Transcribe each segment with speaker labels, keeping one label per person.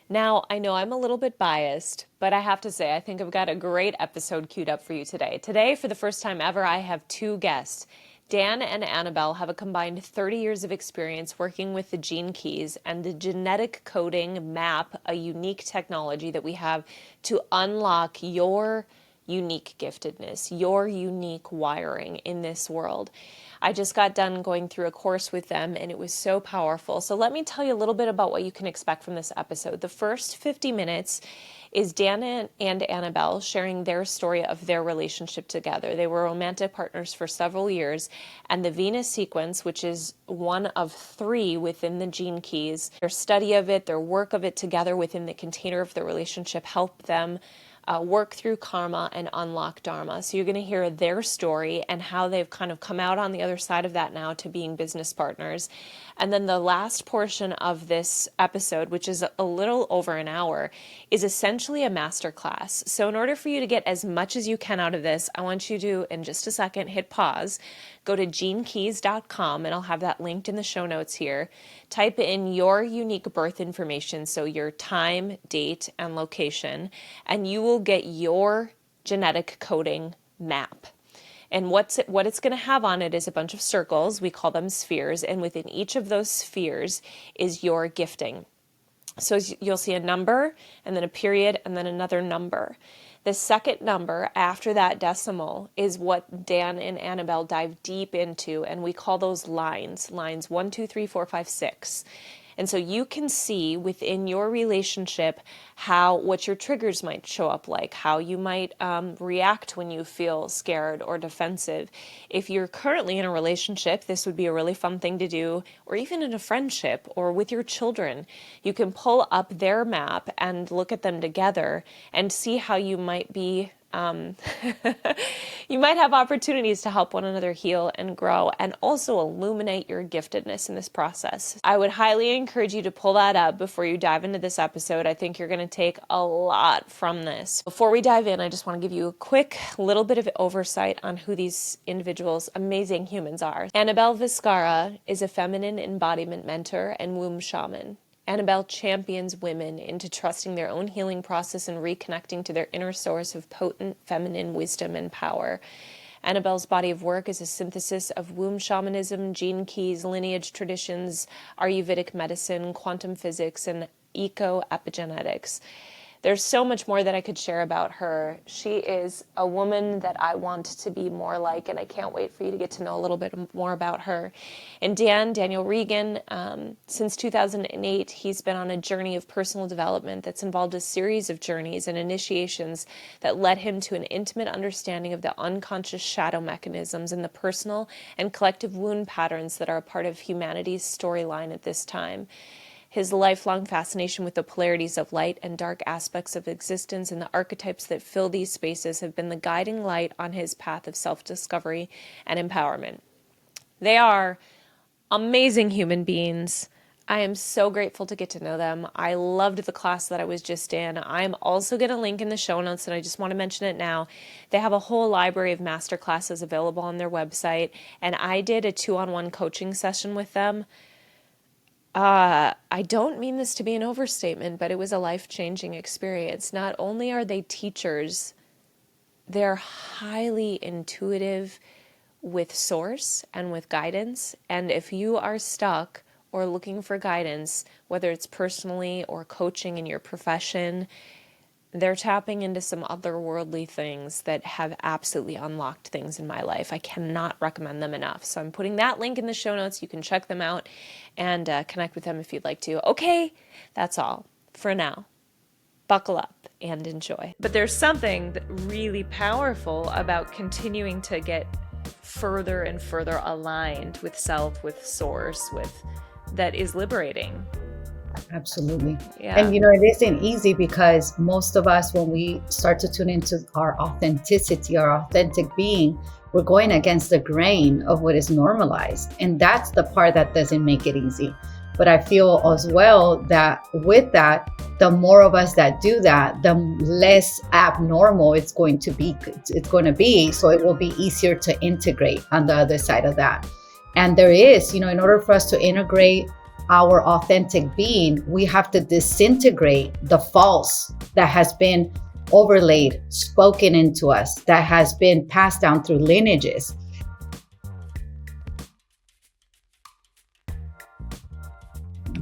Speaker 1: Now, I know I'm a little bit biased, but I have to say, I think I've got a great episode queued up for you today. Today, for the first time ever, I have two guests. Dan and Anabel have a combined 30 years of experience working with the gene keys and the genetic coding map, a unique technology that we have to unlock your unique giftedness, your unique wiring in this world. I just got done going through a course with them and it was so powerful. So let me tell you a little bit about what you can expect from this episode. The first 50 minutes is Dan and Anabel sharing their story of their relationship together. They were romantic partners for several years, and the Venus sequence, which is one of three within the gene keys, their study of it, their work of it together within the container of the relationship helped them work through karma and unlock dharma. So you're going to hear their story and how they've kind of come out on the other side of that now to being business partners. And then the last portion of this episode, which is a little over an hour, is essentially a masterclass. So in order for you to get as much as you can out of this, I want you to, in just a second, hit pause, go to genekeys.com, and I'll have that linked in the show notes here. Type in your unique birth information, so your time, date, and location, and you will get your genetic coding map. And what it's going to have on it is a bunch of circles. We call them spheres. And within each of those spheres is your gifting. So you'll see a number and then a period and then another number. The second number after that decimal is what Dan and Anabel dive deep into. And we call those lines 1, 2, 3, 4, 5, 6. And so you can see within your relationship what your triggers might show up like, how you might react when you feel scared or defensive. If you're currently in a relationship, this would be a really fun thing to do, or even in a friendship or with your children. You can pull up their map and look at them together and see how you might be you might have opportunities to help one another heal and grow and also illuminate your giftedness in this process. I would highly encourage you to pull that up before you dive into this episode. I think you're going to take a lot from this. Before we dive in, I just want to give you a quick little bit of oversight on who these individuals, amazing humans, are. Anabel Vizcarra is a feminine embodiment mentor and womb shaman. Anabel champions women into trusting their own healing process and reconnecting to their inner source of potent feminine wisdom and power. Anabel's body of work is a synthesis of womb shamanism, gene keys, lineage traditions, Ayurvedic medicine, quantum physics, and eco-epigenetics. There's so much more that I could share about her. She is a woman that I want to be more like, and I can't wait for you to get to know a little bit more about her. And Daniel Regan, since 2008, he's been on a journey of personal development that's involved a series of journeys and initiations that led him to an intimate understanding of the unconscious shadow mechanisms and the personal and collective wound patterns that are a part of humanity's storyline at this time. His lifelong fascination with the polarities of light and dark aspects of existence and the archetypes that fill these spaces have been the guiding light on his path of self-discovery and empowerment. They are amazing human beings. I am so grateful to get to know them. I loved the class that I was just in. I'm also going to link in the show notes, and I just want to mention it now. They have a whole library of masterclasses available on their website, and I did a 2-on-1 coaching session with them. I don't mean this to be an overstatement, but it was a life-changing experience. Not only are they teachers, they're highly intuitive with source and with guidance. And if you are stuck or looking for guidance, whether it's personally or coaching in your profession, they're tapping into some otherworldly things that have absolutely unlocked things in my life. I cannot recommend them enough. So I'm putting that link in the show notes. You can check them out and connect with them if you'd like to. Okay, that's all for now. Buckle up and enjoy. But there's something really powerful about continuing to get further and further aligned with self, with source, that is liberating.
Speaker 2: Absolutely.
Speaker 1: Yeah.
Speaker 2: And it isn't easy because most of us, when we start to tune into our authenticity, our authentic being, we're going against the grain of what is normalized. And that's the part that doesn't make it easy. But I feel as well that with that, the more of us that do that, the less abnormal it's going to be. So it will be easier to integrate on the other side of that. And there is, in order for us to integrate our authentic being, we have to disintegrate the false that has been overlaid, spoken into us, that has been passed down through lineages.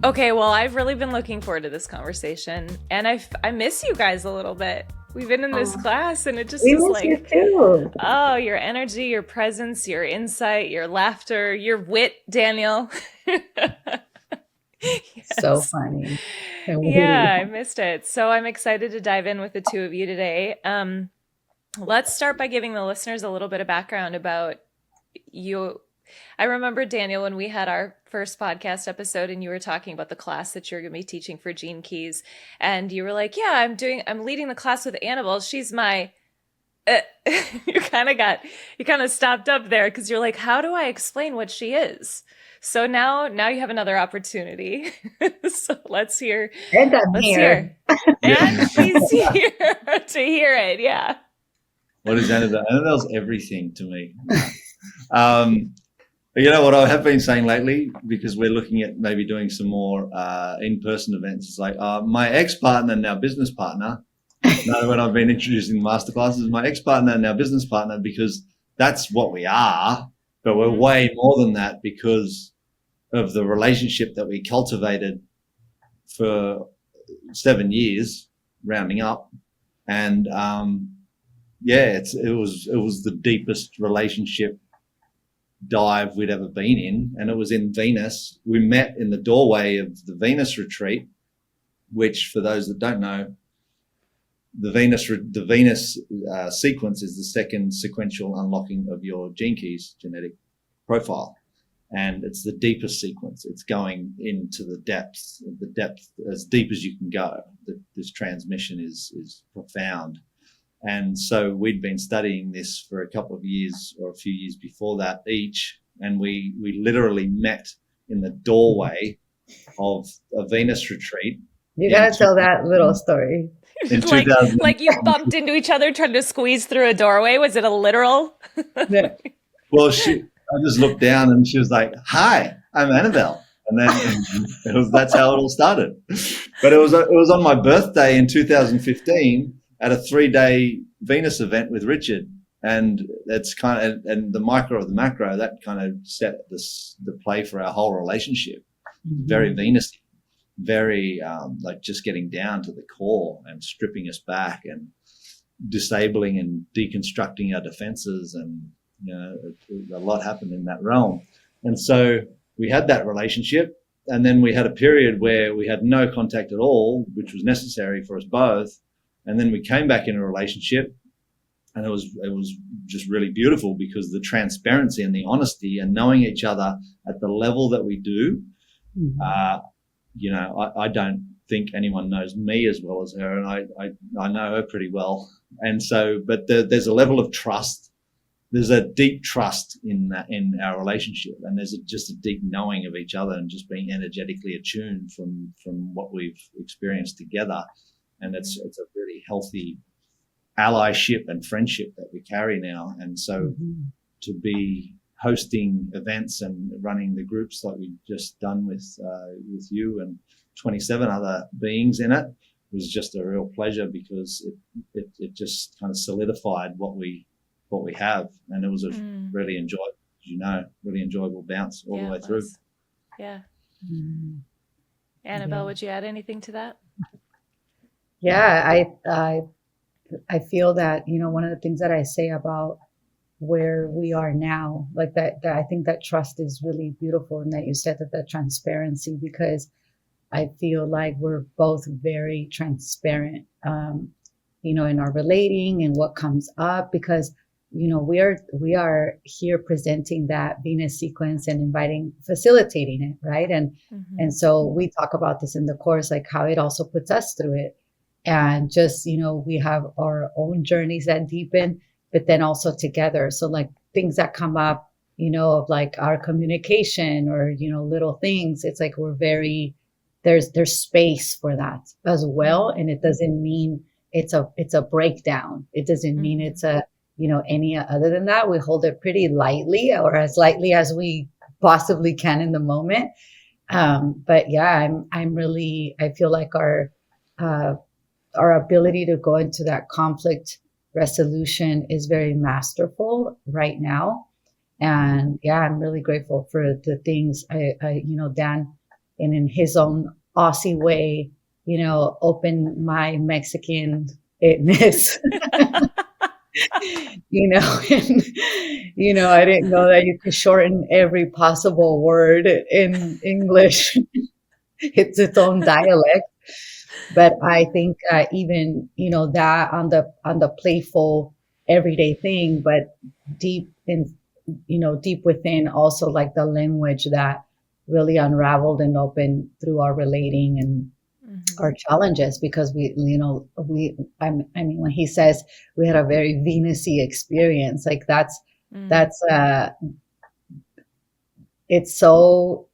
Speaker 1: Okay, well, I've really been looking forward to this conversation, and I miss you guys a little bit. We've been in this class, and it just is like,
Speaker 2: you too.
Speaker 1: Oh, your energy, your presence, your insight, your laughter, your wit, Daniel. Yes.
Speaker 2: So funny.
Speaker 1: Yeah, I missed it. So I'm excited to dive in with the two of you today. Let's start by giving the listeners a little bit of background about you. I remember, Daniel, when we had our first podcast episode and you were talking about the class that you're going to be teaching for Gene Keys. And you were like, yeah, I'm leading the class with Anabel. She's my, you kind of stopped up there because you're like, how do I explain what she is? So now you have another opportunity. So let's hear.
Speaker 2: And I'm here.
Speaker 1: And she's here to hear it. Yeah.
Speaker 3: What is Anabel? Anabel's everything to me. You know what I have been saying lately, because we're looking at maybe doing some more in-person events. It's like my ex-partner, now business partner. When I've been introducing the masterclasses, my ex-partner, now business partner, because that's what we are. But we're way more than that because of the relationship that we cultivated for 7 years, rounding up, and it was the deepest relationship dive we'd ever been in, and it was in Venus. We met in the doorway of the Venus retreat, which, for those that don't know, the Venus sequence is the second sequential unlocking of your gene keys genetic profile, and it's the deepest sequence. It's going into the depth as deep as you can go. This transmission is profound. And so we'd been studying this for a couple of years or a few years before that each. And we literally met in the doorway of a Venus retreat.
Speaker 2: You got to tell that little story.
Speaker 3: In 2000.
Speaker 1: Like you bumped into each other trying to squeeze through a doorway. Was it a literal?
Speaker 2: Yeah.
Speaker 3: Well, I just looked down and she was like, "Hi, I'm Anabel." And then that's how it all started. But it was on my birthday in 2015. At a 3-day Venus event with Richard, and that's kind of, and the micro of the macro, that kind of set the play for our whole relationship. Mm-hmm. Very Venus-y, very like just getting down to the core and stripping us back and disabling and deconstructing our defenses, and a lot happened in that realm. And so we had that relationship, and then we had a period where we had no contact at all, which was necessary for us both. And then we came back in a relationship, and it was just really beautiful because the transparency and the honesty and knowing each other at the level that we do, I don't think anyone knows me as well as her, and I know her pretty well. And so, but there's a level of trust. There's a deep trust in our relationship, and there's just a deep knowing of each other and just being energetically attuned from what we've experienced together. And it's a really healthy allyship and friendship that we carry now. And so to be hosting events and running the groups like we've just done with you and 27 other beings in it was just a real pleasure, because it just kind of solidified what we have. And it was a really enjoyable bounce all the way through.
Speaker 1: Yeah. Anabel, would you add anything to that?
Speaker 2: Yeah, I feel that, one of the things that I say about where we are now, like that I think that trust is really beautiful, and that you said that transparency, because I feel like we're both very transparent, in our relating and what comes up, because, we are here presenting that Venus sequence and facilitating it, right? And so we talk about this in the course, like how it also puts us through it. And just, we have our own journeys that deepen, but then also together. So like things that come up, of like our communication or, little things, it's like there's space for that as well. And it doesn't mean it's a breakdown. It doesn't mean it's any other than that. We hold it pretty lightly, or as lightly as we possibly can in the moment. But yeah, I feel like our ability to go into that conflict resolution is very masterful right now. And yeah, I'm really grateful for the things Dan, and in his own Aussie way, opened my Mexican itness. And I didn't know that you could shorten every possible word in English. It's its own dialect. But I think even that on the playful everyday thing, but deep in deep within, also like the language that really unraveled and opened through our relating and our challenges, because I mean, when he says we had a very Venus-y experience, like that's it's so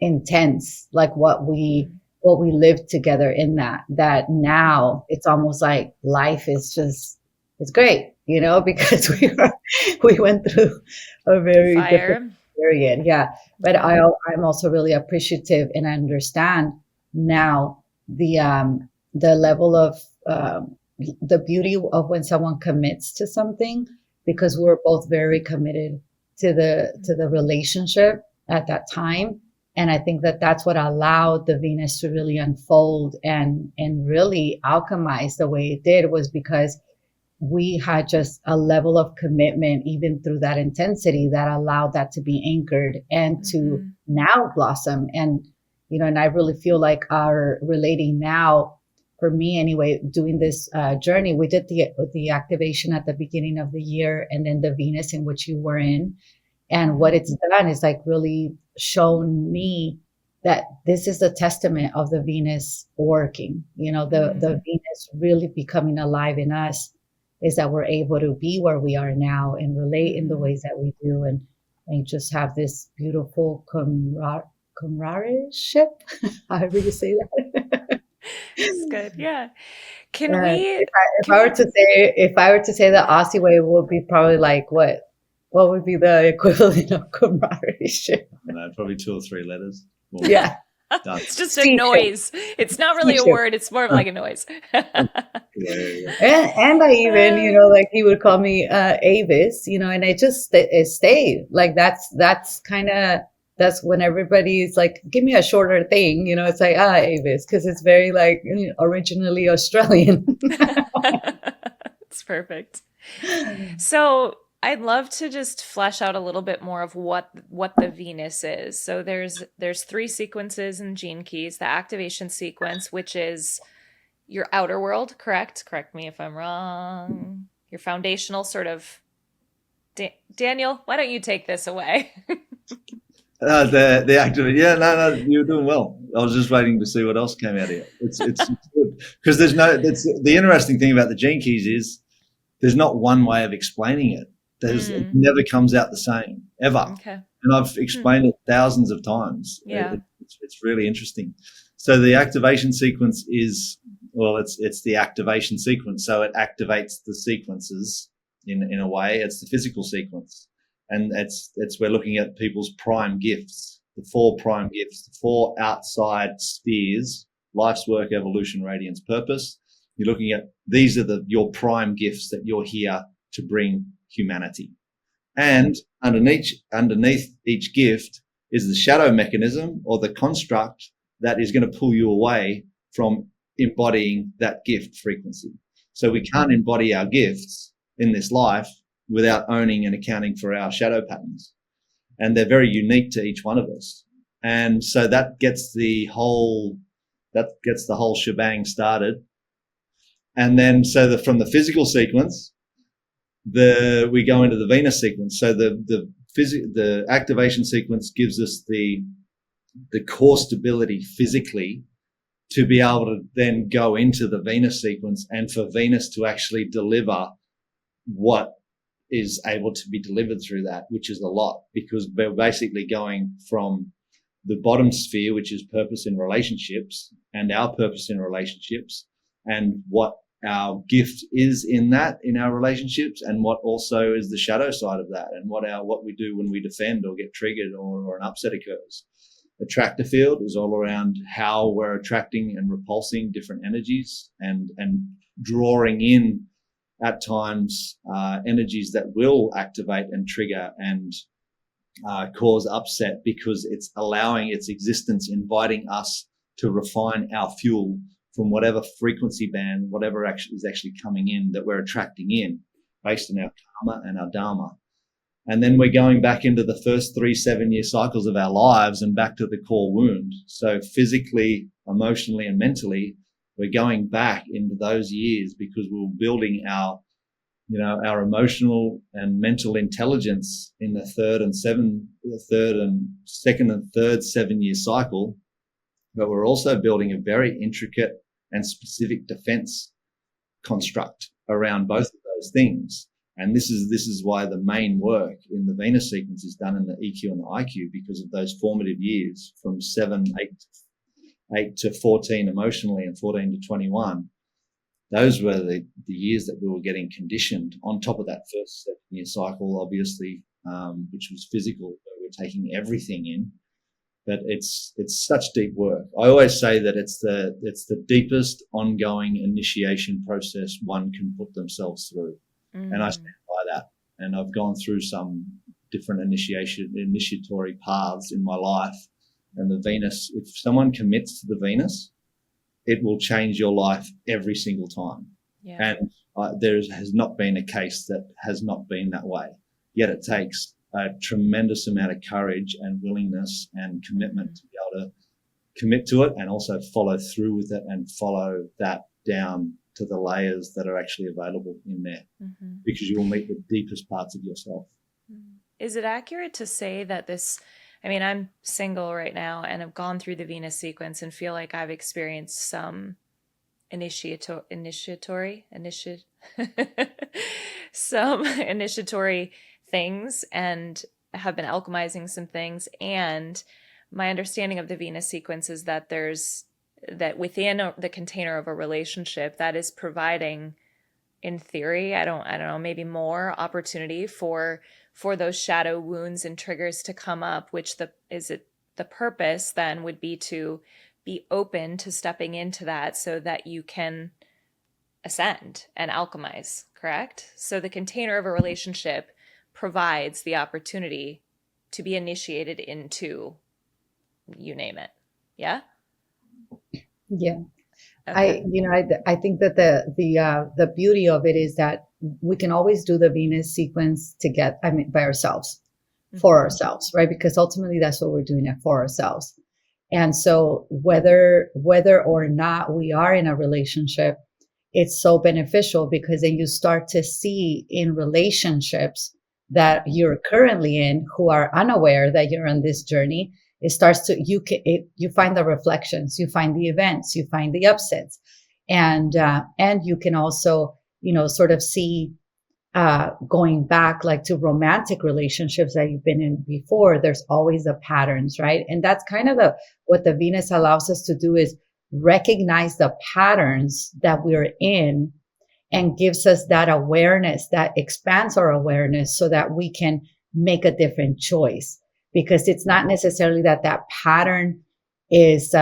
Speaker 2: intense, like what we lived together in that now it's almost like life is just, it's great, because we went through a very difficult period. Yeah. But I'm also really appreciative, and I understand now the level of the beauty of when someone commits to something, because we were both very committed to the relationship at that time. And I think that that's what allowed the Venus to really unfold and really alchemize the way it did, was because we had just a level of commitment, even through that intensity, that allowed that to be anchored and to now blossom. And, and I really feel like our relating now, for me anyway, doing this journey, we did the activation at the beginning of the year, and then the Venus in which you were in. And what it's done is like really shown me that this is a testament of the Venus working, the Venus really becoming alive in us, is that we're able to be where we are now and relate in the ways that we do, and just have this beautiful comradeship. However you say that.
Speaker 1: It's good. Yeah. Can
Speaker 2: And
Speaker 1: we?
Speaker 2: If I were to say the Aussie way, would be probably like what would be the equivalent of comradeship?
Speaker 3: No, probably 2 or 3 letters.
Speaker 2: Yeah.
Speaker 1: It's just a noise. It's not really a word. It's more of like a noise.
Speaker 2: And I even, like he would call me Avis, and I just stayed. Like that's kind of, that's when everybody's like, give me a shorter thing, it's like, Avis, because it's very like originally Australian.
Speaker 1: It's perfect. So I'd love to just flesh out a little bit more of what the Venus is. So there's 3 sequences in Gene Keys. The activation sequence, which is your outer world, correct? Correct me if I'm wrong. Your foundational sort of. Daniel, why don't you take this away?
Speaker 3: The activation. Yeah, no, you're doing well. I was just waiting to see what else came out of it. It's good, because the interesting thing about the Gene Keys is there's not one way of explaining it. It never comes out the same, ever. Okay. And I've explained it thousands of times.
Speaker 1: Yeah.
Speaker 3: It's really interesting. So the activation sequence is, well, it's the activation sequence. So it activates the sequences in a way. It's the physical sequence. And it's we're looking at people's prime gifts, the 4 prime gifts, the 4 outside spheres: life's work, evolution, radiance, purpose. You're looking at, these are your prime gifts that you're here to bring humanity. And underneath each gift is the shadow mechanism, or the construct, that is going to pull you away from embodying that gift frequency. So we can't embody our gifts in this life without owning and accounting for our shadow patterns. And they're very unique to each one of us. And so that gets the whole shebang started. And then from the physical sequence, we go into the Venus sequence. So the activation sequence gives us the core stability physically to be able to then go into the Venus sequence, and for Venus to actually deliver what is able to be delivered through that, which is a lot, because we're basically going from the bottom sphere, which is purpose in relationships, and our purpose in relationships, and what our gift is in our relationships, and what also is the shadow side of that, and what we do when we defend or get triggered or an upset occurs. attractor field is all around how we're attracting and repulsing different energies and drawing in at times energies that will activate and trigger and cause upset, because it's allowing its existence, inviting us to refine our fuel from whatever frequency band, whatever is actually coming in, that we're attracting in based on our karma and our dharma. And then we're going back into the first 3 7-year cycles of our lives and back to the core wound. So physically, emotionally, and mentally, we're going back into those years because we were building our emotional and mental intelligence in the second and third 7-year cycle. But we're also building a very intricate and specific defense construct around both of those things. And this is why the main work in the Venus sequence is done in the EQ and the IQ, because of those formative years from 8 to 14 emotionally and 14 to 21. Those were the years that we were getting conditioned on top of that first 7-year cycle, obviously, which was physical. We're taking everything in, but it's such deep work. I always say that it's the deepest ongoing initiation process one can put themselves through. And I stand by that. And I've gone through some different initiatory paths in my life. And the Venus, if someone commits to the Venus, it will change your life every single time. Yeah. And there has not been a case that has not been that way. Yet it takes a tremendous amount of courage and willingness and commitment to be able to commit to it and also follow through with it and follow that down to the layers that are actually available in there, because you will meet the deepest parts of yourself.
Speaker 1: Is it accurate to say that I'm single right now and have gone through the Venus sequence and feel like I've experienced some initiatory things and have been alchemizing some things. And my understanding of the Venus sequence is that that within the container of a relationship that is providing, in theory, I don't know, maybe more opportunity for those shadow wounds and triggers to come up, which the purpose then would be to be open to stepping into that so that you can ascend and alchemize, correct? So the container of a relationship provides the opportunity to be initiated into, you name it. Yeah?
Speaker 2: Yeah.
Speaker 1: Okay.
Speaker 2: I think that the beauty of it is that we can always do the Venus sequence by ourselves, for ourselves, right? Because ultimately that's what we're doing it for ourselves. And so whether or not we are in a relationship, it's so beneficial, because then you start to see in relationships that you're currently in, who are unaware that you're on this journey, it starts to, you find the reflections, you find the events, you find the upsets. And you can also, sort of see, going back like to romantic relationships that you've been in before, there's always the patterns, right? And that's kind of what the Venus allows us to do, is recognize the patterns that we're in and gives us that awareness, that expands our awareness so that we can make a different choice. Because it's not necessarily that pattern is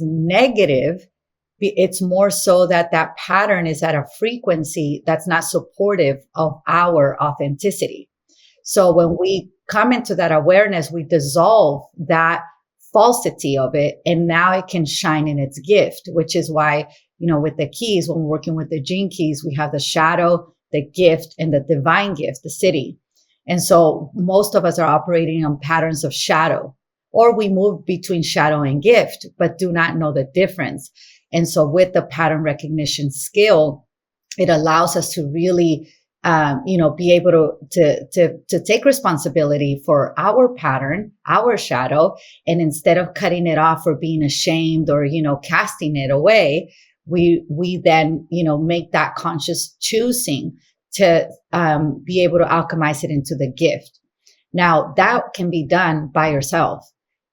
Speaker 2: negative. It's more so that pattern is at a frequency that's not supportive of our authenticity. So when we come into that awareness, we dissolve that falsity of it, and now it can shine in its gift, which is why, with the keys, when we're working with the gene keys, we have the shadow, the gift, and the divine gift, the city. And so most of us are operating on patterns of shadow, or we move between shadow and gift, but do not know the difference. And so with the pattern recognition skill, it allows us to really, be able to take responsibility for our pattern, our shadow. And instead of cutting it off or being ashamed or, casting it away, we then, make that conscious choosing to be able to alchemize it into the gift. Now, that can be done by yourself.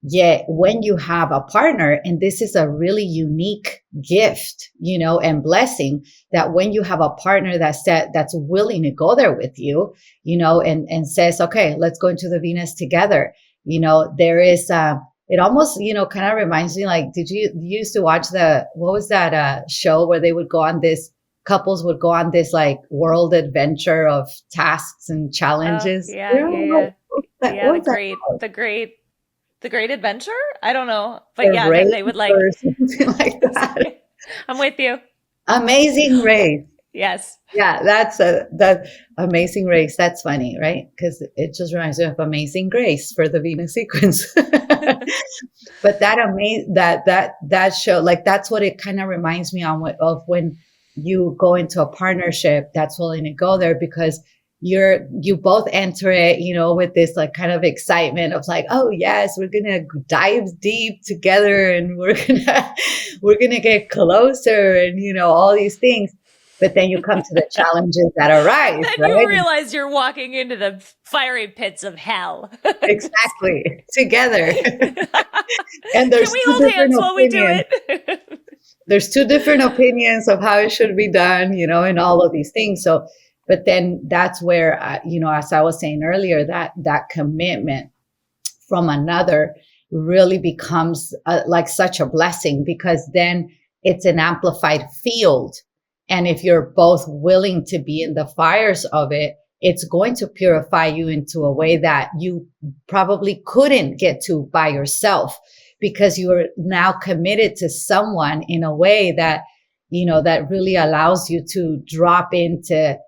Speaker 2: Yet when you have a partner, and this is a really unique gift, and blessing, that when you have a partner that's willing to go there with you, and says, okay, let's go into the Venus together. there is, it almost, kind of reminds me, like, you used to watch what was that show where they would go on this, couples would go on this like world adventure of tasks and
Speaker 1: Oh,
Speaker 2: challenges.
Speaker 1: yeah, yeah, yeah. Yeah,
Speaker 2: What was that called?
Speaker 1: the great adventure? I don't know. But
Speaker 2: The
Speaker 1: yeah, they would
Speaker 2: Race
Speaker 1: like,
Speaker 2: or something like that.
Speaker 1: I'm with you.
Speaker 2: Amazing Race.
Speaker 1: Yes.
Speaker 2: Yeah, that Amazing Race. That's funny, right? Because it just reminds me of Amazing Grace for the Venus sequence. But that show, like, that's what it kind of reminds me of when you go into a partnership that's willing to go there, because you both enter it, with this like kind of excitement of like, oh yes, we're gonna dive deep together, and we're gonna get closer, and all these things. But then you come to the challenges that arise,
Speaker 1: Then you
Speaker 2: right?
Speaker 1: realize you're walking into the fiery pits of hell.
Speaker 2: Exactly, together. And
Speaker 1: Can
Speaker 2: there's
Speaker 1: we
Speaker 2: two
Speaker 1: hold
Speaker 2: different
Speaker 1: hands while we do
Speaker 2: opinions.
Speaker 1: it?
Speaker 2: There's two different opinions of how it should be done, and all of these things. So, but then that's where, as I was saying earlier, that commitment from another really becomes like such a blessing, because then it's an amplified field. And if you're both willing to be in the fires of it, it's going to purify you into a way that you probably couldn't get to by yourself, because you are now committed to someone in a way that, that really allows you to drop into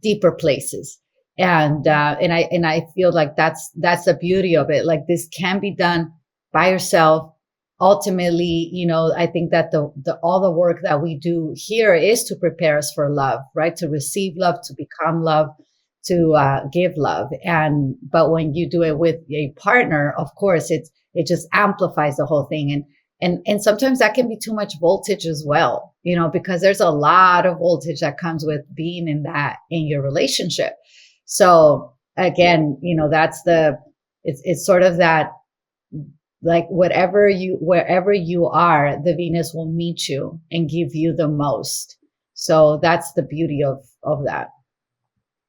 Speaker 2: deeper places. And I feel like that's the beauty of it. Like, this can be done by yourself. Ultimately, I think that all the work that we do here is to prepare us for love, right? To receive love, to become love, to give love. But when you do it with a partner, of course, it just amplifies the whole thing. And sometimes that can be too much voltage as well, because there's a lot of voltage that comes with being in your relationship. So again, it's sort of that, like, wherever you are, the Venus will meet you and give you the most. So that's the beauty of that.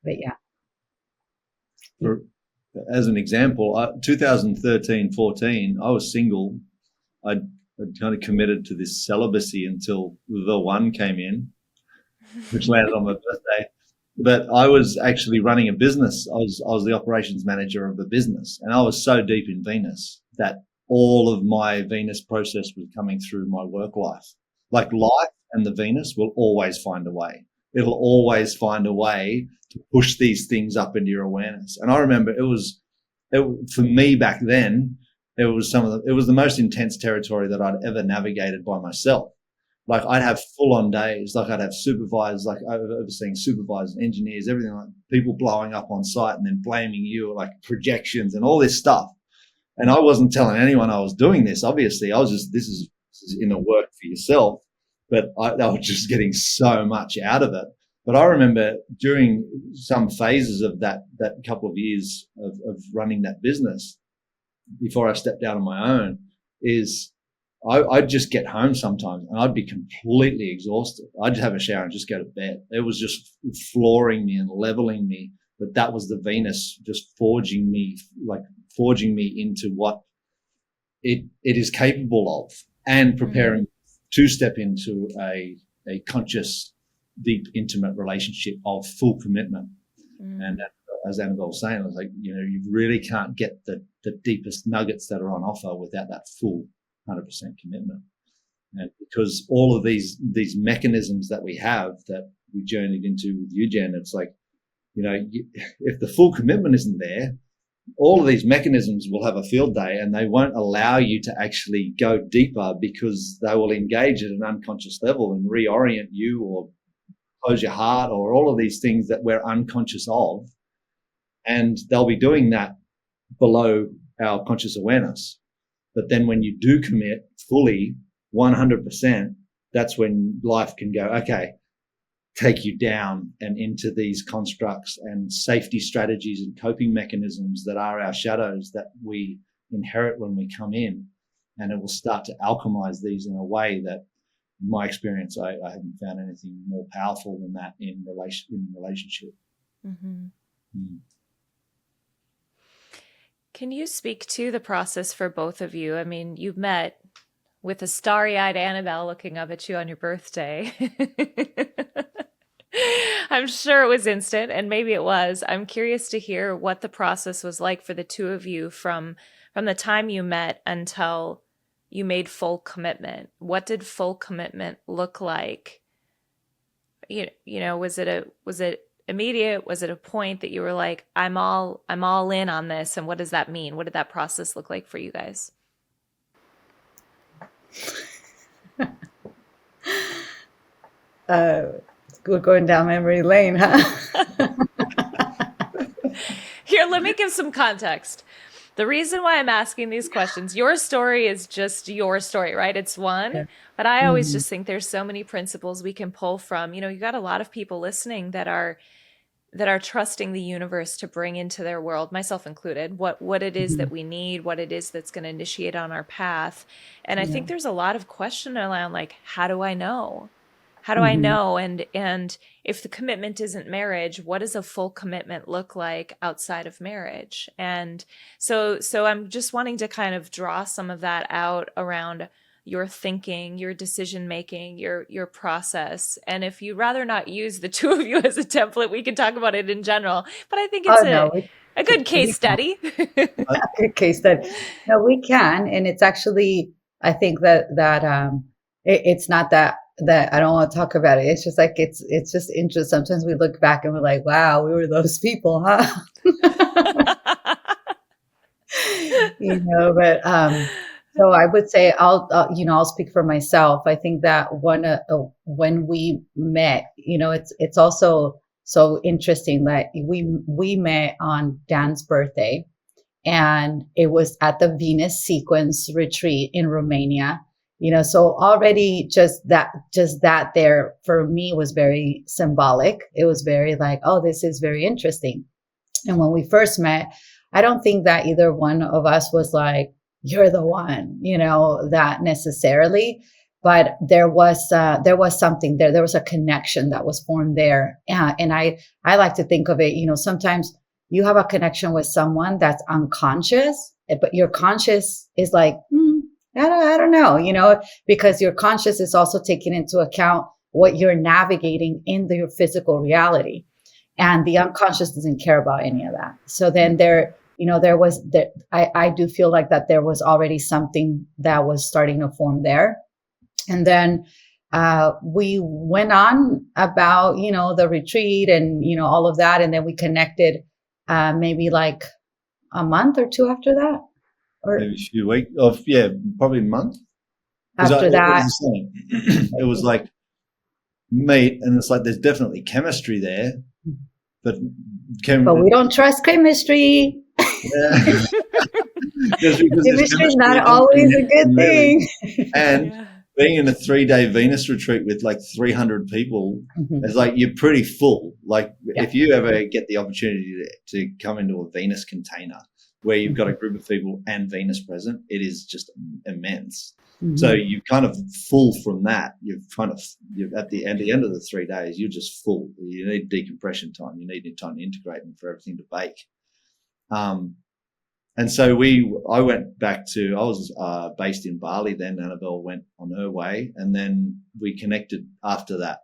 Speaker 2: But yeah.
Speaker 3: As an example, 2013-14, I was single. I'd kind of committed to this celibacy until the one came in, which landed on my birthday. But I was actually running a business. I was the operations manager of a business, and I was so deep in Venus that all of my Venus process was coming through my work life. Like, life and the Venus will always find a way. It'll always find a way to push these things up into your awareness. And I remember for me back then, it was the most intense territory that I'd ever navigated by myself. Like, I'd have full on days. Like, I'd have supervisors, like overseeing supervisors, engineers, everything, like people blowing up on site and then blaming you, like projections and all this stuff. And I wasn't telling anyone I was doing this. Obviously, I was just, this is inner work for yourself. But I was just getting so much out of it. But I remember during some phases of that couple of years of running that business, before I stepped out on my own, is I'd just get home sometimes and I'd be completely exhausted. I'd have a shower and just go to bed. It was just flooring me and leveling me. But that was the Venus just forging me into what it is capable of, and preparing to step into a conscious, deep, intimate relationship of full commitment. And as Anabel was saying, I was like, you really can't get the deepest nuggets that are on offer without that full 100% commitment. And because all of these mechanisms that we have that we journeyed into with you, Jen, it's like, if the full commitment isn't there, all of these mechanisms will have a field day and they won't allow you to actually go deeper, because they will engage at an unconscious level and reorient you or close your heart or all of these things that we're unconscious of. And they'll be doing that below our conscious awareness. But then when you do commit fully 100%, that's when life can go, okay, take you down and into these constructs and safety strategies and coping mechanisms that are our shadows that we inherit when we come in. And it will start to alchemize these in a way that, in my experience, I haven't found anything more powerful than that in relationship.
Speaker 1: Can you speak to the process for both of you? I mean, you've met with a starry-eyed Anabel looking up at you on your birthday. I'm sure it was instant, and maybe it was. I'm curious to hear what the process was like for the two of you from the time you met until you made full commitment. What did full commitment look like? You know, was it immediate? Was it a point that you were like, I'm all in on this? And what does that mean? What did that process look like for you guys?
Speaker 2: We're going down memory lane, huh?
Speaker 1: Here, let me give some context. The reason why I'm asking these questions, your story is just your story, right? It's one,
Speaker 2: Okay.
Speaker 1: but I always just think there's so many principles we can pull from. You know, you got a lot of people listening that are trusting the universe to bring into their world, myself included, what it is that we need, what it is that's going to initiate on our path. And I think there's a lot of question around, like, how do I know? How do I know? And if the commitment isn't marriage, what does a full commitment look like outside of marriage? And so I'm just wanting to kind of draw some of that out around your thinking, your decision making, your process. And if you'd rather not use the two of you as a template, we can talk about it in general. But I think it's a good case study.
Speaker 2: A good case study. No, we can, and it's actually, I think that it's not that I don't want to talk about it. It's just like it's just interesting. Sometimes we look back and we're like, wow, we were those people, huh? But so I would say I'll speak for myself. I think that when we met, it's also so interesting that we met on Dan's birthday, and it was at the Venus Sequence retreat in Romania. So already just that there for me was very symbolic. It was very like, oh, this is very interesting. And when we first met, I don't think that either one of us was like, you're the one, that necessarily, but there was something there. There was a connection that was formed there. And I like to think of it, sometimes you have a connection with someone that's unconscious, but your conscious is like, I don't know, because your conscious is also taking into account what you're navigating in your physical reality. And the unconscious doesn't care about any of that. So then I do feel like that there was already something that was starting to form there. And then we went on about, the retreat and, all of that. And then we connected maybe like a month or two after that. Or
Speaker 3: maybe a few weeks probably a month
Speaker 2: after that.
Speaker 3: It was like meet, and it's like there's definitely chemistry there, but
Speaker 2: we don't trust chemistry.
Speaker 3: Yeah.
Speaker 2: Chemistry is not always a good thing.
Speaker 3: And being in a 3-day Venus retreat with like 300 people, it's like you're pretty full. Like if you ever get the opportunity to come into a Venus container where you've got a group of people and Venus present, it is just immense. So you're kind of full from that. You're at the end of the 3 days, you're just full. You need decompression time. You need time to integrate and for everything to bake. And so I went back I was based in Bali then. Anabel went on her way, and then we connected after that.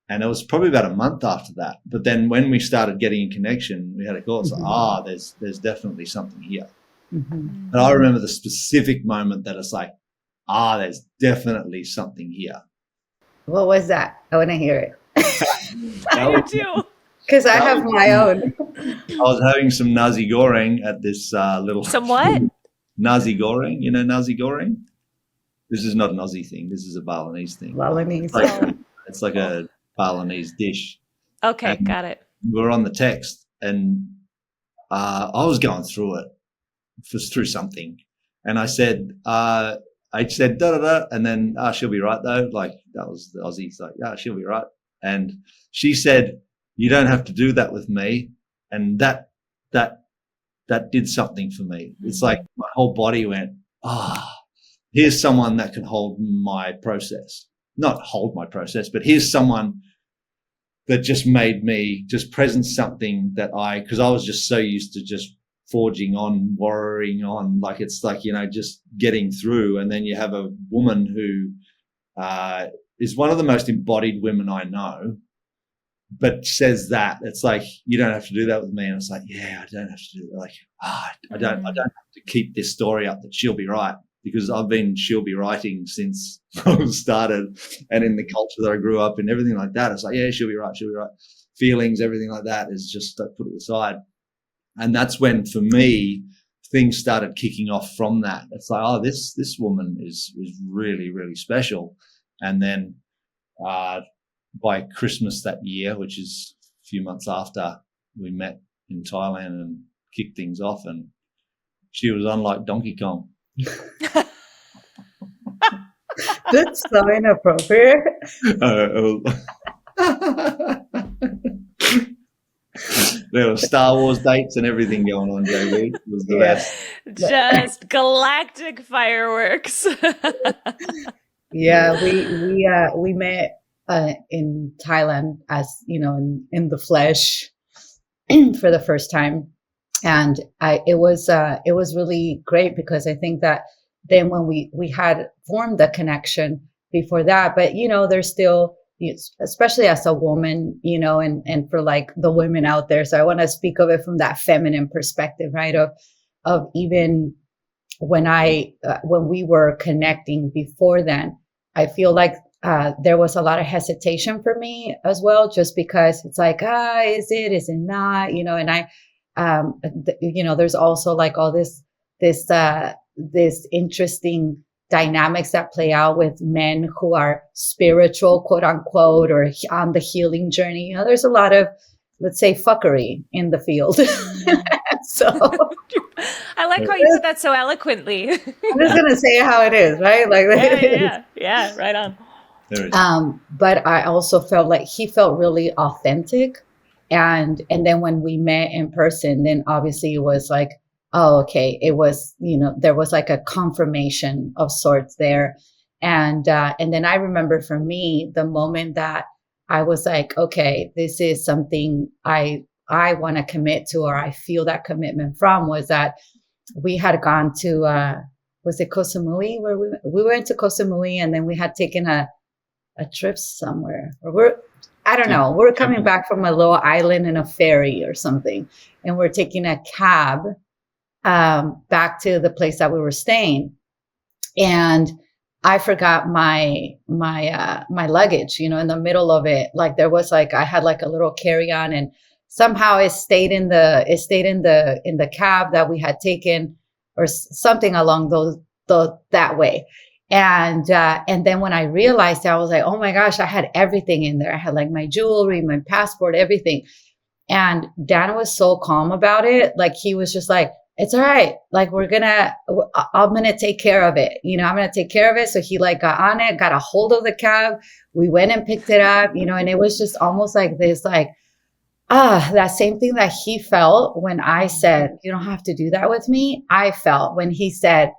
Speaker 3: And it was probably about a month after that. But then when we started getting in connection, we had a call. It's like, there's definitely something here. And I remember the specific moment that it's like, there's definitely something here.
Speaker 2: What was that? I want to hear it.
Speaker 1: I do too.
Speaker 2: Because I have my own.
Speaker 3: I was having some nasi goreng at this little...
Speaker 1: Some what?
Speaker 3: Nasi goreng. You know nasi goreng? This is not an Aussie thing. This is a Balinese thing.
Speaker 2: Balinese.
Speaker 3: It's like a Balinese dish.
Speaker 1: Okay, got it.
Speaker 3: We were on the text, and I was going through it, just through something. And I said da da da, and then she'll be right though. Like that was the Aussie. It's like, she'll be right. And she said, you don't have to do that with me. And that did something for me. It's like my whole body went, here's someone that can hold my process. Not hold my process, but here's someone that just made me just present something that because I was just so used to just forging on, warring on, like it's like, just getting through. And then you have a woman who is one of the most embodied women I know, but says that it's like, you don't have to do that with me. And it's like, yeah, I don't have to do that. Like, I don't have to keep this story up that she'll be right, because she'll be writing since I started, and in the culture that I grew up in, everything like that. It's like, yeah, she'll be right. Feelings, everything like that is just put it aside. And that's when, for me, things started kicking off from that. It's like, oh, this woman is really, really special. And then, by Christmas that year, which is a few months after we met in Thailand and kicked things off, and she was on like Donkey Kong.
Speaker 2: That's so inappropriate.
Speaker 3: There were Star Wars dates and everything going on, JB. It was the best.
Speaker 1: Just galactic fireworks.
Speaker 2: Yeah, we met in Thailand, as in the flesh for the first time, and it was really great, because I think that then when we had formed the connection before that, but there's still, especially as a woman, and for like the women out there. So I want to speak of it from that feminine perspective, right? Of even when we were connecting before then, I feel like there was a lot of hesitation for me as well, just because it's like, is it not, and I, there's also like all this interesting dynamics that play out with men who are spiritual, quote unquote, or on the healing journey. There's a lot of, let's say, fuckery in the field. So
Speaker 1: I like how you put that so eloquently.
Speaker 2: I'm just going to say how it is, right? Like,
Speaker 1: yeah, right on.
Speaker 2: But I also felt like he felt really authentic. And then when we met in person, then obviously it was like, oh, okay. It was, there was like a confirmation of sorts there. And then I remember, for me, the moment that I was like, okay, this is something I want to commit to, or I feel that commitment from, was that we had gone to, was it Koh Samui, where we went to Koh Samui, and then we had taken a trip somewhere, or I don't know, we're coming back from a little island in a ferry or something, and we're taking a cab back to the place that we were staying. And I forgot my luggage, in the middle of it. Like there was like, I had like a little carry-on, and somehow it stayed in the cab that we had taken, or something along that way. And then when I realized, I was like, oh my gosh, I had everything in there. I had like my jewelry, my passport, everything. And Dan was so calm about it. Like he was just like, it's all right. Like I'm going to take care of it. I'm going to take care of it. So he like got on it, got a hold of the cab. We went and picked it up, and it was just almost like this, like, that same thing that he felt when I said, you don't have to do that with me. I felt when he said,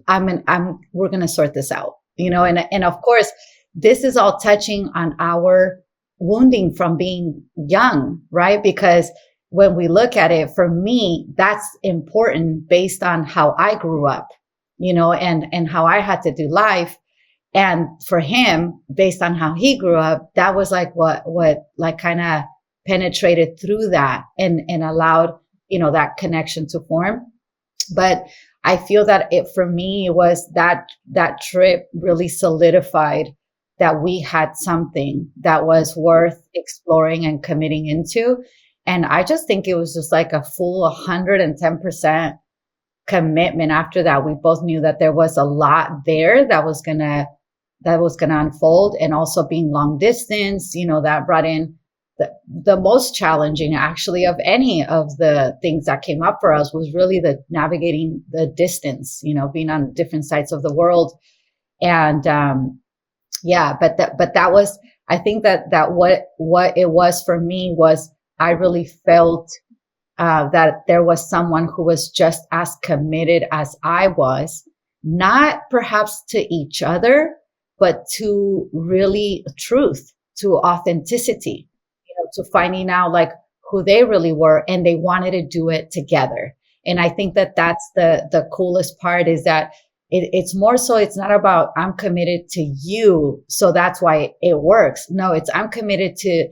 Speaker 2: we're going to sort this out, and of course, this is all touching on our wounding from being young, right? Because when we look at it, for me, that's important based on how I grew up, and how I had to do life. And for him, based on how he grew up, that was like what like kind of penetrated through that and allowed, that connection to form. But I feel that for me, it was that trip really solidified that we had something that was worth exploring and committing into. And I just think it was just like a full 110% commitment. After that, we both knew that there was a lot there that was gonna unfold, and also being long distance, that brought in the most challenging actually of any of the things that came up for us, was really the navigating the distance, being on different sides of the world. And but that was, I think that what it was for me was, I really felt that there was someone who was just as committed as I was, not perhaps to each other, but to really truth, to authenticity, to finding out like who they really were, and they wanted to do it together. And I think that that's the coolest part, is that it's more so, it's not about I'm committed to you, so that's why it works. No, it's I'm committed to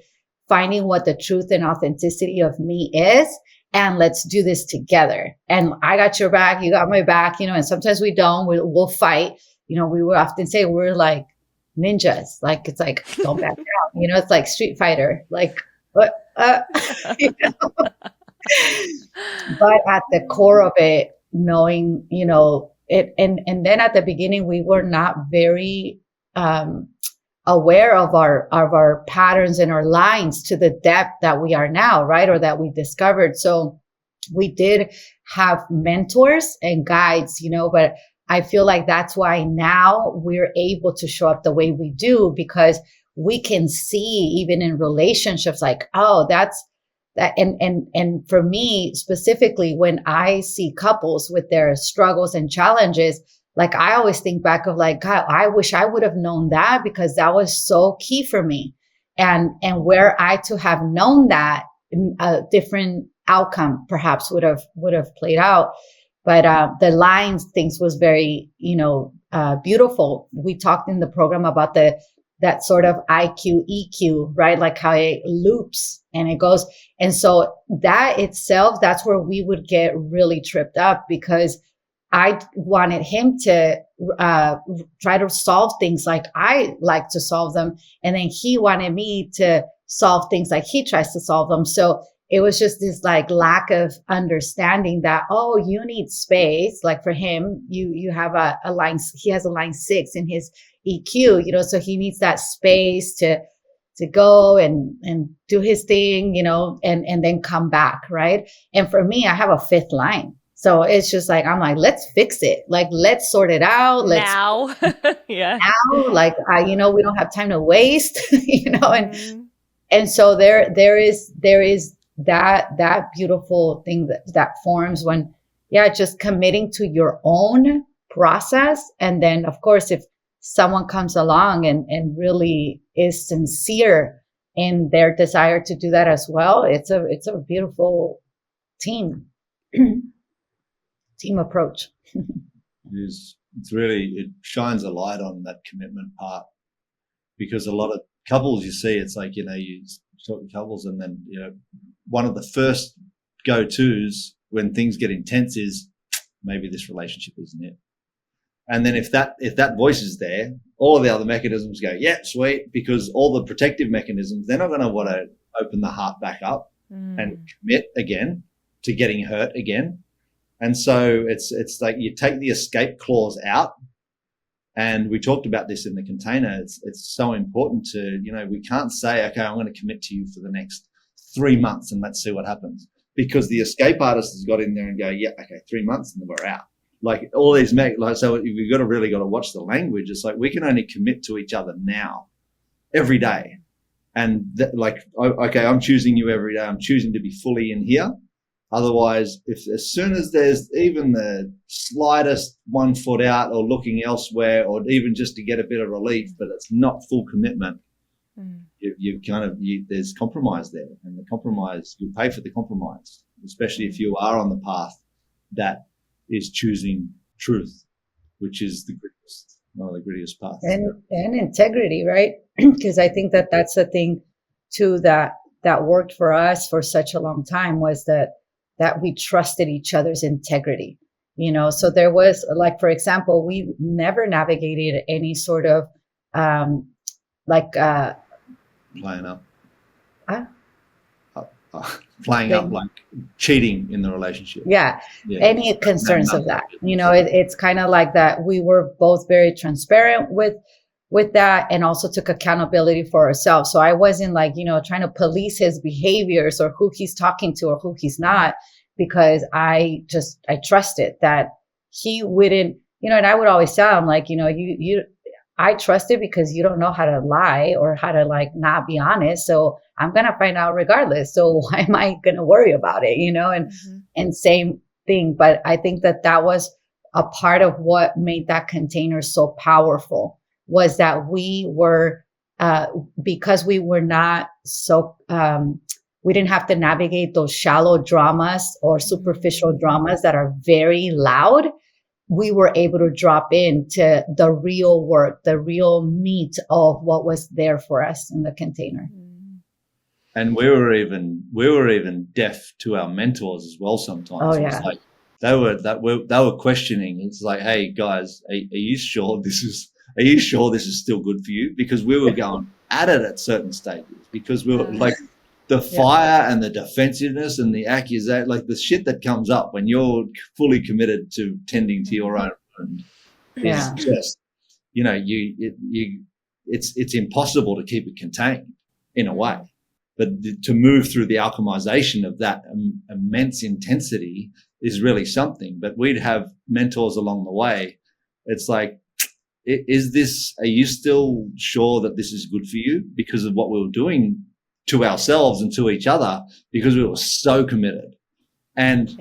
Speaker 2: finding what the truth and authenticity of me is, and let's do this together. And I got your back, you got my back, and sometimes we don't, we'll fight. We would often say we're like ninjas, like it's like, don't back down, it's like Street Fighter, like what, but at the core of it, knowing, it, and then at the beginning, we were not very aware of our patterns and our lines to the depth that we are now, right? Or that we discovered. So we did have mentors and guides, but I feel like that's why now we're able to show up the way we do, because we can see even in relationships, like, oh, that's that. And for me specifically, when I see couples with their struggles and challenges, like I always think back of like, God, I wish I would have known that, because that was so key for me. And where I to have known that, a different outcome perhaps would have played out. But the lines things was very, beautiful. We talked in the program about that sort of IQ, EQ, right? Like how it loops and it goes. And so that itself, that's where we would get really tripped up, because I wanted him to try to solve things like I like to solve them. And then he wanted me to solve things like he tries to solve them. So it was just this like lack of understanding that, oh, you need space. Like for him, you have a line, he has a line 6 in his EQ, so he needs that space to go and do his thing, and then come back. Right. And for me, I have a 5th line. So it's just like, I'm like, let's fix it. Like, let's sort it out.
Speaker 1: Now. Yeah.
Speaker 2: Now, like, we don't have time to waste, and so there is that beautiful thing that forms when, just committing to your own process. And then of course, if someone comes along and really is sincere in their desire to do that as well, it's a beautiful team approach.
Speaker 3: It shines a light on that commitment part, because a lot of couples, you see, it's like, you talk to couples, and then, one of the first go-tos when things get intense is, maybe this relationship isn't it. And then if that voice is there, all of the other mechanisms go, yeah, sweet, because all the protective mechanisms, they're not going to want to open the heart back up and commit again to getting hurt again. And so it's like you take the escape clause out. And we talked about this in the container. It's so important to, we can't say, okay, I'm going to commit to you for the next 3 months and let's see what happens. Because the escape artist has got in there and go, yeah, okay, 3 months and then we're out. Like all these, so we've got to watch the language. It's like we can only commit to each other now, every day. And okay, I'm choosing you every day. I'm choosing to be fully in here. Otherwise, as soon as there's even the slightest 1 foot out or looking elsewhere, or even just to get a bit of relief, but it's not full commitment, there's compromise there, and the compromise, you pay for the compromise, especially if you are on the path that is choosing truth, which is one of the grittiest paths.
Speaker 2: And integrity, right? Because I think that that's the thing too that worked for us for such a long time, was that we trusted each other's integrity, so there was, like, for example, we never navigated any sort of
Speaker 3: playing up. Playing up, like cheating in the relationship.
Speaker 2: Yeah. Any concerns of that, it's kind of like that. We were both very transparent with that, and also took accountability for ourselves. So I wasn't like, trying to police his behaviors or who he's talking to or who he's not, because I trusted that he wouldn't, and I would always tell him, like, I trust it because you don't know how to lie or how to like not be honest. So I'm going to find out regardless. So why am I going to worry about it? And same thing. But I think that was a part of what made that container so powerful, was that we were, because we were not so we didn't have to navigate those shallow dramas or superficial dramas that are very loud. We were able to drop into the real work, the real meat of what was there for us in the container.
Speaker 3: And we were even deaf to our mentors as well sometimes.
Speaker 2: Oh,
Speaker 3: It
Speaker 2: yeah.
Speaker 3: was like they were questioning. It's like, hey guys, are you sure this is still good for you? Because we were going at it at certain stages, because we were like the fire and the defensiveness and the accusation, like the shit that comes up when you're fully committed to tending to your own wound is just, it's impossible to keep it contained in a way. But to move through the alchemization of that immense intensity is really something. But we'd have mentors along the way. It's like, are you still sure that this is good for you? Because of what we were doing to ourselves and to each other, because we were so committed. And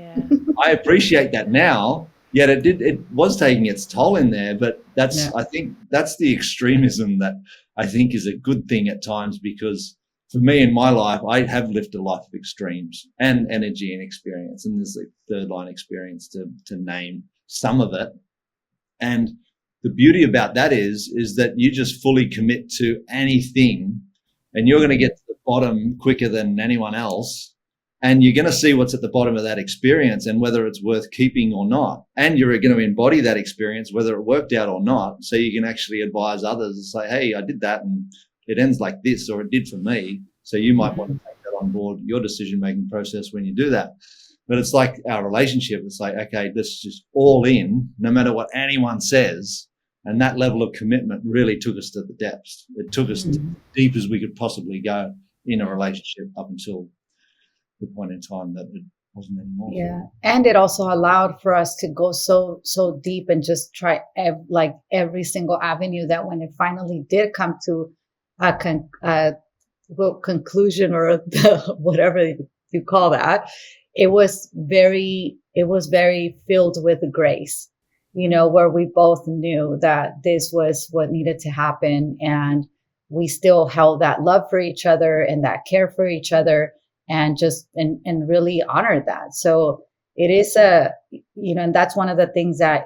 Speaker 3: I appreciate that now, yet it was taking its toll in there. But I think that's the extremism that I think is a good thing at times, because for me in my life, I have lived a life of extremes and energy and experience. And there's like third line experience to name some of it. And the beauty about that is that you just fully commit to anything, and you're going to get to the bottom quicker than anyone else. And you're going to see what's at the bottom of that experience and whether it's worth keeping or not. And you're going to embody that experience, whether it worked out or not. So you can actually advise others and say, hey, I did that and it ends like this, or it did for me. So you might want to take that on board, your decision-making process when you do that. But it's like our relationship. It's like, okay, this is just all in, no matter what anyone says. And that level of commitment really took us to the depths. It took us as deep as we could possibly go in a relationship up until the point in time that it wasn't anymore.
Speaker 2: Yeah. And it also allowed for us to go so deep and just try every single avenue, that when it finally did come to a conclusion, or whatever you call that, it was very filled with grace, where we both knew that this was what needed to happen. And we still held that love for each other and that care for each other, and just, and really honored that. So it is and that's one of the things that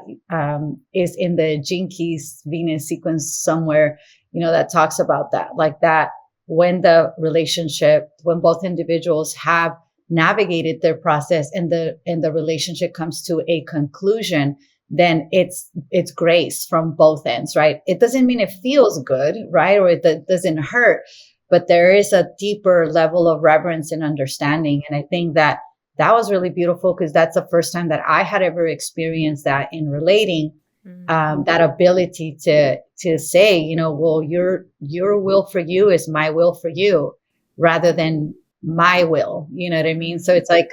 Speaker 2: is in the Gene Keys Venus sequence somewhere, that talks about that, like that when when both individuals have navigated their process and the relationship comes to a conclusion, then it's grace from both ends, right? It doesn't mean it feels good, right? Or it doesn't hurt, but there is a deeper level of reverence and understanding. And I think that was really beautiful, because that's the first time that I had ever experienced that in relating, that ability to say, well, your will for you is my will for you, rather than my will. You know what I mean? So it's like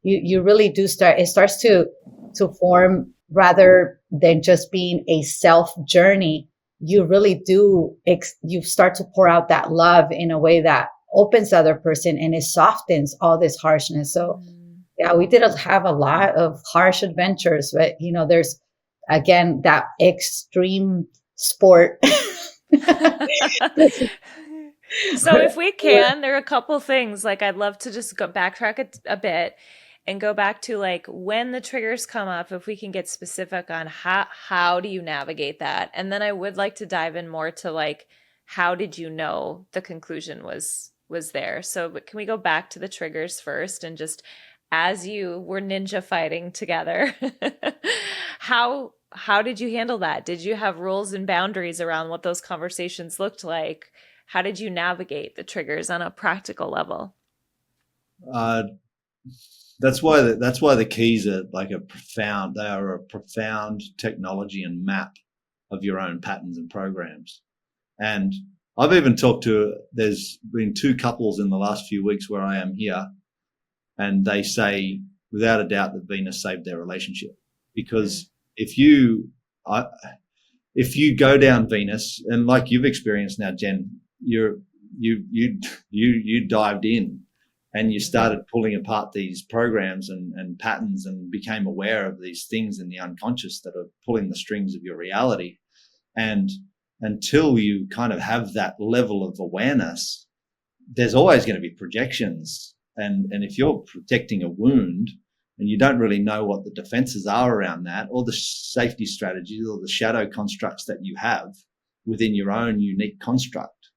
Speaker 2: you really do it starts to form, rather than just being a self journey. You really do, you start to pour out that love in a way that opens the other person, and it softens all this harshness. So yeah, we did have a lot of harsh adventures, but there's, again, that extreme sport.
Speaker 1: So if we can, there are a couple things, like I'd love to just go backtrack a bit and go back to like when the triggers come up, if we can get specific on how do you navigate that? And then I would like to dive in more to like, how did you know the conclusion was there? So but can we go back to the triggers first, and just as you were ninja fighting together, how did you handle that? Did you have rules and boundaries around what those conversations looked like? How did you navigate the triggers on a practical level?
Speaker 3: That's why the keys are they are a profound technology and map of your own patterns and programs. And I've even there's been 2 couples in the last few weeks where I am here, and they say without a doubt that Venus saved their relationship, because if you go down Venus, and like you've experienced now, Jen, you dived in and you started pulling apart these programs and patterns, and became aware of these things in the unconscious that are pulling the strings of your reality. And until you kind of have that level of awareness, there's always going to be projections. And if you're protecting a wound and you don't really know what the defenses are around that, or the safety strategies or the shadow constructs that you have within your own unique construct,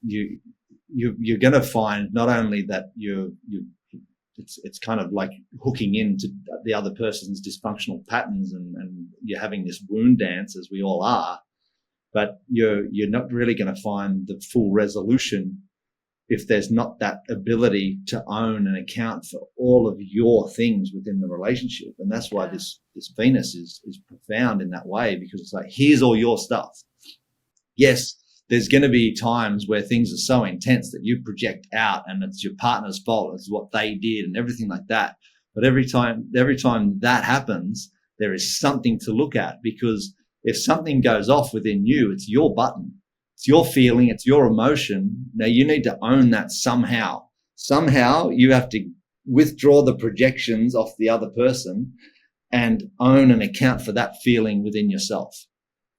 Speaker 3: you're going to find not only that it's kind of like hooking into the other person's dysfunctional patterns and you're having this wound dance, as we all are, but you're not really going to find the full resolution if there's not that ability to own and account for all of your things within the relationship. And that's why this Venus is profound in that way, because it's like, here's all your stuff. Yes, there's going to be times where things are so intense that you project out and it's your partner's fault. It's what they did and everything like that. But every time that happens, there is something to look at, because if something goes off within you, it's your button. It's your feeling, it's your emotion. Now you need to own that somehow. Somehow you have to withdraw the projections off the other person and own and account for that feeling within yourself.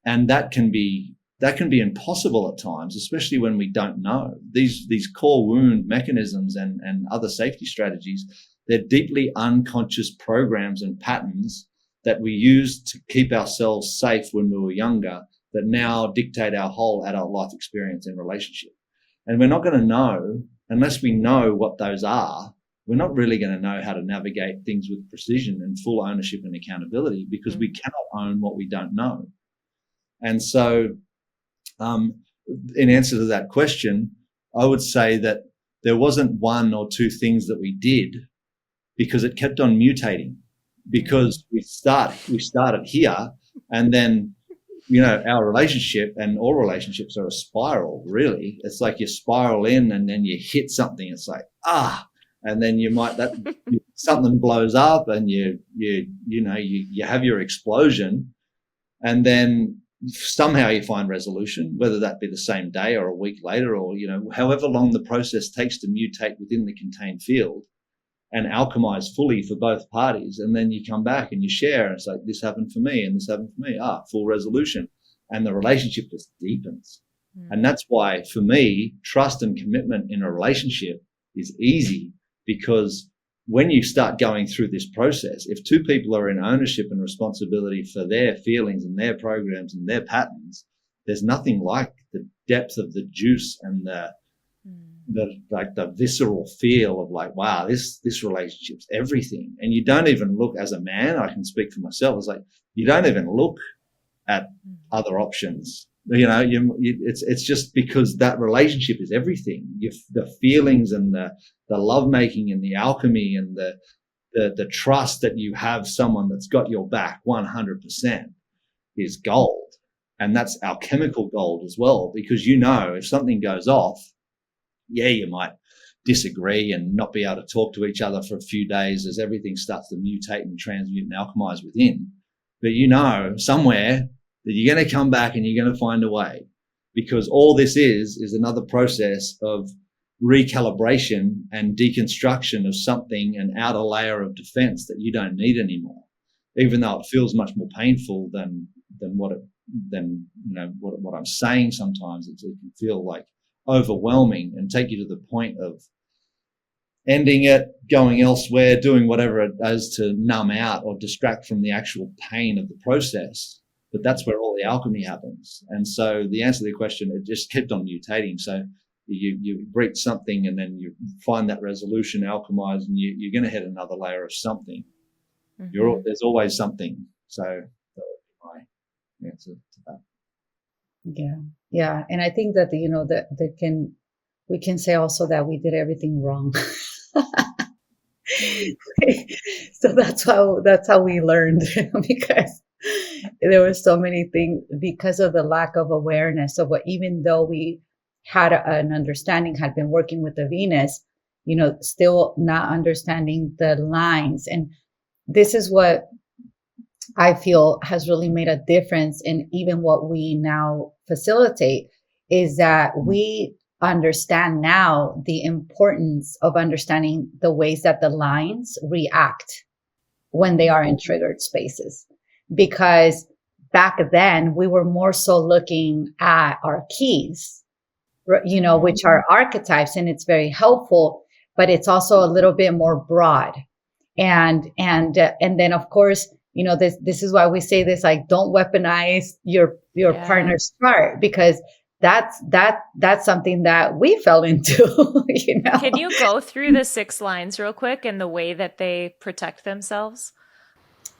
Speaker 3: And that can be impossible at times, especially when we don't know. These core wound mechanisms and other safety strategies, they're deeply unconscious programs and patterns that we used to keep ourselves safe when we were younger, that now dictate our whole adult life experience in relationship. And we're not going to know, unless we know what those are, we're not really going to know how to navigate things with precision and full ownership and accountability, because we cannot own what we don't know. And so, in answer to that question, I would say that there wasn't one or two things that we did, because it kept on mutating, because we started here, and then, our relationship, and all relationships are a spiral, really. It's like you spiral in and then you hit something. It's like, and then something blows up and you have your explosion, and then somehow you find resolution, whether that be the same day or a week later, or, however long the process takes to mutate within the contained field and alchemize fully for both parties. And then you come back and you share, and it's like, this happened for me and this happened for me. Full resolution. And the relationship just deepens. And that's why, for me, trust and commitment in a relationship is easy, because when you start going through this process, if two people are in ownership and responsibility for their feelings and their programs and their patterns, there's nothing like the depth of the juice and the visceral feel of like, wow, this relationship's everything. And you don't even look, as a man, I can speak for myself, it's like, you don't even look at other options. It's just because that relationship is everything. The feelings and the lovemaking and the alchemy and the trust that you have someone that's got your back 100% is gold. And that's alchemical gold as well, because if something goes off, you might disagree and not be able to talk to each other for a few days as everything starts to mutate and transmute and alchemize within. But somewhere that you're going to come back and you're going to find a way, because all this is another process of recalibration and deconstruction of something, an outer layer of defense that you don't need anymore, even though it feels much more painful than what I'm saying. Sometimes it can feel like overwhelming and take you to the point of ending it, going elsewhere, doing whatever it does to numb out or distract from the actual pain of the process. But that's where all the alchemy happens. And so the answer to the question, it just kept on mutating. So you breach something and then you find that resolution, alchemize, and you're going to hit another layer of something. There's always something. So that would be my answer to that.
Speaker 2: Yeah. And I think that, we can say also that we did everything wrong. So that's how we learned, because there were so many things, because of the lack of awareness of what, even though we had an understanding, had been working with the Venus, still not understanding the lines. And this is what I feel has really made a difference in even what we now facilitate, is that we understand now the importance of understanding the ways that the lines react when they are in triggered spaces. Because back then we were more so looking at our keys, which are archetypes, and it's very helpful, but it's also a little bit more broad. And then of course, this is why we say this, like, don't weaponize your partner's chart, because that's something that we fell into.
Speaker 1: Can you go through the 6 lines real quick and the way that they protect themselves?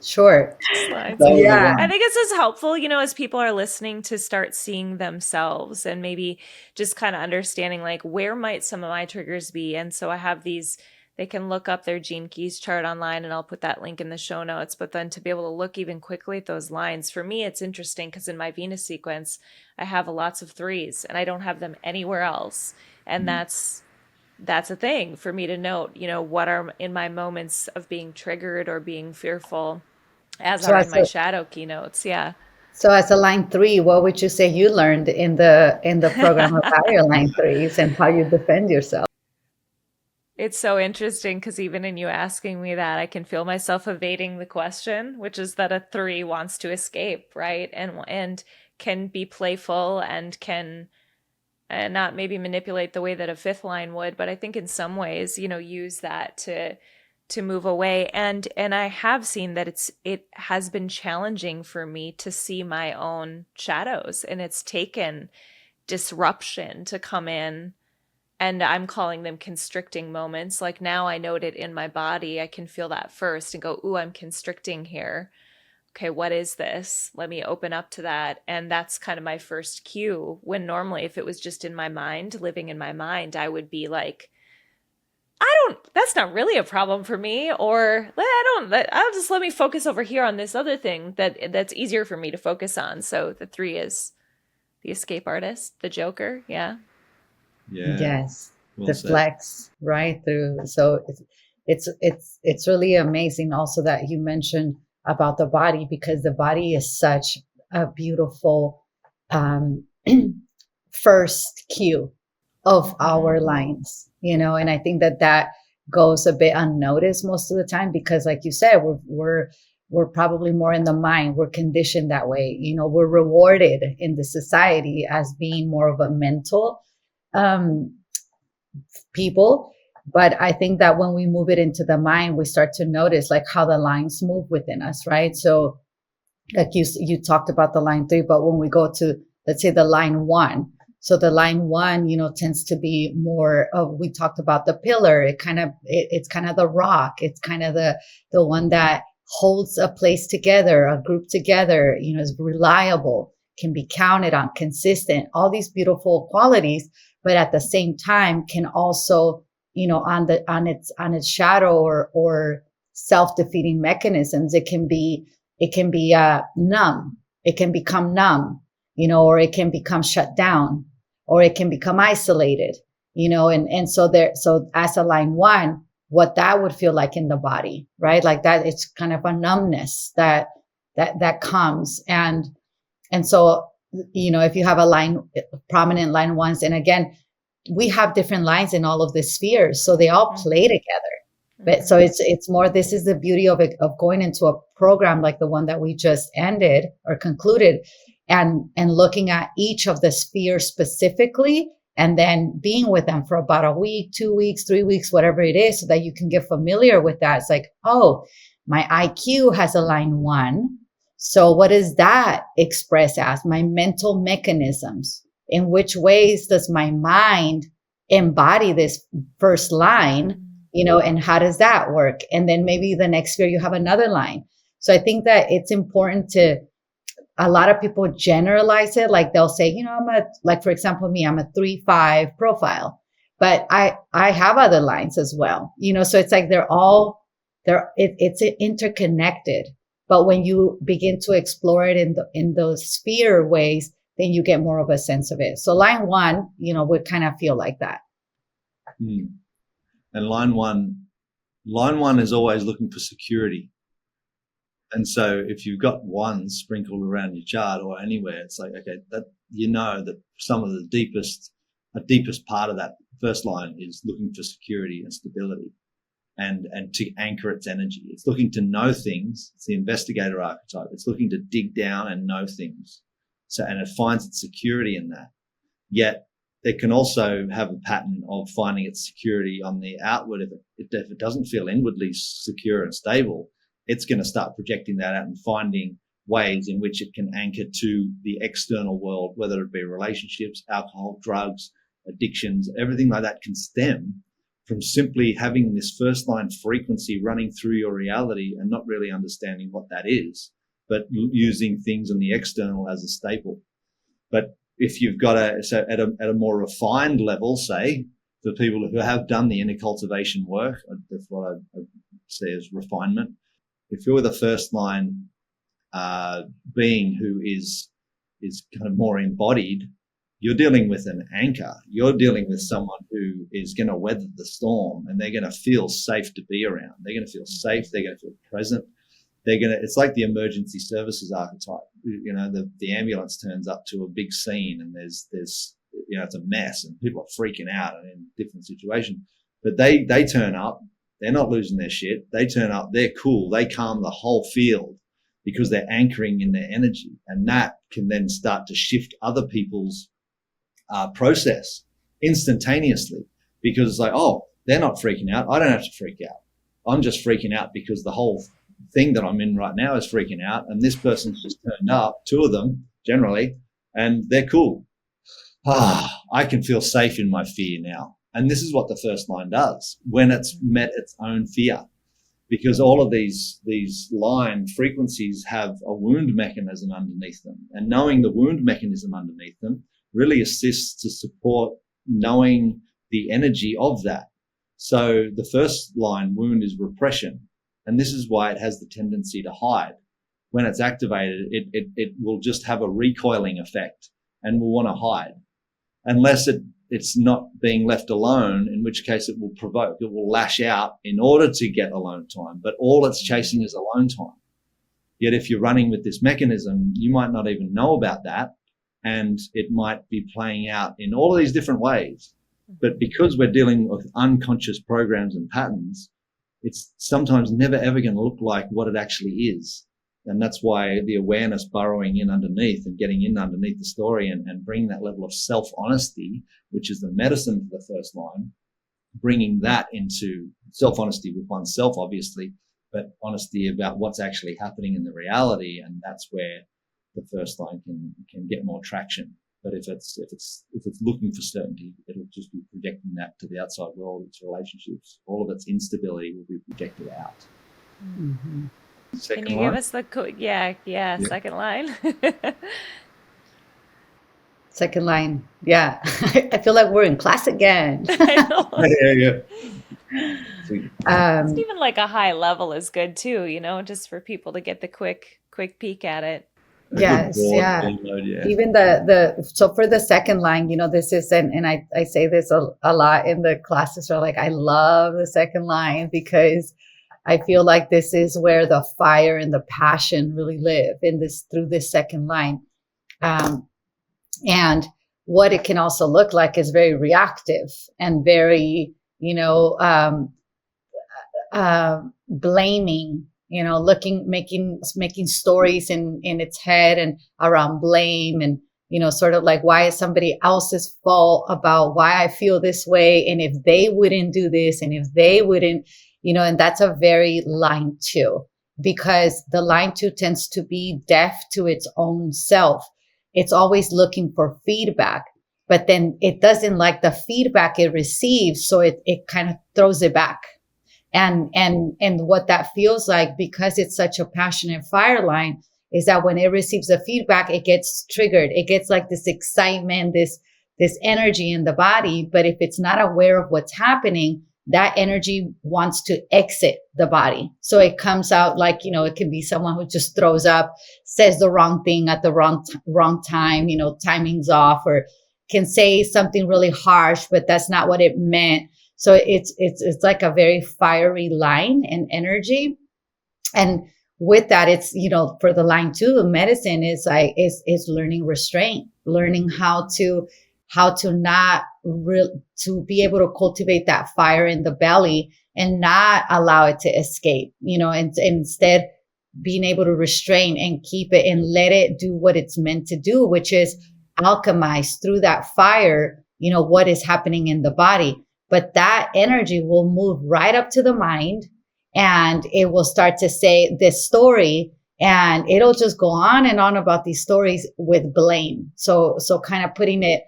Speaker 2: Sure.
Speaker 1: Yeah. I think this is helpful, as people are listening, to start seeing themselves and maybe just kind of understanding, like, where might some of my triggers be. And so I have these, they can look up their Gene Keys chart online, and I'll put that link in the show notes. But then to be able to look even quickly at those lines, for me, it's interesting because in my Venus sequence, I have lots of 3s and I don't have them anywhere else. And that's a thing for me to note, what are in my moments of being triggered or being fearful, as are in my shadow keynotes. Yeah.
Speaker 2: So as a line 3, what would you say you learned in the program about your line 3s and how you defend yourself?
Speaker 1: It's so interesting because even in you asking me that, I can feel myself evading the question, which is that a 3 wants to escape, right? And can be playful and can not maybe manipulate the way that a 5th line would, but I think in some ways, use that to move away. And I have seen that it has been challenging for me to see my own shadows, and it's taken disruption to come in. And I'm calling them constricting moments. Like, now I note it in my body. I can feel that first and go, ooh, I'm constricting here. Okay, what is this? Let me open up to that. And that's kind of my first cue, when normally if it was just in my mind, living in my mind, I would be like, that's not really a problem for me. Or I'll just let me focus over here on this other thing that's easier for me to focus on. So the 3 is the escape artist, the Joker. Yeah.
Speaker 2: Yes. Deflects right through. So it's really amazing also that you mentioned about the body, because the body is such a beautiful first cue of our lines, and I think that goes a bit unnoticed most of the time, because like you said, we're probably more in the mind. We're conditioned that way. We're rewarded in the society as being more of a mental people. But I think that when we move it into the mind, we start to notice like how the lines move within us, right? So like you talked about the line 3, but when we go to, let's say, the line 1, so the line 1, tends to be more of, we talked about the pillar. It's kind of the rock. It's kind of the one that holds a place together, a group together, is reliable, can be counted on, consistent, all these beautiful qualities. But at the same time can also, on its shadow or self-defeating mechanisms, it can be numb. It can become numb, or it can become shut down, or it can become isolated, so as a line 1, what that would feel like in the body, right? Like that, it's kind of a numbness that comes. And so, if you have prominent line 1s, and again, we have different lines in all of the spheres, so they all play together. But so it's more, this is the beauty of going into a program like the one that we just ended or concluded, and looking at each of the spheres specifically, and then being with them for about a week, 2 weeks, 3 weeks, whatever it is, so that you can get familiar with that. It's like, oh, my IQ has a line 1. So what does that express as? My mental mechanisms. In which ways does my mind embody this first line, and how does that work? And then maybe the next year you have another line. So I think that it's important a lot of people generalize it. Like they'll say, for example, me, I'm a 3-5 profile, but I have other lines as well, so it's like it's interconnected. But when you begin to explore it in those sphere ways, then you get more of a sense of it. So line 1, would kind of feel like that.
Speaker 3: And line one is always looking for security. And so if you've got 1 sprinkled around your chart or anywhere, it's like, okay, that that some of the deepest part of that first line is looking for security and stability. And to anchor its energy. It's looking to know things. It's the investigator archetype. It's looking to dig down and know things. So, and it finds its security in that. Yet It can also have a pattern of finding its security on the outward. If it doesn't feel inwardly secure and stable, it's going to start projecting that out and finding ways in which it can anchor to the external world, whether it be relationships, alcohol, drugs, addictions, everything like that can stem from simply having this first line frequency running through your reality and not really understanding what that is, but using things on the external as a staple. But if you've got at a more refined level, say, for people who have done the inner cultivation work, that's what I say as refinement. If you're the first line being who is kind of more embodied, you're dealing with an anchor. You're dealing with someone who is going to weather the storm, and they're going to feel safe to be around. They're going to feel safe. They're going to feel present. It's like the emergency services archetype. You know, the ambulance turns up to a big scene, and there's it's a mess, and people are freaking out and in different situations. But they turn up. They're not losing their shit. They turn up. They're cool. They calm the whole field because they're anchoring in their energy, and that can then start to shift other people's process instantaneously, because it's like, oh, they're not freaking out. I don't have to freak out. I'm just freaking out because the whole thing that I'm in right now is freaking out, and this person's just turned up, 2 of them generally, and they're cool. I can feel safe in my fear now. And this is what the first line does when it's met its own fear, because all of these line frequencies have a wound mechanism underneath them, and knowing the wound mechanism underneath them really assists to support knowing the energy of that. So the first line wound is repression. And this is why it has the tendency to hide. When it's activated, it will just have a recoiling effect and will want to hide, unless it's not being left alone, in which case it will lash out in order to get alone time. But all it's chasing is alone time. Yet if you're running with this mechanism, you might not even know about that. And it might be playing out in all of these different ways. But because we're dealing with unconscious programs and patterns, it's sometimes never ever going to look like what it actually is. And that's why the awareness burrowing in underneath and getting in underneath the story and bringing that level of self-honesty, which is the medicine for the first line, bringing that into self-honesty with oneself, obviously, but honesty about what's actually happening in the reality. And that's where the first line can get more traction. But if it's looking for certainty, it'll just be projecting that to the outside world, its relationships. All of its instability will be projected out.
Speaker 1: Mm-hmm.
Speaker 3: Second
Speaker 1: Can you
Speaker 3: line?
Speaker 1: give us the yeah, second line?
Speaker 2: Second line. Yeah. I feel like we're in class again.
Speaker 1: I know.
Speaker 3: Yeah.
Speaker 1: It's even like a high level is good too, just for people to get the quick peek at it.
Speaker 2: Yes, yeah.
Speaker 3: Download, yeah.
Speaker 2: Even so for the second line, this is, and I say this a lot in the classes, are like, I love the second line because I feel like this is where the fire and the passion really live through this second line. And what it can also look like is very reactive and very, blaming, making stories in its head and around blame and, sort of like, why is somebody else's fault about why I feel this way? And if they wouldn't do this, and if they wouldn't, and that's a very line 2, because the line 2 tends to be deaf to its own self. It's always looking for feedback, but then it doesn't like the feedback it receives. So it kind of throws it back. And what that feels like, because it's such a passionate fire line, is that when it receives the feedback, it gets triggered. It gets like this excitement, this energy in the body. But if it's not aware of what's happening, that energy wants to exit the body. So it comes out like, it can be someone who just throws up, says the wrong thing at the wrong time, timing's off, or can say something really harsh, but that's not what it meant. So it's like a very fiery line and energy. And with that, it's, for the line 2, medicine is like, is learning restraint, learning how to not to be able to cultivate that fire in the belly and not allow it to escape, and instead being able to restrain and keep it and let it do what it's meant to do, which is alchemize through that fire, what is happening in the body. But that energy will move right up to the mind, and it will start to say this story, and it'll just go on and on about these stories with blame. So kind of putting it,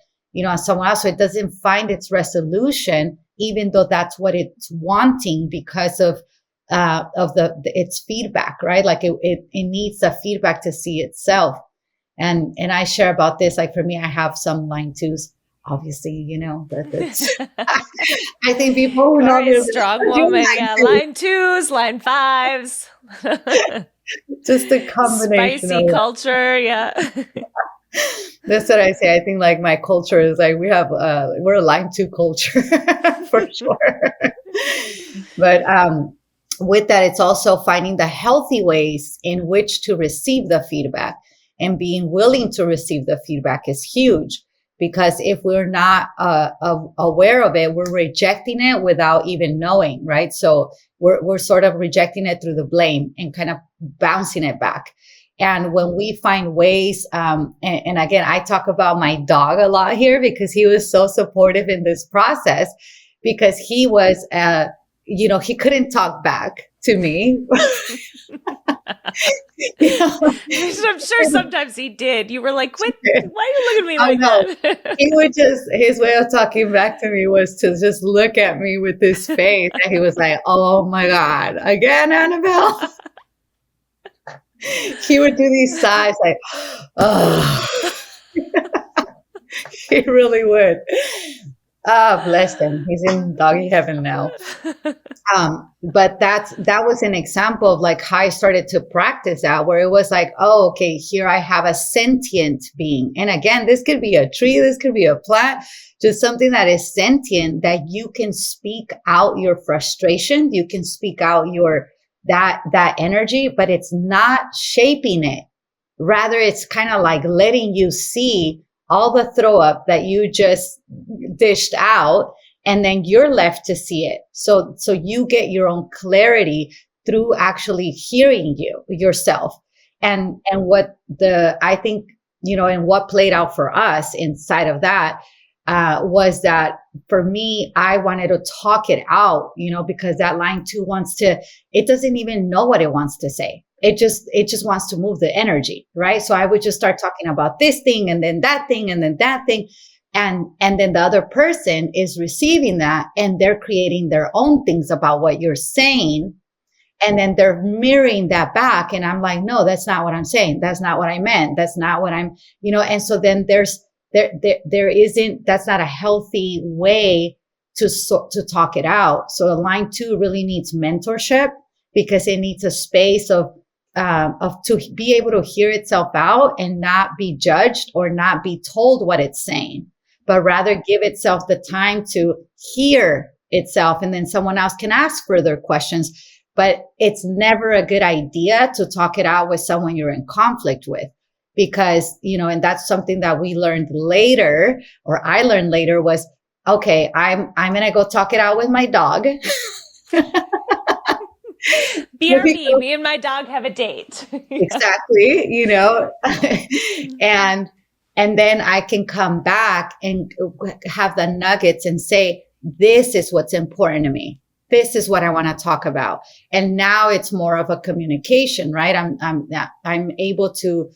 Speaker 2: on someone else, so it doesn't find its resolution, even though that's what it's wanting because of its feedback, right? Like it needs the feedback to see itself. And I share about this. Like for me, I have some line twos. Obviously, that's, I think people who know me,
Speaker 1: strong woman, yeah, line twos, line fives,
Speaker 2: just a combination
Speaker 1: spicy
Speaker 2: of
Speaker 1: culture, yeah.
Speaker 2: That's what I say. I think like my culture is like we're a line two culture for sure. But with that, it's also finding the healthy ways in which to receive the feedback, and being willing to receive the feedback is huge. Because if we're not aware of it, we're rejecting it without even knowing, right? So we're sort of rejecting it through the blame and kind of bouncing it back. And when we find ways, and again, I talk about my dog a lot here because he was so supportive in this process, because he was, he couldn't talk back to me.
Speaker 1: I'm sure sometimes he did. You were like, why are you looking at me like that?
Speaker 2: He would his way of talking back to me was to just look at me with this face. And he was like, oh my God, again, Anabel. He would do these sighs like, oh. He really would. Bless him. He's in doggy heaven now. But that was an example of like how I started to practice that, where it was like, oh, okay, here I have a sentient being. And again, this could be a tree, this could be a plant, just something that is sentient, that you can speak out your frustration, you can speak out that energy, but it's not shaping it. Rather, it's kind of like letting you see all the throw up that you just dished out, and then you're left to see it. So you get your own clarity through actually hearing yourself. And what I think, and what played out for us inside of that, was that for me, I wanted to talk it out, because that line two it doesn't even know what it wants to say. It just wants to move the energy, right? So I would just start talking about this thing and then that thing and then that thing. And then the other person is receiving that, and they're creating their own things about what you're saying. And then they're mirroring that back. And I'm like, no, that's not what I'm saying. That's not what I meant. That's not what I'm, and so then that's not a healthy way to talk it out. So the line two really needs mentorship, because it needs a space of to be able to hear itself out and not be judged or not be told what it's saying, but rather give itself the time to hear itself. And then someone else can ask further questions. But it's never a good idea to talk it out with someone you're in conflict with, because, and that's something that we learned later, or I learned later, was, okay, I'm going to go talk it out with my dog.
Speaker 1: BRB, me and my dog have a date.
Speaker 2: Exactly, and then I can come back and have the nuggets and say, this is what's important to me. This is what I want to talk about. And now it's more of a communication, right? I'm able to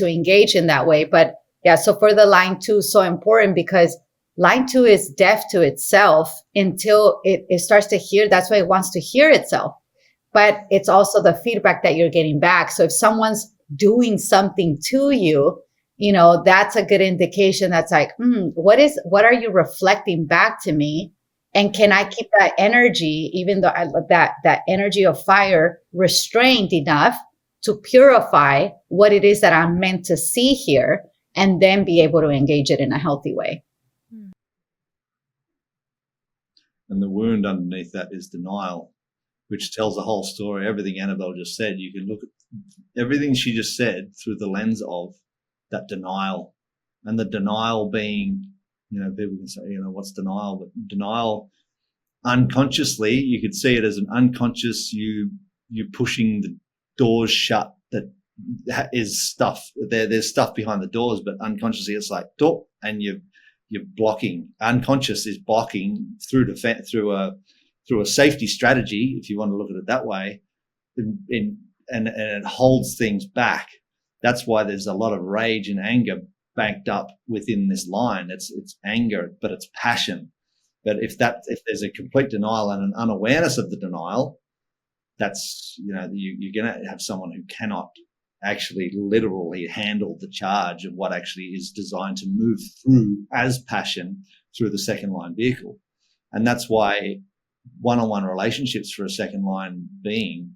Speaker 2: engage in that way. But yeah, so for the line two, so important, because line two is deaf to itself until it starts to hear. That's why it wants to hear itself. But it's also the feedback that you're getting back. So if someone's doing something to you, that's a good indication. That's like, what are you reflecting back to me? And can I keep that energy, even though that energy of fire, restrained enough to purify what it is that I'm meant to see here, and then be able to engage it in a healthy way.
Speaker 3: And the wound underneath that is denial, which tells the whole story. Everything Anabel just said, you can look at everything she just said through the lens of that denial. And the denial being, people can say, what's denial? But denial, unconsciously, you could see it as an unconscious, you pushing the doors shut that is stuff. There's stuff behind the doors, but unconsciously it's like, door, and you're blocking. Unconscious is blocking through a safety strategy, if you want to look at it that way, and it holds things back. That's why there's a lot of rage and anger banked up within this line. It's anger, but it's passion. But if there's a complete denial and an unawareness of the denial, that's, you're going to have someone who cannot actually literally handle the charge of what actually is designed to move through as passion through the second line vehicle. And that's why one-on-one relationships for a second line being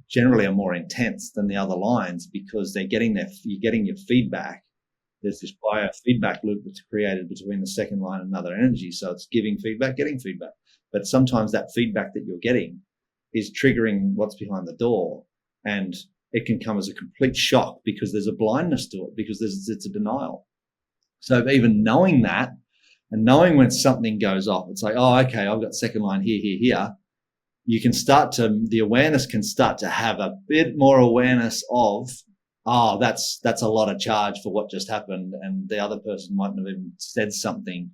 Speaker 3: generally are more intense than the other lines, because you're getting your feedback. There's this biofeedback loop that's created between the second line and another energy. So it's giving feedback, getting feedback. But sometimes that feedback that you're getting is triggering what's behind the door, and it can come as a complete shock because there's a blindness to it, because it's a denial. So even knowing that, and knowing when something goes off, it's like, oh, okay, I've got second line here. The awareness can start to have a bit more awareness of, oh, that's a lot of charge for what just happened. And the other person mightn't have even said something,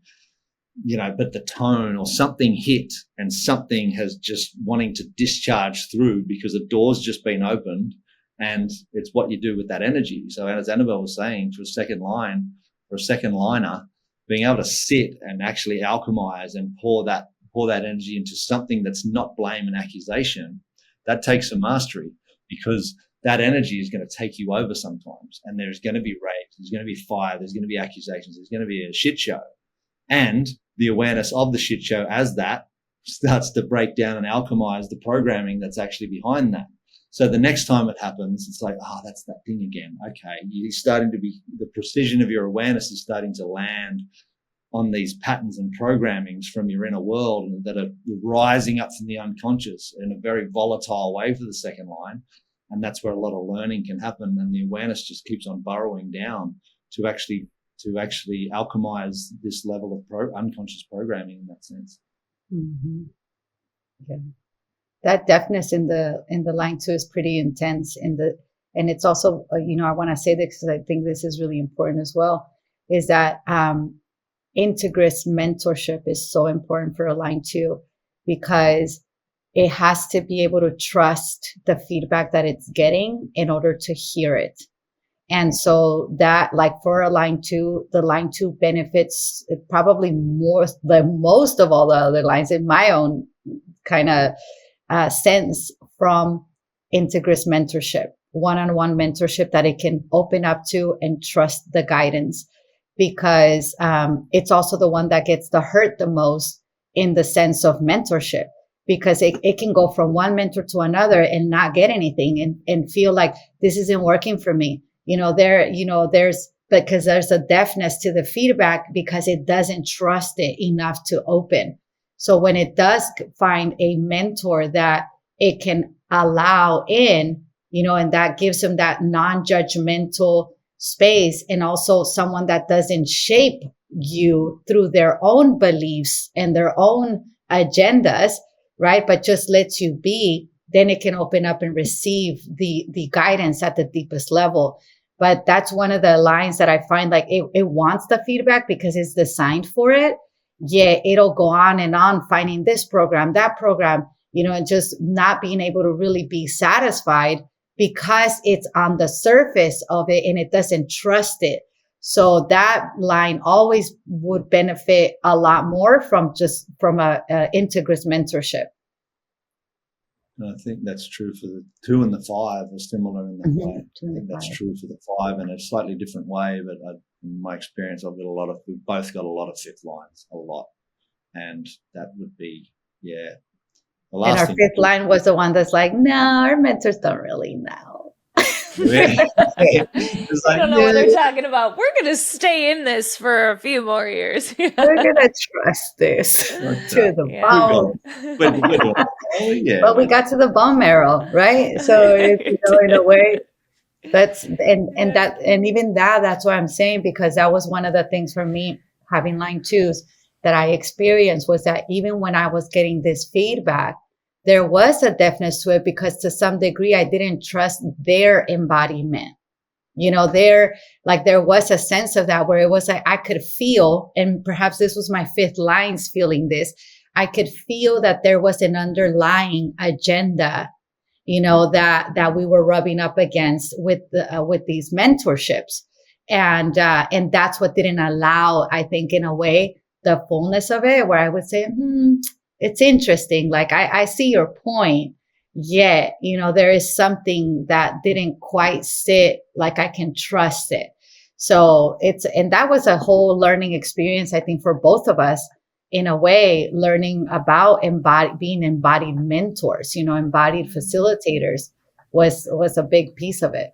Speaker 3: but the tone or something hit, and something has just wanting to discharge through because a door's just been opened, and it's what you do with that energy. So as Anabel was saying, for a second liner, being able to sit and actually alchemize and pour that energy into something that's not blame and accusation, that takes some mastery, because that energy is going to take you over sometimes. And there's going to be rage, there's going to be fire, there's going to be accusations, there's going to be a shit show. And the awareness of the shit show as that starts to break down and alchemize the programming that's actually behind that. So the next time it happens, it's like, that's that thing again. Okay. The precision of your awareness is starting to land on these patterns and programmings from your inner world that are rising up from the unconscious in a very volatile way for the second line. And that's where a lot of learning can happen. And the awareness just keeps on burrowing down to actually alchemize this level of unconscious programming in that sense.
Speaker 2: Mm-hmm. Okay. That deafness in the line 2 is pretty intense. And it's also, I want to say this because I think this is really important as well, is that integrous mentorship is so important for a line 2, because it has to be able to trust the feedback that it's getting in order to hear it. And so that, like for a line 2, the line 2 benefits probably most of all the other lines, in my own kind of sense, from integrous mentorship, one-on-one mentorship that it can open up to and trust the guidance, because it's also the one that gets the hurt the most in the sense of mentorship, because it can go from one mentor to another and not get anything and feel like this isn't working for me. Because there's a deafness to the feedback because it doesn't trust it enough to open. So when it does find a mentor that it can allow in, and that gives them that non-judgmental space, and also someone that doesn't shape you through their own beliefs and their own agendas, right? But just lets you be, then it can open up and receive the guidance at the deepest level. But that's one of the lines that I find, like, it wants the feedback because it's designed for it. Yeah, it'll go on and on finding this program, that program, and just not being able to really be satisfied because it's on the surface of it and it doesn't trust it. So that line always would benefit a lot more from a integrous mentorship.
Speaker 3: And I think that's true for the 2 and the 5 are similar in that way. I think that's true for the 5 in a slightly different way, but in my experience, we've both got a lot of fifth lines, a lot. And that would be, yeah.
Speaker 2: And our fifth line was the one that's like, no, our mentors don't really know.
Speaker 1: I don't know what they're talking about. We're going to stay in this for a few more years.
Speaker 2: We're going to trust this to the bone. But we got to the bone marrow, right? So in a way, that's that's what I'm saying, because that was one of the things for me, having line 2s, that I experienced, was that even when I was getting this feedback, there was a deafness to it, because to some degree I didn't trust their embodiment, there was a sense of that where it was like I could feel, and perhaps this was my fifth lines feeling this, I could feel that there was an underlying agenda, that we were rubbing up against with these mentorships. And that's what didn't allow, I think, in a way, the fullness of it, where I would say, it's interesting. Like, I see your point. Yet, there is something that didn't quite sit like I can trust it. So and that was a whole learning experience, I think, for both of us, in a way, learning about being embodied mentors, embodied facilitators was a big piece of it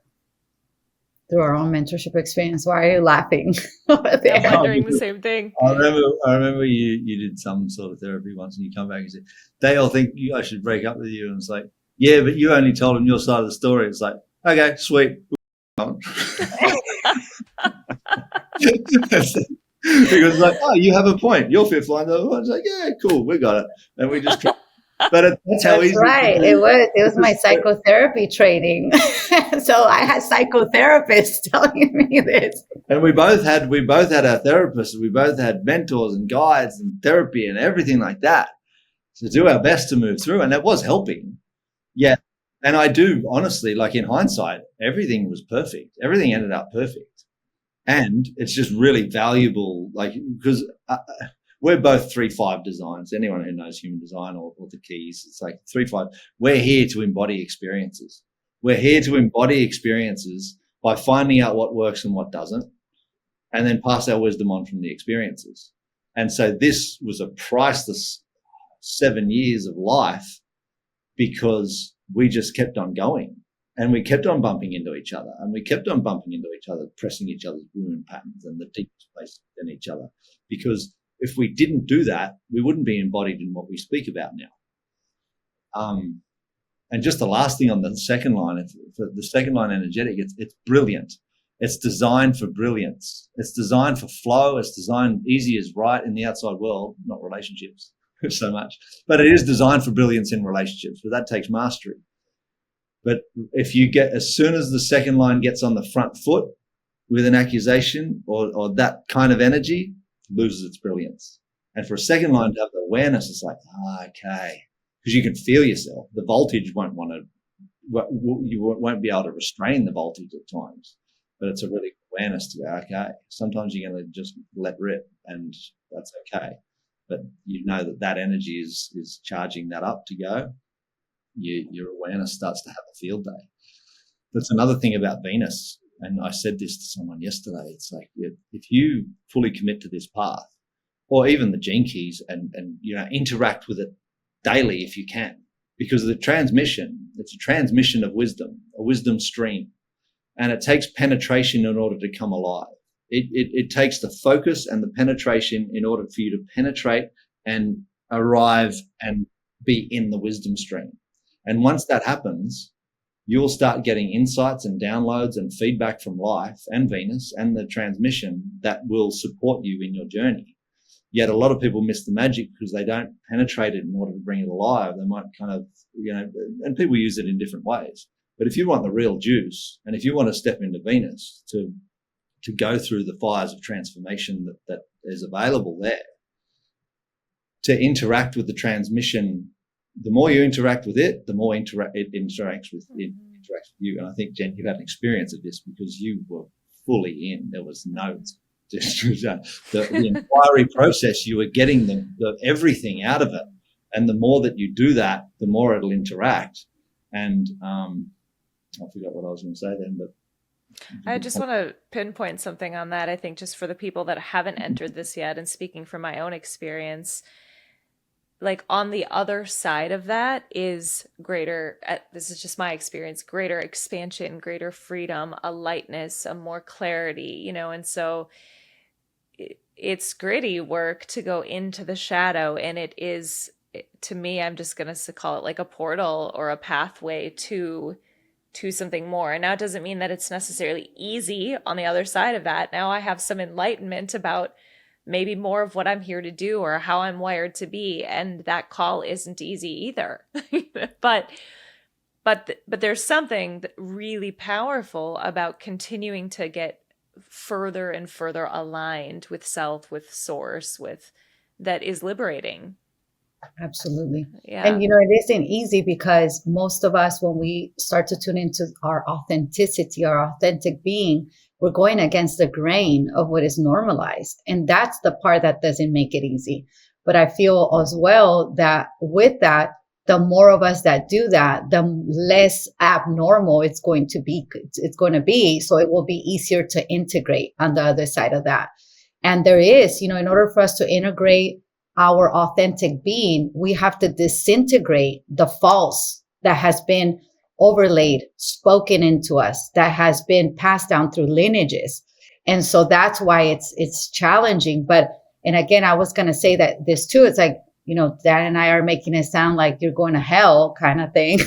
Speaker 2: through our own mentorship experience. Why are you laughing?
Speaker 1: I'm wondering the same thing.
Speaker 3: I remember you did some sort of therapy once, and you come back and said, they all think I should break up with you. And it's like, yeah, but you only told them your side of the story. It's like, okay, sweet. Because like, oh, you have a point. Your fifth line. I was like, yeah, cool, we got it. And we just tried. But that's how easy.
Speaker 2: Right. It was my psychotherapy training. So I had psychotherapists telling me this.
Speaker 3: And we both had our therapists. We both had mentors and guides and therapy and everything like that to do our best to move through. And that was helping. Yeah. And I do honestly, like in hindsight, everything was perfect. Everything ended up perfect. And it's just really valuable, like, because we're both 3-5 designs. Anyone who knows human design or the keys, it's like 3-5. We're here to embody experiences. We're here to embody experiences by finding out what works and what doesn't, and then pass our wisdom on from the experiences. And so this was a priceless 7 years of life because we just kept on going. And we kept on bumping into each other, and we kept on bumping into each other, pressing each other's wound patterns and the deepest place in each other. Because if we didn't do that, we wouldn't be embodied in what we speak about now. And just the last thing on the second line, for the second line energetic, it's brilliant. It's designed for brilliance. It's designed for flow. It's designed easy as right in the outside world, not relationships so much, but it is designed for brilliance in relationships. But that takes mastery. But if you get, as soon as the second line gets on the front foot with an accusation or that kind of energy, loses its brilliance. And for a second line to have the awareness, it's like, okay, because you can feel yourself. The voltage won't you won't be able to restrain the voltage at times, but it's a really awareness to go, okay, sometimes you're going to just let rip, and that's okay. But you know that energy is charging that up to go. Your awareness starts to have a field day. That's another thing about Venus. And I said this to someone yesterday. It's like, if you fully commit to this path, or even the gene keys, and interact with it daily if you can, because it's a transmission of wisdom, a wisdom stream, and it takes penetration in order to come alive. It takes the focus and the penetration in order for you to penetrate and arrive and be in the wisdom stream. And once that happens, you'll start getting insights and downloads and feedback from life and Venus and the transmission that will support you in your journey. Yet a lot of people miss the magic because they don't penetrate it in order to bring it alive. They might kind of, and people use it in different ways. But if you want the real juice, and if you want to step into Venus to go through the fires of transformation that is available there, to interact with the transmission, the more you interact with it, the more it interacts with you. And I think, Jen, you had an experience of this because you were fully in. There was no the inquiry process. You were getting the everything out of it, and the more that you do that, the more it'll interact. And I forgot what I was going to say then, but
Speaker 1: I just want to pinpoint something on that. I think just for the people that haven't entered this yet, and speaking from my own experience, like on the other side of that is greater, this is just my experience, greater expansion, greater freedom, a lightness, a more clarity, and so it's gritty work to go into the shadow. And it is, to me, I'm just going to call it like a portal or a pathway to something more. And now it doesn't mean that it's necessarily easy on the other side of that. Now I have some enlightenment about maybe more of what I'm here to do or how I'm wired to be. And that call isn't easy either. But But there's something that really powerful about continuing to get further and further aligned with self, with source, with that is liberating.
Speaker 2: Absolutely.
Speaker 1: Yeah.
Speaker 2: And it isn't easy because most of us, when we start to tune into our authenticity, our authentic being, we're going against the grain of what is normalized. And that's the part that doesn't make it easy. But I feel as well that with that, the more of us that do that, the less abnormal it's going to be. It's going to be. So it will be easier to integrate on the other side of that. And there is, in order for us to integrate our authentic being, we have to disintegrate the false that has been overlaid, spoken into us, that has been passed down through lineages. And so that's why it's challenging. But, and again, I was going to say that this too, it's like, Dan and I are making it sound like you're going to hell kind of thing.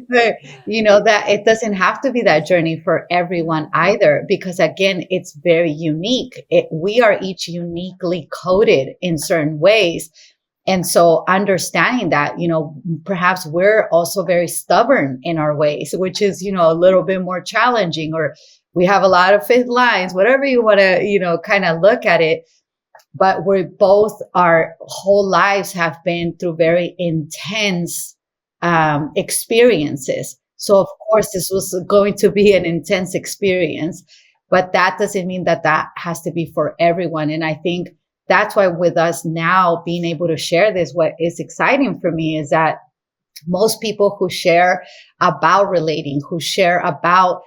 Speaker 2: But, that it doesn't have to be that journey for everyone either, because again, it's very unique. We are each uniquely coded in certain ways. And so understanding that, perhaps we're also very stubborn in our ways, which is, a little bit more challenging, or we have a lot of fifth lines, whatever you want to, kind of look at it. But we're both, our whole lives have been through very intense experiences. So of course, this was going to be an intense experience, but that doesn't mean that has to be for everyone. And I think that's why with us now being able to share this, what is exciting for me is that most people who share about relating, who share about,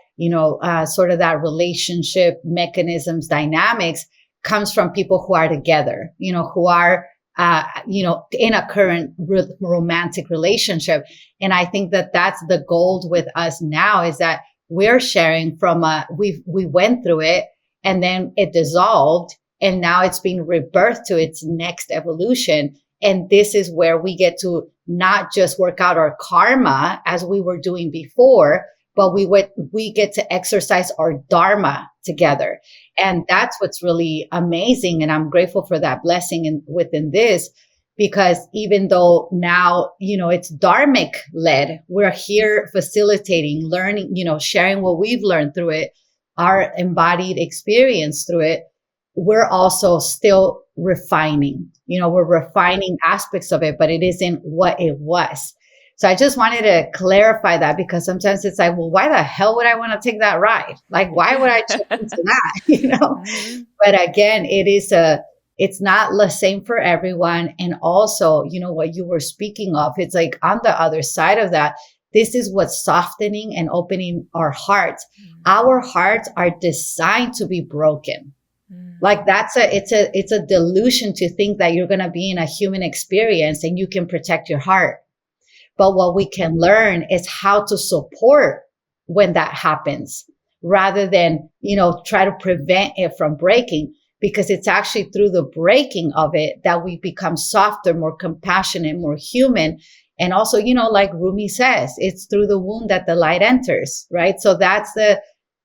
Speaker 2: sort of that relationship mechanisms, dynamics, comes from people who are together, who are in a current romantic relationship. And I think that that's the gold with us now, is that we're sharing from we went through it and then it dissolved and now it's being rebirthed to its next evolution. And this is where we get to not just work out our karma as we were doing before, but we get to exercise our Dharma together. And that's what's really amazing. And I'm grateful for that blessing within this, because even though now, it's dharmic led, we're here facilitating, learning, sharing what we've learned through it, our embodied experience through it. We're also still refining, we're refining aspects of it, but it isn't what it was. So I just wanted to clarify that, because sometimes it's like, well, why the hell would I want to take that ride? Like, why would I jump into that?
Speaker 1: Mm-hmm.
Speaker 2: But again, it's not the same for everyone. And also, what you were speaking of, it's like on the other side of that, this is what's softening and opening our hearts. Mm-hmm. Our hearts are designed to be broken. Mm-hmm. Like it's a delusion to think that you're going to be in a human experience and you can protect your heart. But what we can learn is how to support when that happens, rather than, try to prevent it from breaking, because it's actually through the breaking of it that we become softer, more compassionate, more human. And also, like Rumi says, it's through the wound that the light enters, right? So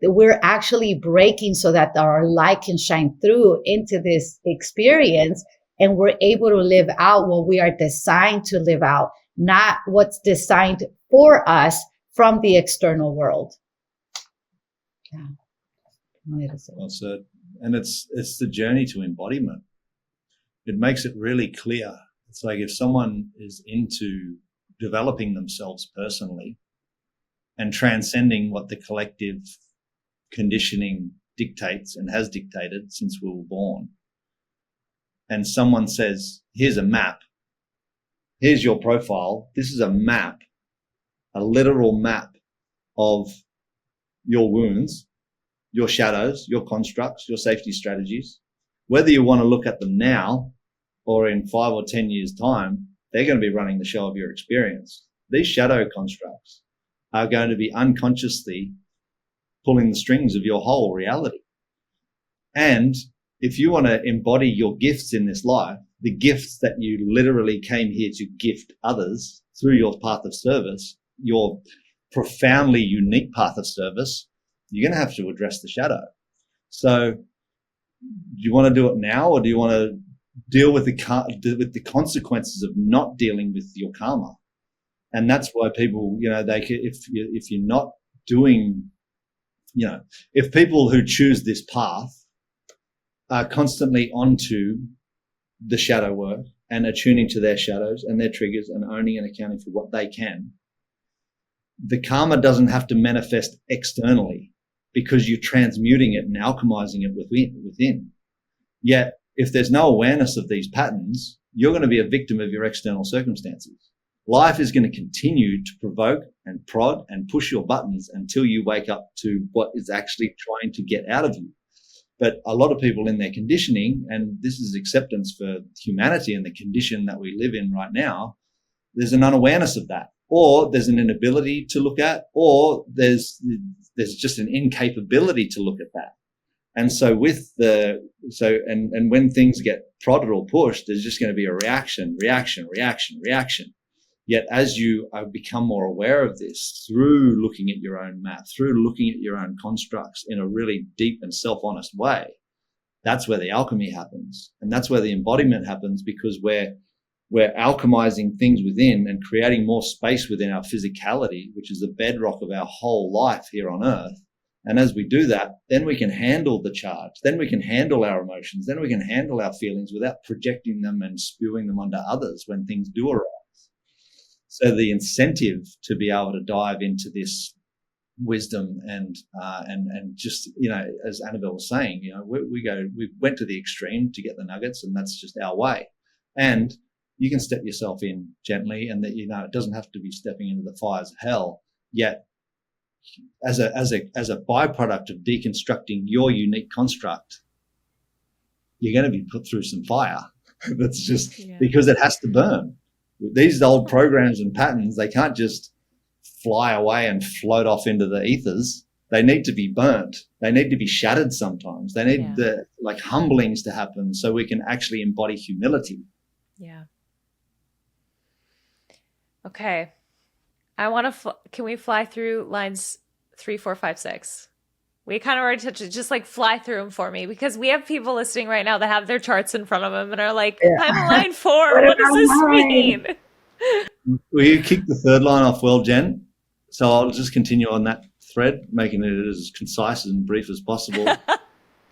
Speaker 2: we're actually breaking so that our light can shine through into this experience, and we're able to live out what we are designed to live out, not what's designed for us from the external world. Yeah.
Speaker 3: Well said. And it's the journey to embodiment. It makes it really clear. It's like if someone is into developing themselves personally and transcending what the collective conditioning dictates and has dictated since we were born, and someone says, here's a map, here's your profile, this is a map, a literal map of your wounds, your shadows, your constructs, your safety strategies. Whether you want to look at them now or in 5 or 10 years' time, they're going to be running the show of your experience. These shadow constructs are going to be unconsciously pulling the strings of your whole reality. And if you want to embody your gifts in this life, the gifts that you literally came here to gift others through your path of service, your profoundly unique path of service, you're going to have to address the shadow. So do you want to do it now, or do you want to deal with the consequences of not dealing with your karma. And that's why people, if you're not doing, if people who choose this path are constantly onto the shadow work and attuning to their shadows and their triggers and owning and accounting for what they can, the karma doesn't have to manifest externally because you're transmuting it and alchemizing it within. Yet, if there's no awareness of these patterns, you're going to be a victim of your external circumstances. Life is going to continue to provoke and prod and push your buttons until you wake up to what is actually trying to get out of you. But a lot of people in their conditioning, and this is acceptance for humanity and the condition that we live in right now, there's an unawareness of that, or there's an inability to look at, or there's just an incapability to look at that. And so when things get prodded or pushed, there's just going to be a reaction. Yet as you become more aware of this through looking at your own math, through looking at your own constructs in a really deep and self-honest way, that's where the alchemy happens. And that's where the embodiment happens, because we're alchemizing things within and creating more space within our physicality, which is the bedrock of our whole life here on earth. And as we do that, then we can handle the charge. Then we can handle our emotions. Then we can handle our feelings without projecting them and spewing them onto others when things do arise. So the incentive to be able to dive into this wisdom and just, as Anabel was saying, we went to the extreme to get the nuggets, and that's just our way. And you can step yourself in gently, and that, it doesn't have to be stepping into the fires of hell. Yet, as a byproduct of deconstructing your unique construct, you're going to be put through some fire. That's just because it has to burn. These old programs and patterns, they can't just fly away and float off into the ethers. They need to be burnt. They need to be shattered sometimes. They need the humblings to happen so we can actually embody humility.
Speaker 1: Yeah. Okay. I want to, can we fly through lines 3, 4, 5, 6? We kind of already touched it. Just fly through them for me, because we have people listening right now that have their charts in front of them and are like, I'm on line 4. What does this mean?
Speaker 3: Well, you kicked the third line off well, Jen. So I'll just continue on that thread, making it as concise and brief as possible.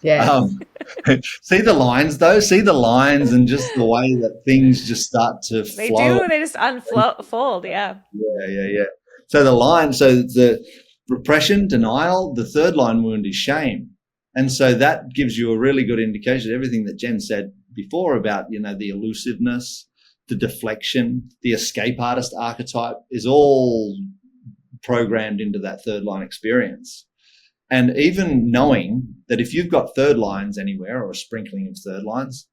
Speaker 3: See the lines, though? See the lines and just the way that things just start to flow.
Speaker 1: They do. They just unfold. Yeah.
Speaker 3: So the repression, denial, the third line wound is shame. And so that gives you a really good indication of everything that Jen said before about, the elusiveness, the deflection, the escape artist archetype is all programmed into that third line experience. And even knowing that if you've got third lines anywhere, or a sprinkling of third lines,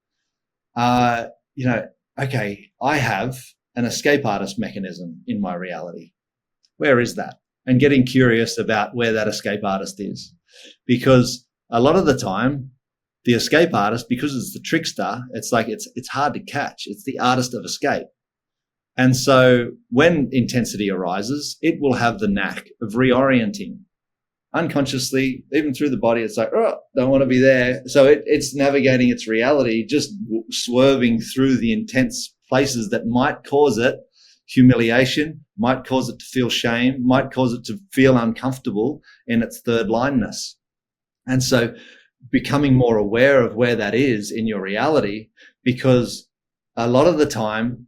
Speaker 3: okay, I have an escape artist mechanism in my reality. Where is that? And getting curious about where that escape artist is. Because a lot of the time, the escape artist, because it's the trickster, it's hard to catch. It's the artist of escape. And so when intensity arises, it will have the knack of reorienting unconsciously, even through the body. It's don't want to be there. So it's navigating its reality, just swerving through the intense places that might cause it humiliation, might cause it to feel shame, might cause it to feel uncomfortable in its third lineness. And so becoming more aware of where that is in your reality, because a lot of the time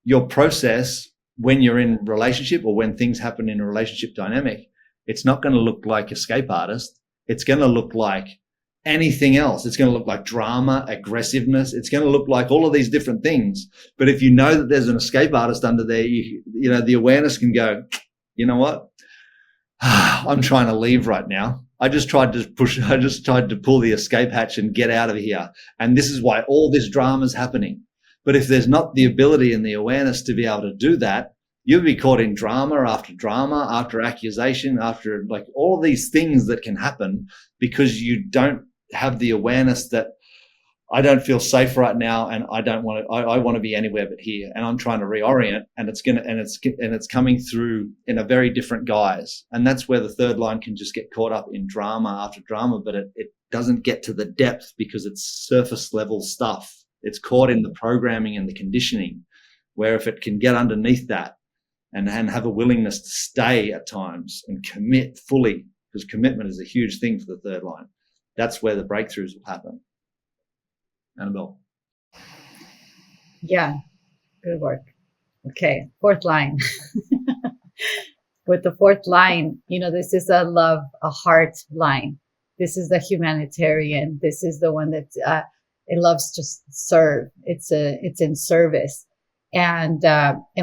Speaker 3: your process when you're in relationship, or when things happen in a relationship dynamic, it's not going to look like escape artist. It's going to look like anything else. It's going to look like drama, aggressiveness. It's going to look like all of these different things. But if you know that there's an escape artist under there, the awareness can go, you know what? I'm trying to leave right now. I just tried to pull the escape hatch and get out of here. And this is why all this drama is happening. But if there's not the ability and the awareness to be able to do that, you'll be caught in drama after accusation, after all of these things that can happen, because you don't have the awareness that I don't feel safe right now, and I want to be anywhere but here, and I'm trying to reorient, and it's coming through in a very different guise. And that's where the third line can just get caught up in drama after drama, but it doesn't get to the depth because it's surface level stuff. It's caught in the programming and the conditioning, where if it can get underneath that and have a willingness to stay at times and commit fully, because commitment is a huge thing for the third line, that's where the breakthroughs will happen. Anabel.
Speaker 2: Yeah, good work. Okay, fourth line. With the fourth line, this is a love, a heart line. This is the humanitarian. This is the one that it loves to serve. It's in service, and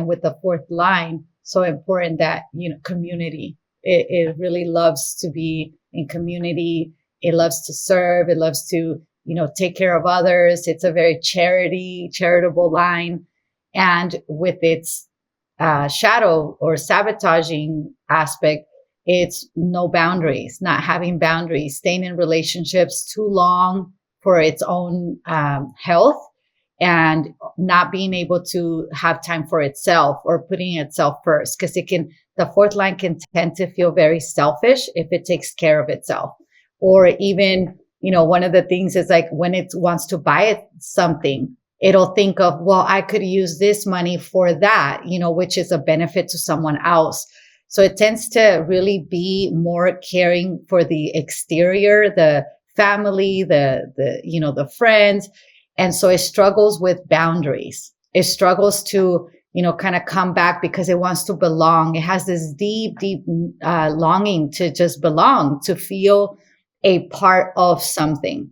Speaker 2: with the fourth line, so important that community. It really loves to be in community. It loves to serve. It loves to take care of others. It's a very charitable line, and with its shadow or sabotaging aspect, it's no boundaries, not having boundaries, staying in relationships too long for its own health, and not being able to have time for itself or putting itself first. Because the fourth line can tend to feel very selfish if it takes care of itself. Or even, one of the things is like when it wants to buy something, it'll think of, well, I could use this money for that, which is a benefit to someone else. So it tends to really be more caring for the exterior, the family, the friends. And so it struggles with boundaries. It struggles to, kind of come back because it wants to belong. It has this deep longing to just belong, to feel a part of something.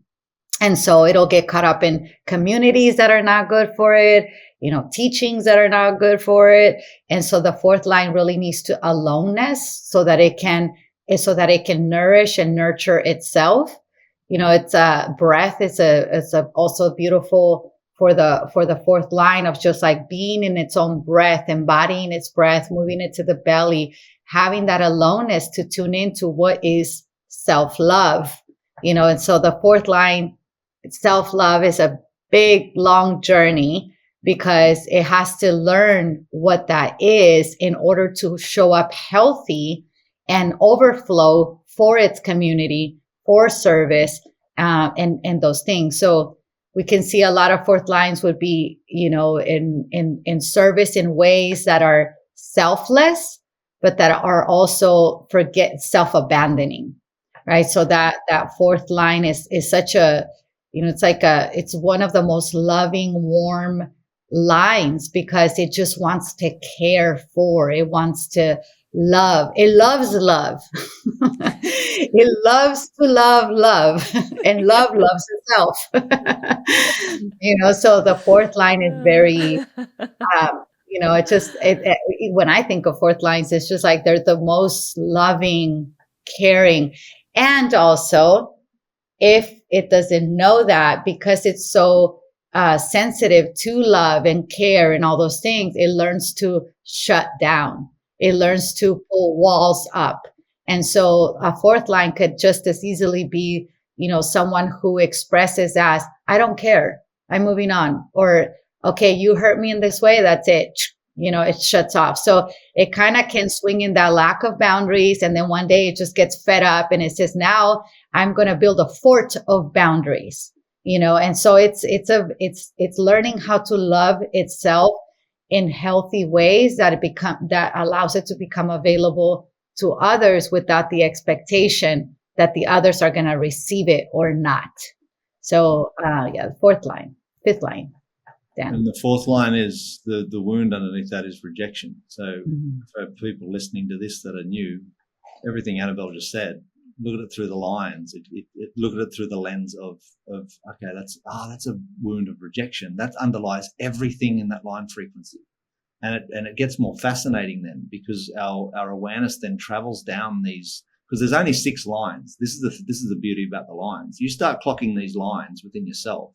Speaker 2: And so it'll get caught up in communities that are not good for it, teachings that are not good for it. And so the fourth line really needs to aloneness so that it can nourish and nurture itself. It's a breath. It's also beautiful for the fourth line of just like being in its own breath, embodying its breath, moving it to the belly, having that aloneness to tune into what is self-love, and so the fourth line, self-love is a big, long journey because it has to learn what that is in order to show up healthy and overflow for its community, for service, and those things. So we can see a lot of fourth lines would be, in service in ways that are selfless, but that are also self-abandoning, right? So that fourth line is such a, it's one of the most loving, warm lines because it just wants to care for, it wants to love. It loves love. It loves to love, and love loves itself. So the fourth line is very, when I think of fourth lines, it's just like they're the most loving, caring, and also if it doesn't know that, because it's so sensitive to love and care and all those things, it learns to shut down. It learns to pull walls up. And so a fourth line could just as easily be, someone who expresses as, I don't care, I'm moving on. Or, okay, you hurt me in this way, that's it. It shuts off. So it kind of can swing in that lack of boundaries. And then one day it just gets fed up and it says, now I'm going to build a fort of boundaries, and so it's learning how to love itself in healthy ways that allows it to become available to others without the expectation that the others are going to receive it or not. So, fifth line. Dan.
Speaker 3: And the fourth line is the wound underneath that is rejection. So for people listening to this that are new, everything Anabel just said, look at it through the lines. Look at it through the lens of okay, that's a wound of rejection. That underlies everything in that line frequency. And it gets more fascinating then because our awareness then travels down these, because there's only 6 lines. This is the beauty about the lines. You start clocking these lines within yourself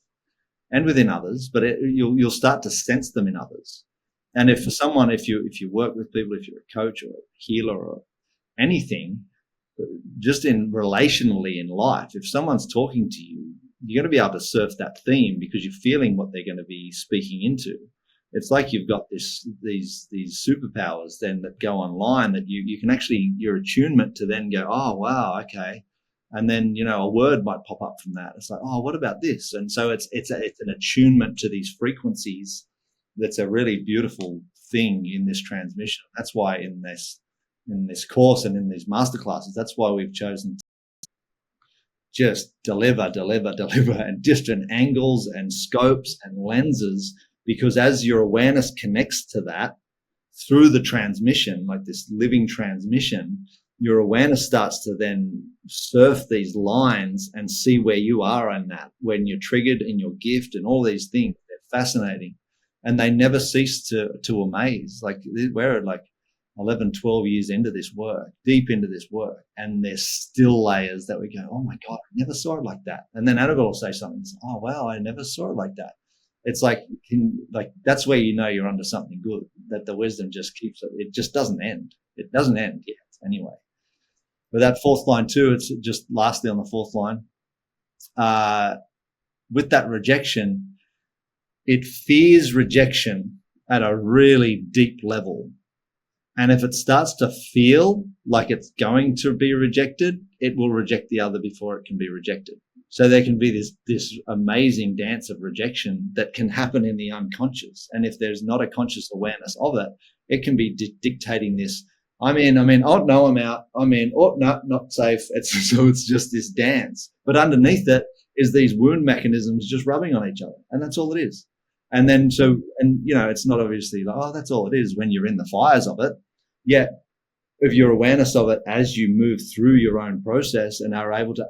Speaker 3: and within others, but you'll start to sense them in others. And if you work with people, if you're a coach or a healer or anything, just relationally in life, if someone's talking to you, you're going to be able to surf that theme because you're feeling what they're going to be speaking into. It's like you've got these superpowers then that go online that you can actually, your attunement to then go, oh, wow, okay, And then, a word might pop up from that. It's like, oh, what about this? And so it's an attunement to these frequencies. That's a really beautiful thing in this transmission. That's why in this course and in these masterclasses, that's why we've chosen to just deliver and different angles and scopes and lenses, because as your awareness connects to that through the transmission, like this living transmission, your awareness starts to then surf these lines and see where you are in that, when you're triggered in your gift and all these things. They're fascinating. And they never cease to amaze. Like we're like 11, 12 years into this work, deep into this work. And there's still layers that we go, oh my God, I never saw it like that. And then Anabel will say something, oh wow, I never saw it like that. It's like, that's where you're onto something good, that the wisdom just keeps it just doesn't end. It doesn't end yet anyway. But that fourth line too, it's just lastly on the fourth line, with that rejection, it fears rejection at a really deep level. And if it starts to feel like it's going to be rejected, it will reject the other before it can be rejected. So there can be this amazing dance of rejection that can happen in the unconscious. And if there's not a conscious awareness of it, it can be dictating this. I'm in, oh no, I'm out. I'm in, oh no, not safe. So it's just this dance. But underneath it is these wound mechanisms just rubbing on each other. And that's all it is. And then it's not obviously like, oh, that's all it is when you're in the fires of it. Yet if your awareness of it as you move through your own process and are able to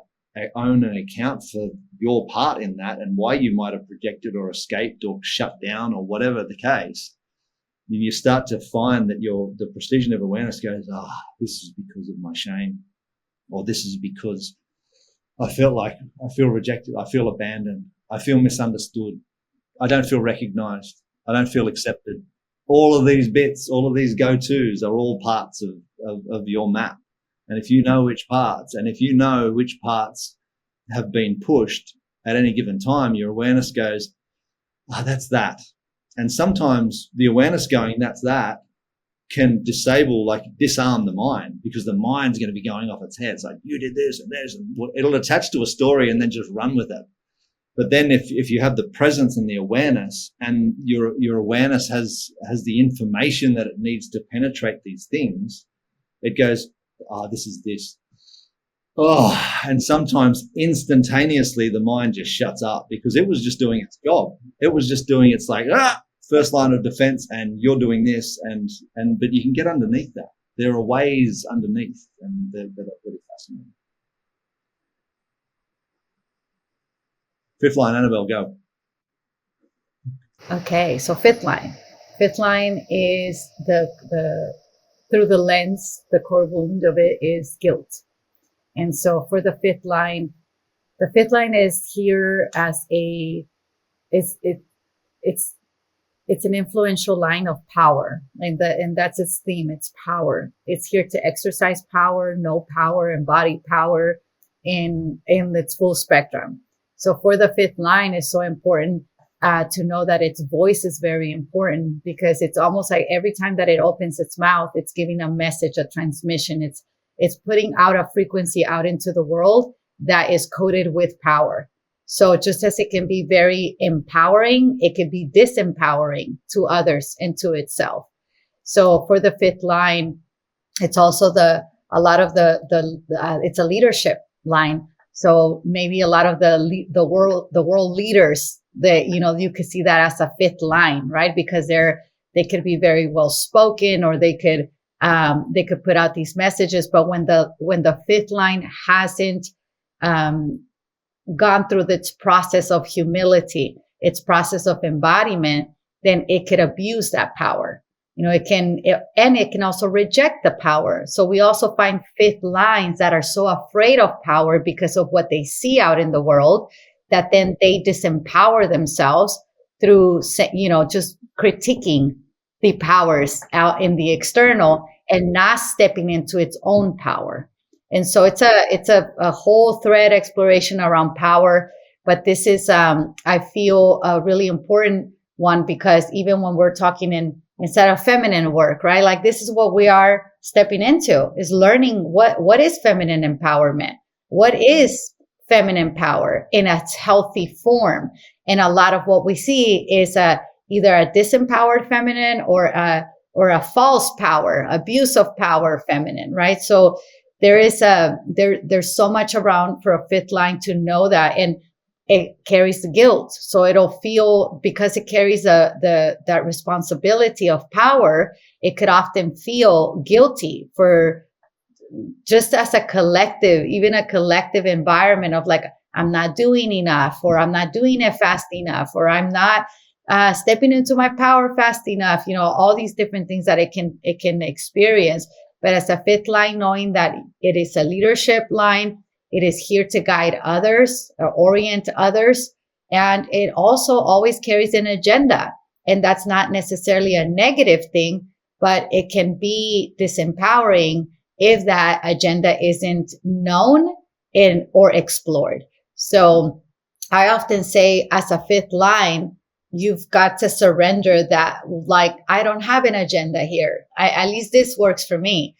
Speaker 3: own and account for your part in that and why you might have projected or escaped or shut down or whatever the case, then you start to find that the precision of awareness goes, this is because of my shame, or this is because I feel rejected, I feel abandoned, I feel misunderstood, I don't feel recognized, I don't feel accepted. All of these bits, all of these go-tos are all parts of your map. And if you know which parts, and if you know which parts have been pushed at any given time, your awareness goes, that's that. And sometimes the awareness going, that's that, can disarm the mind, because the mind's going to be going off its head. It's like, you did this and this, and it'll attach to a story and then just run with it. But then if you have the presence and the awareness, and your awareness has the information that it needs to penetrate these things, it goes, this is this. And sometimes instantaneously the mind just shuts up, because it was just doing its job. It was just doing its first line of defense, and you're doing this, but you can get underneath that. There are ways underneath, and they're really fascinating. Fifth line, Anabel, go.
Speaker 2: Okay, so fifth line. Fifth line is the through the lens, the core wound of it is guilt. And so for the fifth line is here as it's an influential line of power, and that's its theme. It's power. It's here to exercise power, know power, embody power in its full spectrum. So for the fifth line, it's so important to know that its voice is very important, because it's almost like every time that it opens its mouth, it's giving a message, a transmission. It's putting out a frequency out into the world that is coded with power. So just as it can be very empowering, it can be disempowering to others and to itself. So for the fifth line, it's also it's a leadership line. So maybe a lot of the world leaders that, you could see that as a fifth line, right? Because they could be very well spoken, or they could put out these messages. But when the fifth line hasn't gone through its process of humility, its process of embodiment, then it could abuse that power. It can also reject the power. So we also find fifth lines that are so afraid of power because of what they see out in the world, that then they disempower themselves through, just critiquing the powers out in the external and not stepping into its own power. And so it's a whole thread exploration around power. But this is, I feel, a really important one, because even when we're talking instead of feminine work, right? Like, this is what we are stepping into, is learning what is feminine empowerment. what is feminine power in a healthy form. And a lot of what we see is either a disempowered feminine or a false power, abuse of power feminine, right? So there's so much around for a fifth line to know that, and it carries the guilt. So it'll feel, because it carries that responsibility of power, it could often feel guilty for, just as a collective, even a collective environment of like, I'm not doing enough, or I'm not doing it fast enough, or I'm not stepping into my power fast enough, all these different things that it can experience. But as a fifth line, knowing that it is a leadership line, it is here to guide others or orient others. And it also always carries an agenda. And that's not necessarily a negative thing, but it can be disempowering if that agenda isn't known or explored. So I often say, as a fifth line, you've got to surrender that, like, I don't have an agenda here. At least this works for me,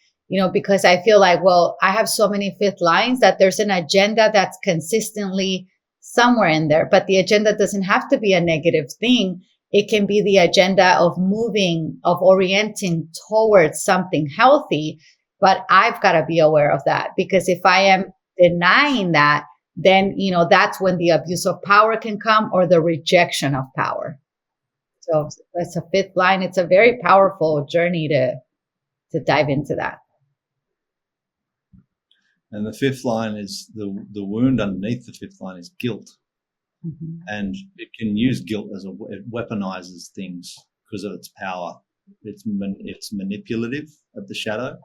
Speaker 2: because I feel like, well, I have so many fifth lines that there's an agenda that's consistently somewhere in there. But the agenda doesn't have to be a negative thing. It can be the agenda of moving, of orienting towards something healthy. But I've got to be aware of that, because if I am denying that, then, that's when the abuse of power can come, or the rejection of power. So that's a fifth line. It's a very powerful journey to dive into that.
Speaker 3: And the fifth line is the wound underneath the fifth line is guilt.
Speaker 2: Mm-hmm.
Speaker 3: And it can use guilt it weaponizes things because of its power. It's manipulative at the shadow.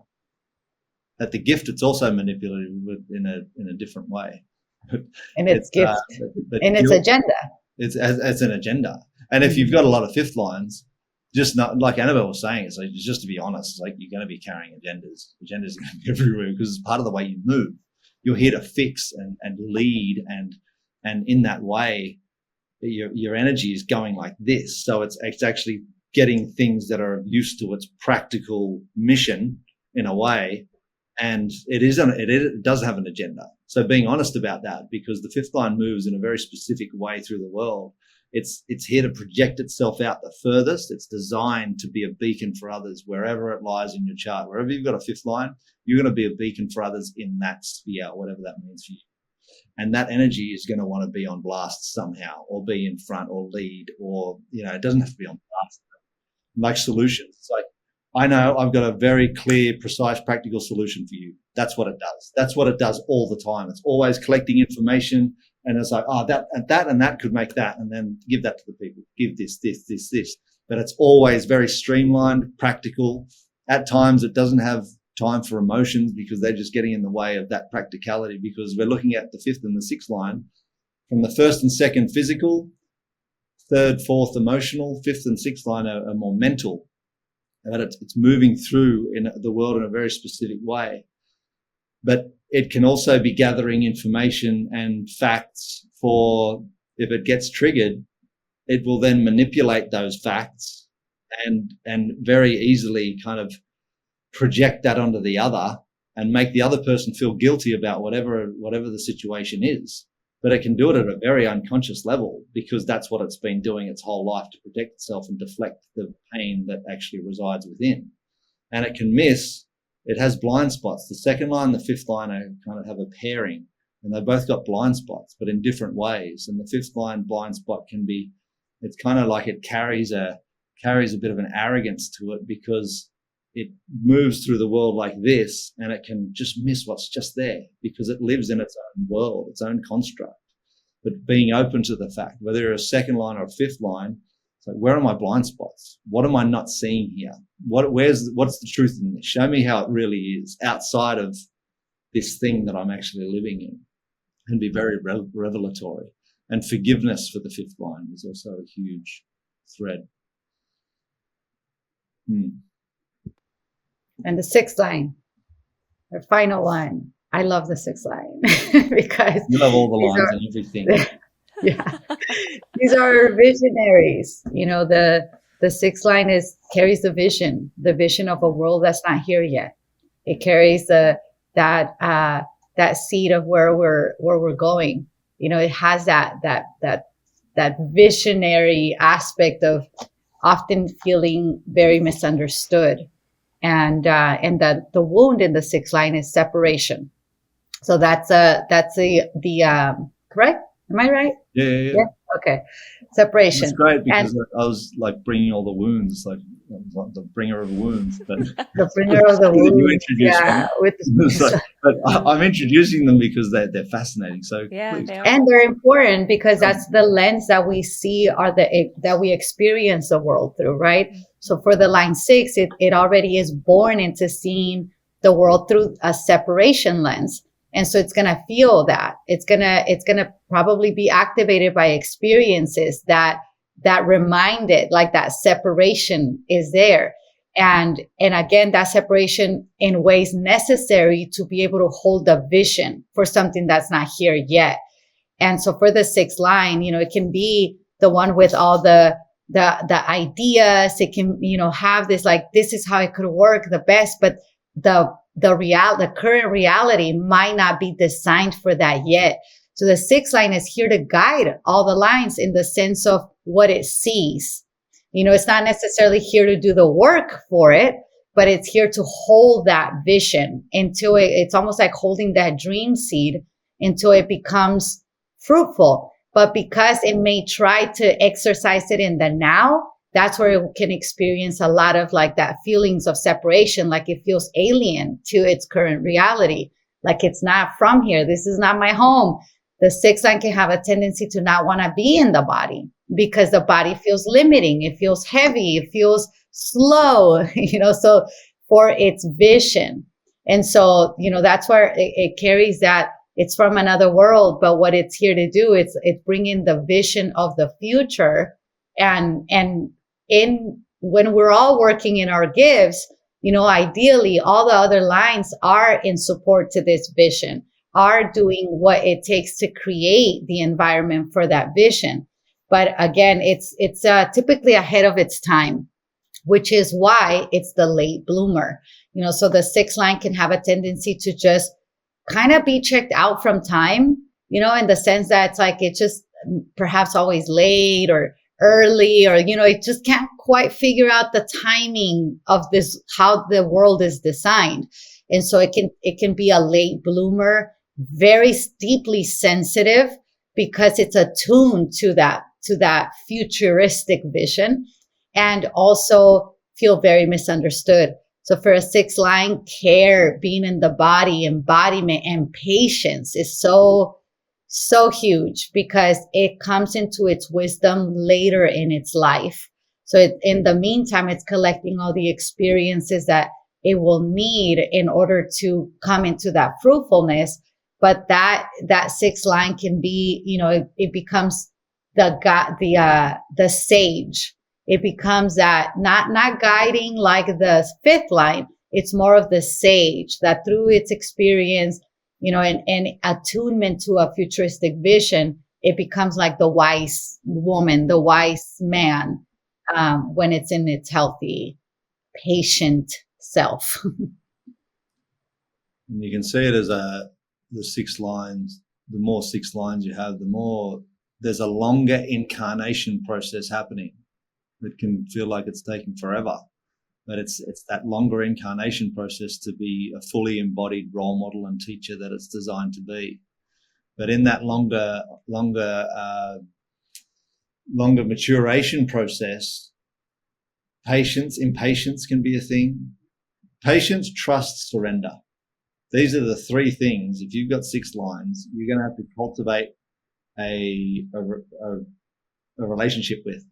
Speaker 3: At the gift, it's also manipulative, but in a different way.
Speaker 2: And its gift, and its agenda.
Speaker 3: It's as an agenda. And if you've got a lot of fifth lines, just not like Anabel was saying, it's like, just to be honest, it's like you're going to be carrying agendas. Agendas are going to be everywhere because it's part of the way you move. You're here to fix and lead, and in that way, your energy is going like this. So it's actually getting things that are of use to its practical mission in a way. And it does have an agenda. So being honest about that, because the fifth line moves in a very specific way through the world. It's here to project itself out the furthest. It's designed to be a beacon for others wherever it lies in your chart. Wherever you've got a fifth line, you're going to be a beacon for others in that sphere, whatever that means for you. And that energy is going to want to be on blast somehow, or be in front, or lead, or, it doesn't have to be on blast. Like solutions. It's like, I know I've got a very clear, precise, practical solution for you. That's what it does. That's what it does all the time. It's always collecting information, and it's like, that could make that, and then give that to the people. Give this. But it's always very streamlined, practical. At times it doesn't have time for emotions because they're just getting in the way of that practicality, because we're looking at the fifth and the sixth line. From the first and second, physical, third, fourth, emotional, fifth and sixth line are more mental. But it's moving through in the world in a very specific way. But it can also be gathering information and facts for, if it gets triggered, it will then manipulate those facts and very easily kind of project that onto the other and make the other person feel guilty about whatever the situation is. But it can do it at a very unconscious level, because that's what it's been doing its whole life, to protect itself and deflect the pain that actually resides within. And it can miss. It has blind spots. The second line, the fifth line kind of have a pairing, and they both got blind spots, but in different ways. And the fifth line blind spot can be, it's kind of like it carries a bit of an arrogance to it, because it moves through the world like this, and it can just miss what's just there because it lives in its own world, its own construct. But being open to the fact, whether you're a second line or a fifth line, it's like, where are my blind spots? What am I not seeing here? What's the truth in this? Show me how it really is outside of this thing that I'm actually living in, and be very revelatory. And forgiveness for the fifth line is also a huge thread.
Speaker 2: And the sixth line, the final line. I love the sixth line because
Speaker 3: you love all the lines and everything.
Speaker 2: Yeah, these are visionaries. The sixth line carries the vision of a world that's not here yet. It carries that seed of where we're going. It has that visionary aspect of often feeling very misunderstood. And the wound in the sixth line is separation. So that's the correct? Am I right?
Speaker 3: Yeah.
Speaker 2: Okay. Separation.
Speaker 3: It's great because I was like bringing all the wounds, like the bringer of wounds, but
Speaker 2: the bringer of the wounds.
Speaker 3: You introduced them.
Speaker 2: With
Speaker 3: but I'm introducing them because they're fascinating. So
Speaker 1: yeah,
Speaker 3: please.
Speaker 2: And they're important because that's the lens that we see that we experience the world through, right? So for the line 6, it already is born into seeing the world through a separation lens. And so it's going to feel that it's going to probably be activated by experiences that remind it like that separation is there. And again, that separation in ways necessary to be able to hold the vision for something that's not here yet. And so for the sixth line, it can be the one with all the ideas. It can, have this, like, this is how it could work the best, but the current reality might not be designed for that yet. So the sixth line is here to guide all the lines in the sense of what it sees. It's not necessarily here to do the work for it, but it's here to hold that vision until it's almost like holding that dream seed until it becomes fruitful. But because it may try to exercise it in the now, that's where it can experience a lot of like that feelings of separation, like it feels alien to its current reality, like it's not from here. This is not my home. The sixth line can have a tendency to not want to be in the body because the body feels limiting. It feels heavy. It feels slow, so for its vision. And so, that's where it carries that it's from another world, but what it's here to do, it's bringing the vision of the future. And when we're all working in our gifts, ideally all the other lines are in support to this vision, are doing what it takes to create the environment for that vision. But again, it's typically ahead of its time, which is why it's the late bloomer. So the sixth line can have a tendency to just kind of be checked out from time, in the sense that it's like it's just perhaps always late or early, or it just can't quite figure out the timing of this, how the world is designed. And so it can be a late bloomer, very deeply sensitive because it's attuned to that futuristic vision, and also feel very misunderstood. So for a sixth line, care, being in the body, embodiment, and patience is so huge because it comes into its wisdom later in its life. So in the meantime, it's collecting all the experiences that it will need in order to come into that fruitfulness. But that sixth line can be, it becomes the sage. It becomes that not guiding like the fifth line. It's more of the sage that through its experience, and attunement to a futuristic vision, it becomes like the wise woman, the wise man, when it's in its healthy, patient self.
Speaker 3: And you can see it as the six lines. The more six lines you have, the more there's a longer incarnation process happening. It can feel like it's taking forever, but it's that longer incarnation process to be a fully embodied role model and teacher that it's designed to be. But in that longer maturation process, impatience can be a thing. Patience, trust, surrender. These are the three things. If you've got six lines, you're going to have to cultivate a relationship with.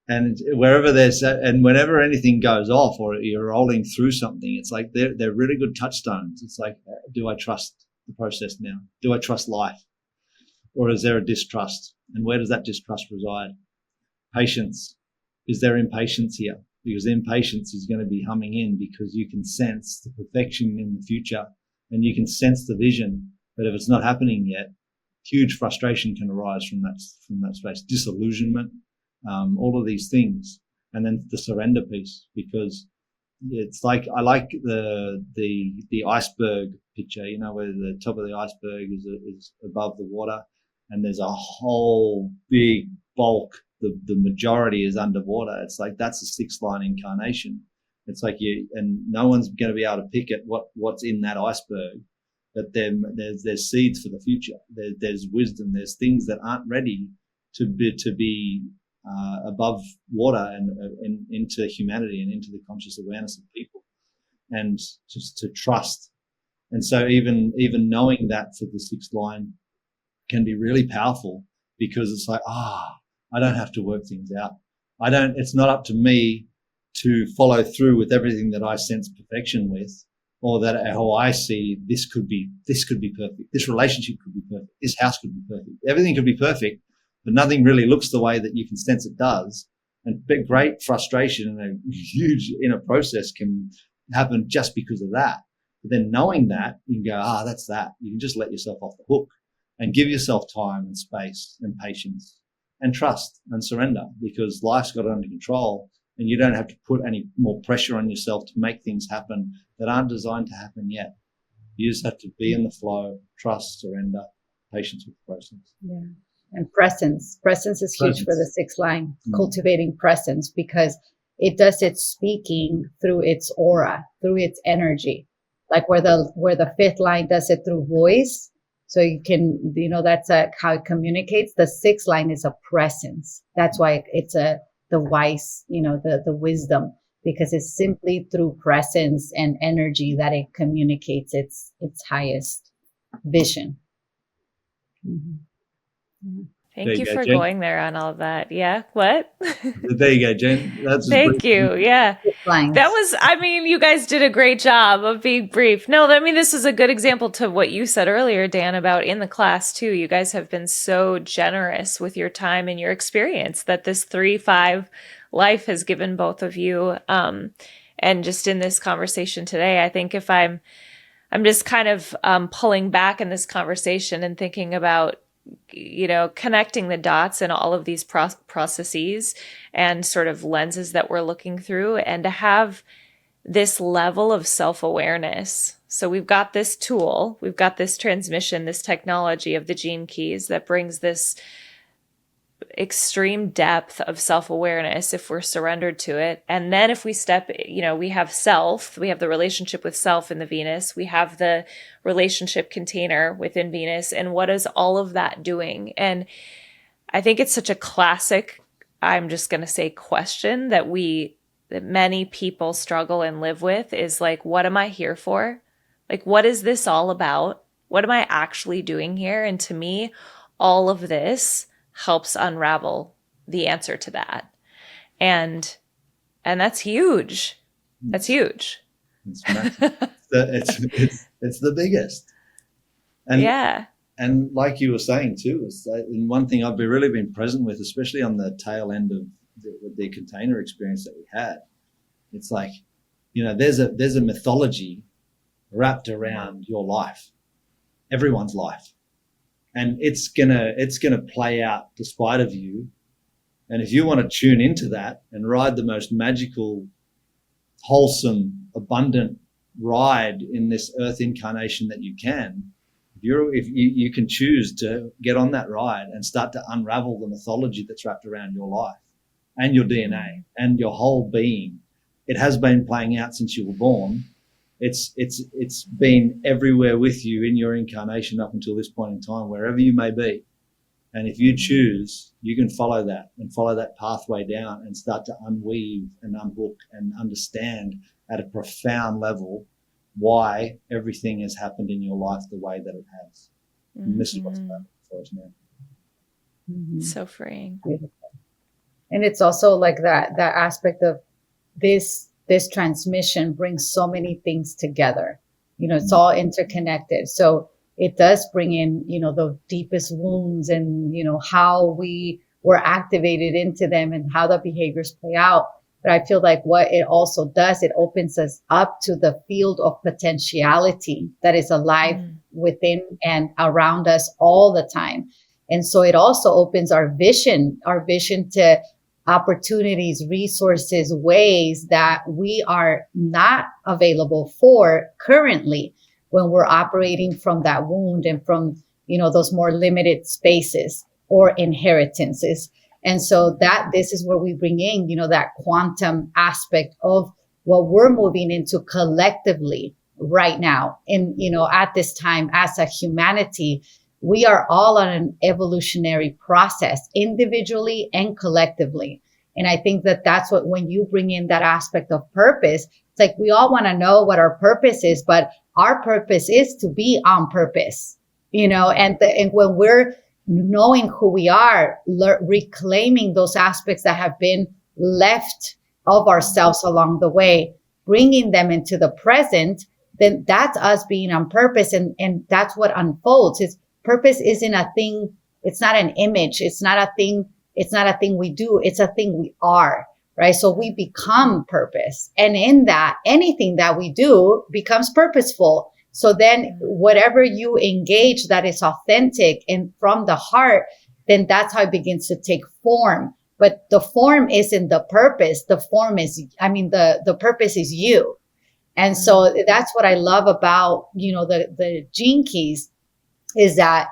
Speaker 3: And whenever anything goes off or you're rolling through something, it's like they're really good touchstones. It's like, do I trust the process now? Do I trust life? Or is there a distrust? And where does that distrust reside? Patience. Is there impatience here? Because impatience is going to be humming in because you can sense the perfection in the future and you can sense the vision. But if it's not happening yet, huge frustration can arise from that space. Disillusionment. All of these things. And then the surrender piece, because it's like, I like the iceberg picture, you know, where the top of the iceberg is above the water, and there's a whole big bulk. The majority is underwater. It's like, that's a sixth line incarnation. It's like and no one's going to be able to pick at what's in that iceberg. But there's seeds for the future. There's wisdom. There's things that aren't ready to be above water and into humanity and into the conscious awareness of people, and just to trust. And so even knowing that for the sixth line can be really powerful, because it's like, I don't have to work things out. It's not up to me to follow through with everything that I sense perfection with, or that how I see this could be perfect. This relationship could be perfect. This house could be perfect. Everything could be perfect, but nothing really looks the way that you can sense it does. And great frustration and a huge inner process can happen just because of that. But then knowing that, you can go, that's that. You can just let yourself off the hook and give yourself time and space and patience and trust and surrender, because life's got it under control, and you don't have to put any more pressure on yourself to make things happen that aren't designed to happen yet. You just have to be in the flow, trust, surrender, patience with the process.
Speaker 2: Yeah. And presence. Presence is huge for the sixth line, cultivating presence, because it does its speaking through its aura, through its energy. Like where the fifth line does it through voice. So you can, that's how it communicates. The sixth line is a presence. That's why it's the wise, the wisdom, because it's simply through presence and energy that it communicates its highest vision. Mm-hmm.
Speaker 1: Yeah. Thank you for Jen. Going there on all of that. Yeah. What?
Speaker 3: There you go, Jen.
Speaker 1: Thank you. Yeah. That was, you guys did a great job of being brief. No, this is a good example to what you said earlier, Dan, about in the class too. You guys have been so generous with your time and your experience that this 3-5 life has given both of you. And just in this conversation today, I think if I'm just kind of pulling back in this conversation and thinking about, connecting the dots in all of these processes and sort of lenses that we're looking through, and to have this level of self-awareness. So we've got this tool, we've got this transmission, this technology of the gene keys that brings this extreme depth of self-awareness if we're surrendered to it. And then if we step, we have self, we have the relationship with self in the Venus, we have the relationship container within Venus, and what is all of that doing? And I think it's such a classic, I'm just going to say, question that many people struggle and live with, is like, what am I here for? Like, what is this all about? What am I actually doing here? And to me, all of this helps unravel the answer to that. And that's huge. That's huge.
Speaker 3: It's the biggest. And
Speaker 1: yeah.
Speaker 3: And like you were saying too, and one thing I've really been present with, especially on the tail end of the container experience that we had, it's like, there's a mythology wrapped around your life, everyone's life. And it's gonna play out despite of you. And if you want to tune into that and ride the most magical, wholesome, abundant ride in this earth incarnation that you can, if you can choose to get on that ride and start to unravel the mythology that's wrapped around your life and your DNA and your whole being. It has been playing out since you were born. It's been everywhere with you in your incarnation up until this point in time, wherever you may be. And if you choose, you can follow that pathway down and start to unweave and unhook and understand at a profound level why everything has happened in your life the way that it has. Mm-hmm. And this is what's happening for us now.
Speaker 1: Mm-hmm. So freeing.
Speaker 2: And it's also like that aspect of this transmission brings so many things together. It's all interconnected. So it does bring in, the deepest wounds and, how we were activated into them and how the behaviors play out. But I feel like what it also does, it opens us up to the field of potentiality that is alive within and around us all the time. And so it also opens our vision to opportunities, resources, ways that we are not available for currently when we're operating from that wound and from, those more limited spaces or inheritances. And so that this is where we bring in, that quantum aspect of what we're moving into collectively right now. And, at this time as a humanity, we are all on an evolutionary process, individually and collectively. And I think that that's what, when you bring in that aspect of purpose, it's like we all want to know what our purpose is, but our purpose is to be on purpose, and when we're knowing who we are, reclaiming those aspects that have been left of ourselves along the way, bringing them into the present, then that's us being on purpose. And that's what unfolds. Purpose isn't a thing. It's not an image. It's not a thing. It's not a thing we do. It's a thing we are, right? So we become purpose. And in that, anything that we do becomes purposeful. So then whatever you engage that is authentic and from the heart, then that's how it begins to take form. But the form isn't the purpose. The form is, the purpose is you. And so that's what I love about, the gene keys is that,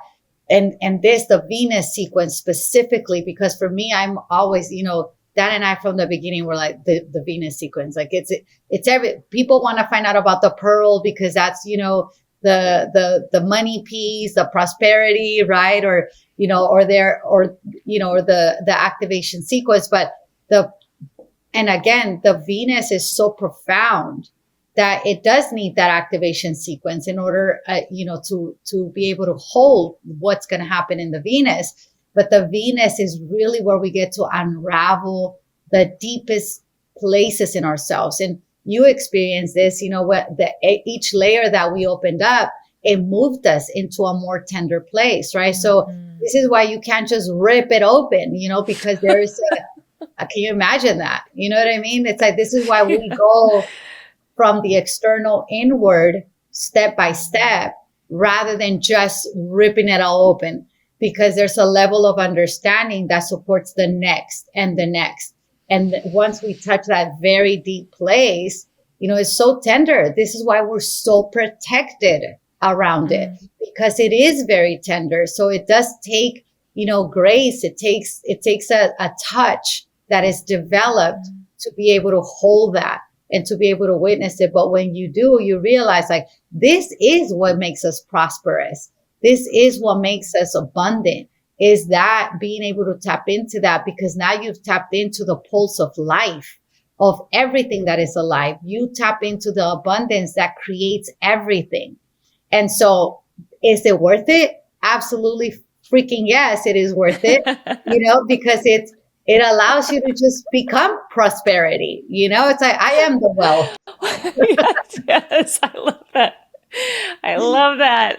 Speaker 2: and this, the Venus sequence specifically, because for me, I'm always, Dan and I from the beginning were like the Venus sequence. Like it's people want to find out about the pearl because that's, the money piece, the prosperity, right? Or, or the activation sequence. But and again, the Venus is so profound that it does need that activation sequence in order, to be able to hold what's going to happen in the Venus. But the Venus is really where we get to unravel the deepest places in ourselves. And you experience this, each layer that we opened up, it moved us into a more tender place, right? So this is why you can't just rip it open, because there's, can you imagine that? You know what I mean? It's like, this is why we go from the external inward step by step, rather than just ripping it all open. Because there's a level of understanding that supports the next and the next. And once we touch that very deep place, it's so tender. This is why we're so protected around it, because it is very tender. So it does take, grace. It takes a touch that is developed to be able to hold that and to be able to witness it. But when you do, you realize like, this is what makes us prosperous. This is what makes us abundant, is that being able to tap into that, because now you've tapped into the pulse of life, of everything that is alive. You tap into the abundance that creates everything. And so is it worth it? Absolutely freaking yes, it is worth it, because it allows you to just become prosperity. It's like, I am the wealth.
Speaker 1: Yes, I love that. I love that.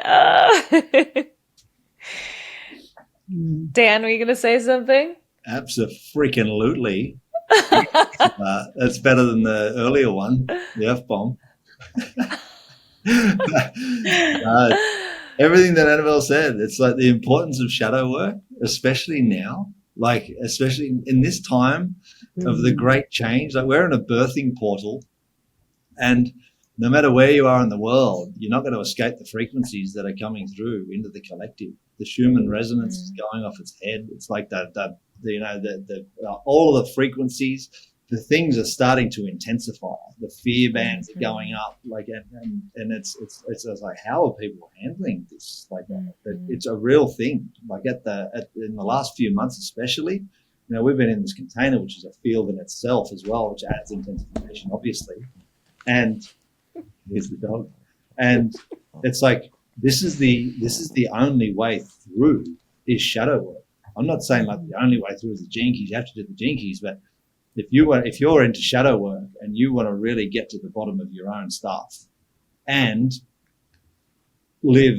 Speaker 1: Dan, were you going to say something?
Speaker 3: Absolutely. That's better than the earlier one, the F-bomb. Everything that Anabel said, it's like the importance of shadow work, especially now, especially in this time of the great change. Like, we're in a birthing portal, and no matter where you are in the world, you're not going to escape the frequencies that are coming through into the collective. The Schumann resonance is going off its head. It's like all of the frequencies, the things are starting to intensify. The fear bands are going up, and it's like, how are people handling this? Like, it's a real thing. Like in the last few months, especially, we've been in this container, which is a field in itself as well, which adds intensification, obviously. And here's the dog. And it's like, this is the only way through is shadow work. I'm not saying like the only way through is the gene keys. You have to do the gene keys, but if you're into shadow work and you want to really get to the bottom of your own stuff and live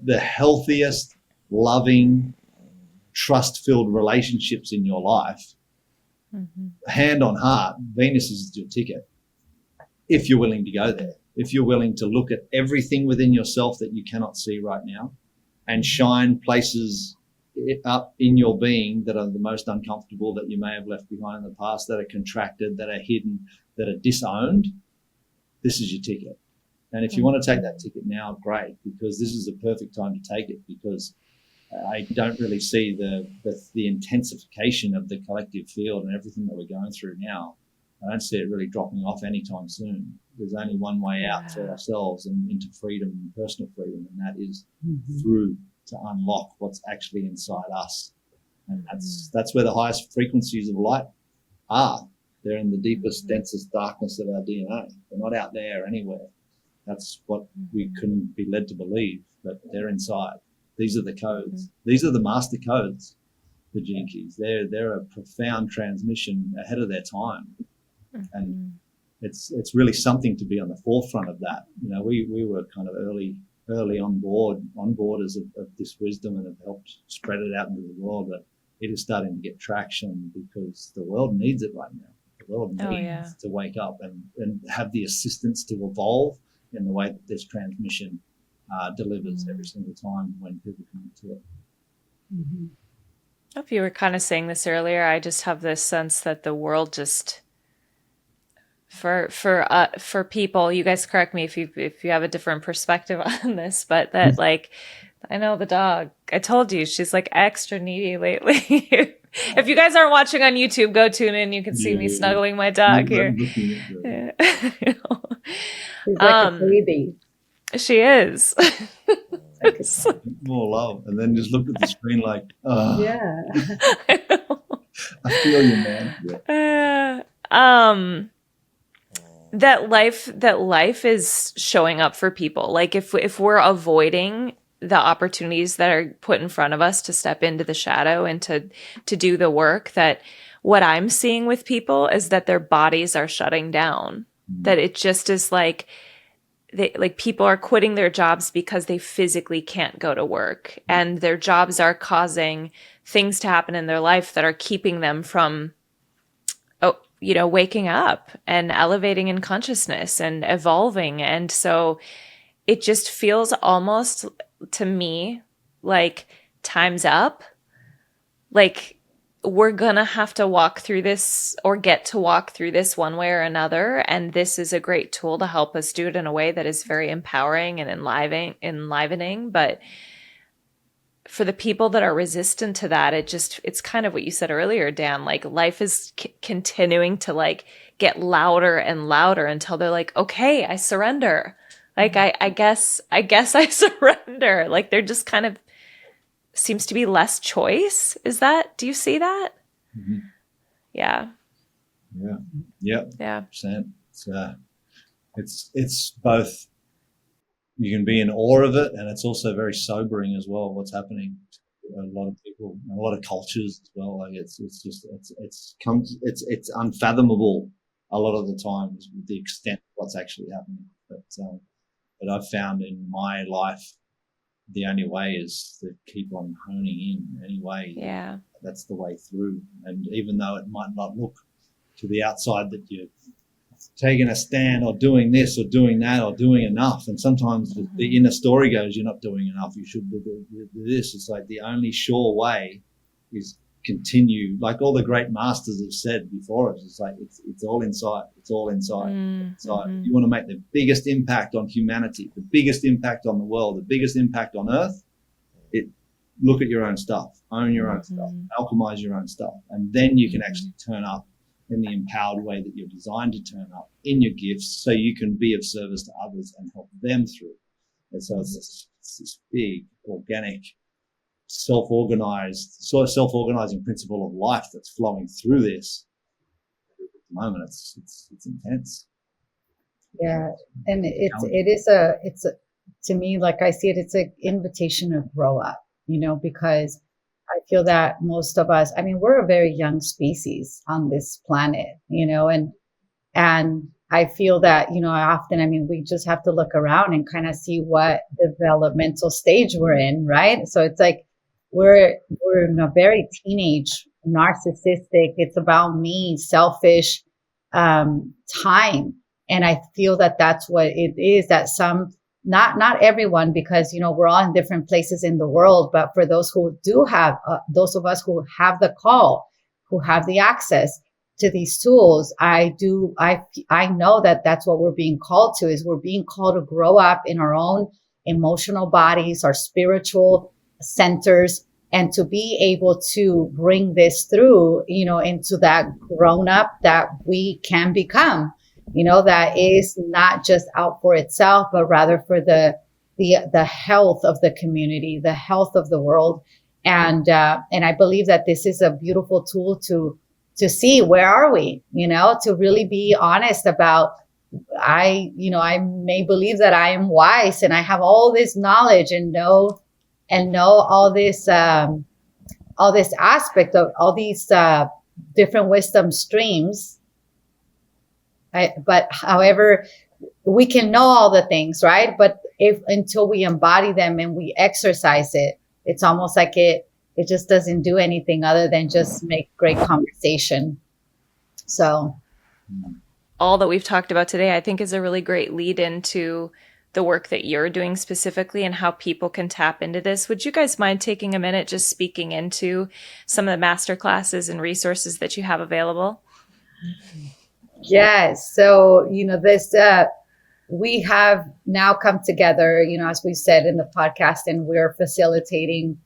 Speaker 3: the healthiest, loving, trust-filled relationships in your life, hand on heart, Venus is your ticket. If you're willing to go there, if you're willing to look at everything within yourself that you cannot see right now and shine places up in your being that are the most uncomfortable, that you may have left behind in the past, that are contracted, that are hidden, that are disowned. This is your ticket. And if you want to take that ticket now, great, because this is the perfect time to take it, because I don't really see the intensification of the collective field and everything that we're going through now. I don't see it really dropping off anytime soon. There's only one way out for ourselves and into freedom and personal freedom, and that is through to unlock what's actually inside us. And that's where the highest frequencies of light are. They're in the deepest, densest darkness of our DNA. They're not out there anywhere. That's what we couldn't be led to believe, but they're inside. These are the codes. These are the master codes, the Gene Keys. They're a profound transmission ahead of their time. And it's really something to be on the forefront of that. You know, we were kind of early onboarders of this wisdom and have helped spread it out into the world, but it is starting to get traction because the world needs it right now. The world needs to wake up and have the assistance to evolve in the way that this transmission delivers every single time when people come to it.
Speaker 1: I don't know if you were kind of saying this earlier. I just have this sense that the world just, for people, you guys correct me if you have a different perspective on this, but that like, I know the dog, I told you, she's like extra needy lately. If you guys aren't watching on YouTube, go tune in. You can see me snuggling my dog here.
Speaker 2: She's like a baby.
Speaker 1: She is.
Speaker 3: More love. And then just look at the screen like, oh,
Speaker 2: Yeah.
Speaker 3: I feel you, man. Yeah.
Speaker 1: That life is showing up for people. Like if we're avoiding the opportunities that are put in front of us to step into the shadow and to do the work, that what I'm seeing with people is that their bodies are shutting down. That it just is like people are quitting their jobs because they physically can't go to work, and their jobs are causing things to happen in their life that are keeping them from waking up and elevating in consciousness and evolving. And so it just feels almost to me like time's up. Like we're going to have to walk through this, or get to walk through this one way or another. And this is a great tool to help us do it in a way that is very empowering and enlivening. But for the people that are resistant to that, it's kind of what you said earlier, Dan, like life is continuing to like get louder and louder until they're like, okay, I surrender. Like, I guess I surrender. Like there just kind of seems to be less choice. Do you see that?
Speaker 3: Mm-hmm.
Speaker 1: Yeah.
Speaker 3: Yeah. Yep.
Speaker 1: Yeah.
Speaker 3: It's both. You can be in awe of it, and it's also very sobering as well. What's happening to a lot of people, a lot of cultures as well. Like it's unfathomable a lot of the times with the extent of what's actually happening. But I've found in my life, the only way is to keep on honing in anyway.
Speaker 1: Yeah.
Speaker 3: That's the way through. And even though it might not look to the outside that you're taking a stand or doing this or doing that or doing enough, and sometimes the inner story goes, you're not doing enough, you should do this. It's like the only sure way is continue, like all the great masters have said before us. It's like it's all inside. It's all inside. You want to make the biggest impact on humanity, the biggest impact on the world, the biggest impact on earth. Look at your own stuff, own your own stuff, alchemize your own stuff, and then you can actually turn up in the empowered way that you're designed to turn up in your gifts, so you can be of service to others and help them through. And so it's this big, organic, self-organizing principle of life that's flowing through this. At the moment, it's intense.
Speaker 2: Yeah, and it's to me, like I see it, it's an invitation to grow up. Because I feel that most of us, I mean, we're a very young species on this planet, and I feel that, we just have to look around and kind of see what developmental stage we're in, right? So it's like we're in a very teenage, narcissistic, it's about me, selfish time. And I feel that that's what it is, that some not everyone, because, we're all in different places in the world, but for those who do have, those of us who have the call, who have the access to these tools, I know that that's what we're being called to, is we're being called to grow up in our own emotional bodies, our spiritual centers, and to be able to bring this through, into that grown up that we can become, that is not just out for itself, but rather for the health of the community, the health of the world. And I believe that this is a beautiful tool to see where are we, to really be honest about, I may believe that I am wise and I have all this knowledge and know all this aspect of all these different wisdom streams. But however, we can know all the things, right? But until we embody them and we exercise it, it's almost like it just doesn't do anything other than just make great conversation. So
Speaker 1: all that we've talked about today, I think, is a really great lead into the work that you're doing specifically and how people can tap into this. Would you guys mind taking a minute just speaking into some of the masterclasses and resources that you have available?
Speaker 2: Yes. So, this, we have now come together, as we said in the podcast, and we're facilitating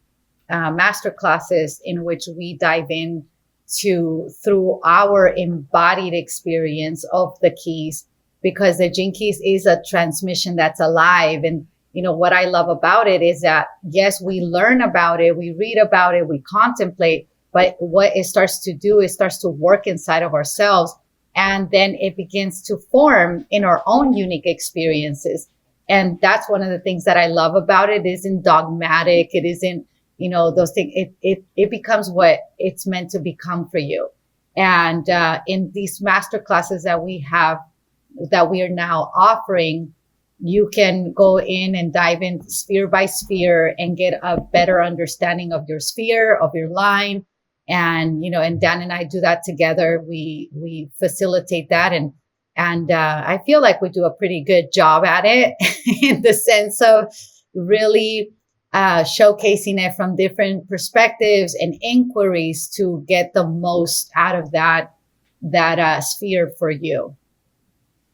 Speaker 2: masterclasses in which we dive in through our embodied experience of the keys, because the Gene Keys is a transmission that's alive. And, what I love about it is that, yes, we learn about it, we read about it, we contemplate, but what it starts to do is starts to work inside of ourselves. And then it begins to form in our own unique experiences. And that's one of the things that I love about it. It isn't dogmatic. It isn't, those things. It becomes what it's meant to become for you. And in these master classes that we are now offering, you can go in and dive in sphere by sphere and get a better understanding of your sphere, of your line. And, and Dan and I do that together. We facilitate that. And I feel like we do a pretty good job at it in the sense of really showcasing it from different perspectives and inquiries to get the most out of that sphere for you.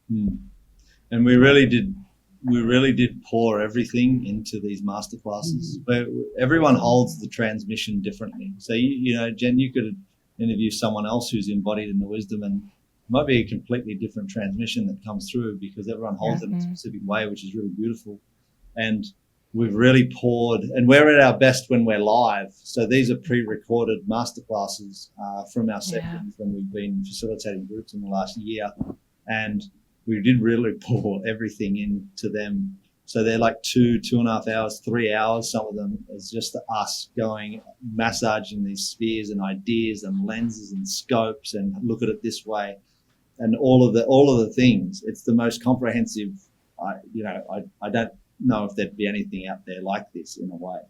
Speaker 3: And we really did pour everything into these masterclasses. But everyone holds the transmission differently. So, Jen, you could interview someone else who's embodied in the wisdom, and it might be a completely different transmission that comes through, because everyone holds it in a specific way, which is really beautiful. And we've really poured, and we're at our best when we're live. So these are pre-recorded masterclasses from our sessions when we've been facilitating groups in the last year. And we did really pour everything into them. So they're like 2.5 hours, 3 hours. Some of them is just us going, massaging these spheres and ideas and lenses and scopes, and look at it this way, and all of the things. It's the most comprehensive. I don't know if there'd be anything out there like this in a way.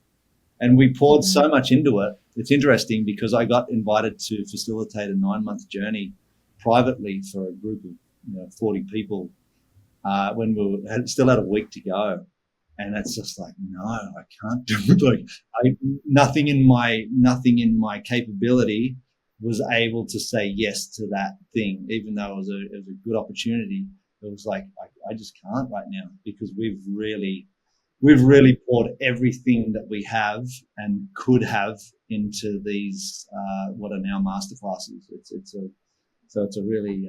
Speaker 3: And we poured so much into it. It's interesting because I got invited to facilitate a 9-month journey privately for a group of 40 people when we still had a week to go. And it's just like, no, I can't do it. Like nothing in my capability was able to say yes to that thing, even though it was a good opportunity. It was like, I just can't right now, because we've really poured everything that we have and could have into these, what are now masterclasses. It's a really,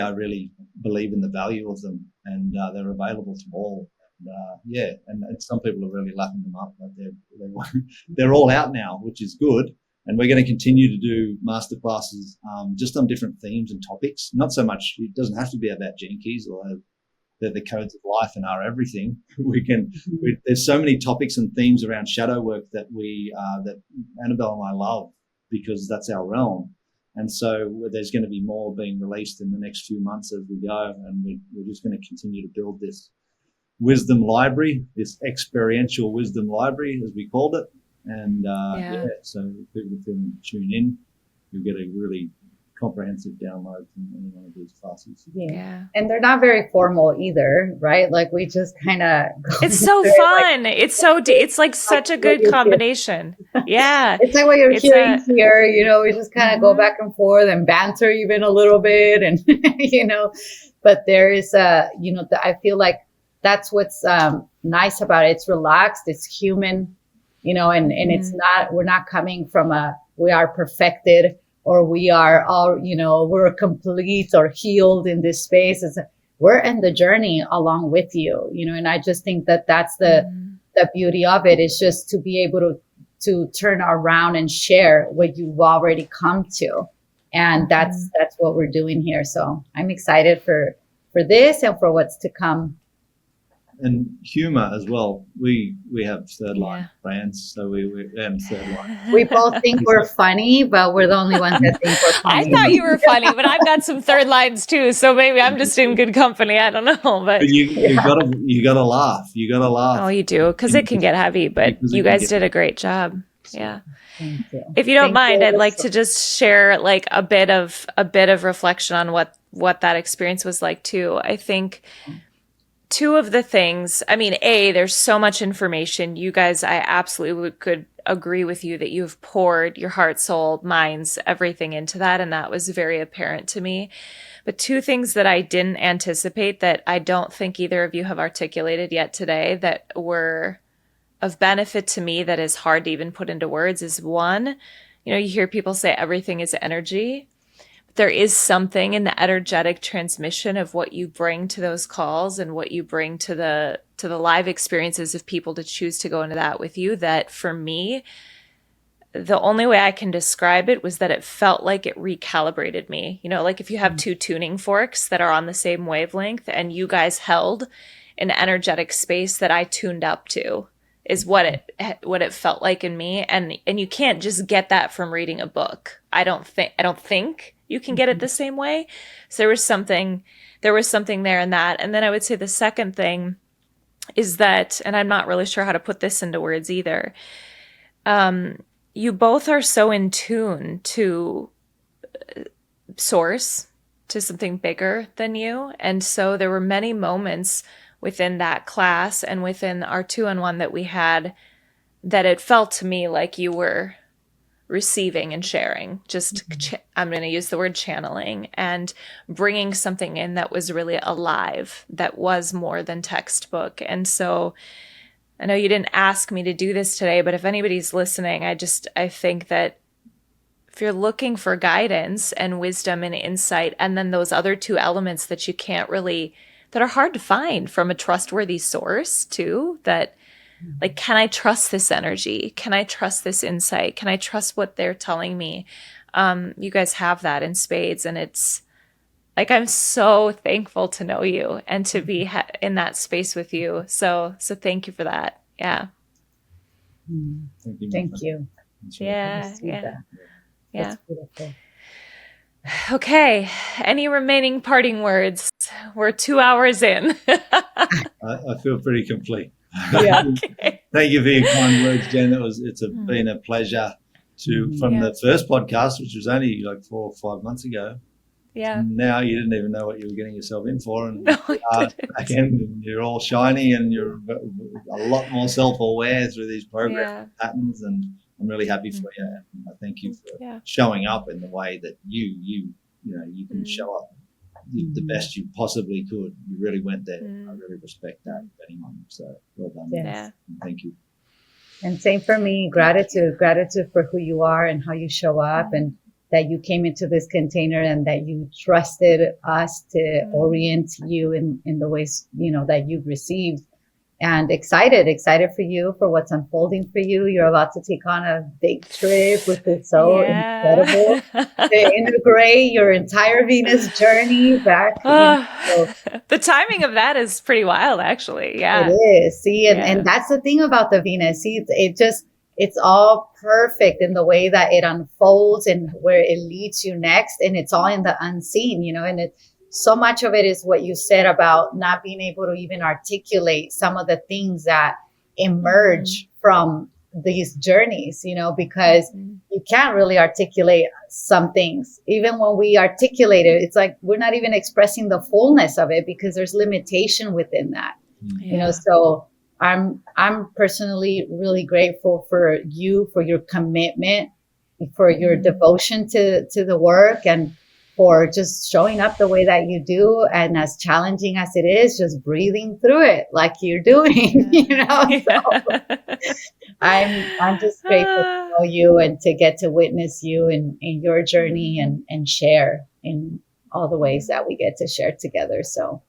Speaker 3: I really believe in the value of them, and they're available to all. And some people are really lapping them up, but they're all out now, which is good. And we're going to continue to do masterclasses just on different themes and topics. Not so much, it doesn't have to be about Gene Keys, or they're the codes of life and our everything. There's so many topics and themes around shadow work that that Anabel and I love, because that's our realm. And so there's going to be more being released in the next few months as we go. And we're just going to continue to build this wisdom library, this experiential wisdom library, as we called it. And so people can tune in. You'll get a really comprehensive downloads in any one of these classes.
Speaker 2: Yeah. And they're not very formal either, right? Like we just kind of
Speaker 1: it's so fun. Like, it's like such a good combination. Yeah.
Speaker 2: It's like what you're hearing here, you know, we just kind of go back and forth and banter even a little bit. And, you know, but there is you know, I feel like that's what's nice about it. It's relaxed, it's human, you know, and it's not, we're not coming from we are perfected or we are all, you know, we're complete or healed in this space. We're in the journey along with you, you know, and I just think that that's the beauty of it, is just to be able to turn around and share what you've already come to. And that's what we're doing here. So I'm excited for this and for what's to come.
Speaker 3: And humor as well. We have third line brands, so we third line.
Speaker 2: We both think we're funny, but we're the only ones that think we're funny.
Speaker 1: I thought you were funny, but I've got some third lines too, so maybe I'm just in good company. I don't know, but
Speaker 3: you gotta laugh. You gotta laugh.
Speaker 1: Oh, you do, because it can get heavy. But you guys did a great job. Yeah. Thank you. If you don't mind, I'd like to just share like a bit of reflection on what that experience was like too. I think two of the things, I mean, there's so much information. You guys, I absolutely could agree with you that you've poured your heart, soul, minds, everything into that. And that was very apparent to me. But two things that I didn't anticipate that I don't think either of you have articulated yet today that were of benefit to me that is hard to even put into words is one, you know, you hear people say everything is energy. There is something in the energetic transmission of what you bring to those calls and what you bring to the live experiences of people to choose to go into that with you, that for me, the only way I can describe it was that it felt like it recalibrated me. You know, like if you have two tuning forks that are on the same wavelength and you guys held an energetic space that I tuned up to, is what it felt like in me. And you can't just get that from reading a book. I don't think you can get it the same way. So there was something there in that. And then I would say the second thing is that, and I'm not really sure how to put this into words either. You both are so in tune to source, to something bigger than you. And so there were many moments within that class and within our 2-on-1 that we had that it felt to me like you were receiving and sharing, just I'm going to use the word channeling and bringing something in that was really alive, that was more than textbook. And so I know you didn't ask me to do this today, but if anybody's listening, I think that if you're looking for guidance and wisdom and insight, and then those other two elements that you can't really, that are hard to find from a trustworthy source too, that like, can I trust this energy? Can I trust this insight? Can I trust what they're telling me? You guys have that in spades. And it's like, I'm so thankful to know you and to be in that space with you. So thank you for that. Yeah.
Speaker 2: Thank you.
Speaker 1: Yeah. That's beautiful. Okay. Any remaining parting words? We're 2 hours in.
Speaker 3: I feel pretty complete.
Speaker 2: Yeah.
Speaker 1: Okay.
Speaker 3: Thank you for your kind words, Jen. It's been a pleasure from the first podcast, which was only like 4 or 5 months ago.
Speaker 1: Yeah.
Speaker 3: Now you didn't even know what you were getting yourself in for, and
Speaker 1: no,
Speaker 3: again, you're all shiny and you're a lot more self-aware through these program patterns, and I'm really happy for you. And I thank you for showing up in the way that you can show up the best you possibly could. You really went there. I really respect that, anyone. So well done.
Speaker 2: Yes.
Speaker 3: Thank you.
Speaker 2: And same for me, gratitude for who you are and how you show up, and that you came into this container and that you trusted us to orient you in the ways, that you've received. And excited for you, for what's unfolding for you. You're about to take on a big trip, which is so incredible. To integrate your entire Venus journey back.
Speaker 1: The timing of that is pretty wild, actually. Yeah.
Speaker 2: It is. See, and that's the thing about the Venus. See, it's all perfect in the way that it unfolds and where it leads you next. And it's all in the unseen, and so much of it is what you said about not being able to even articulate some of the things that emerge from these journeys, because you can't really articulate some things. Even when we articulate it, it's like we're not even expressing the fullness of it because there's limitation within that. So I'm personally really grateful for you, for your commitment, for your devotion to the work, and for just showing up the way that you do. And as challenging as it is, just breathing through it like you're doing, So I'm just grateful to know you and to get to witness you in your journey and share in all the ways that we get to share together. So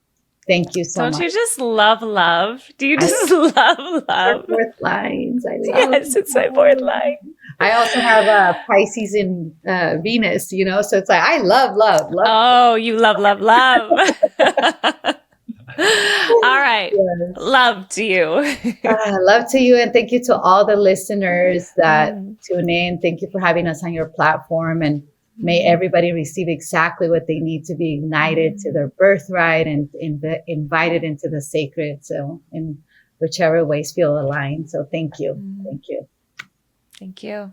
Speaker 2: thank you so much.
Speaker 1: Don't you just love love? Do you just love love?
Speaker 2: Fourth lines. I love.
Speaker 1: Yes, it's my fourth line.
Speaker 2: I also have Pisces in Venus, so it's like I love.
Speaker 1: Oh, you love. All right. Yes. Love to you.
Speaker 2: Love to you. And thank you to all the listeners that tune in. Thank you for having us on your platform. And may everybody receive exactly what they need to be ignited to their birthright and invited into the sacred. So in whichever ways feel aligned. So thank you. Thank you.
Speaker 1: Thank you.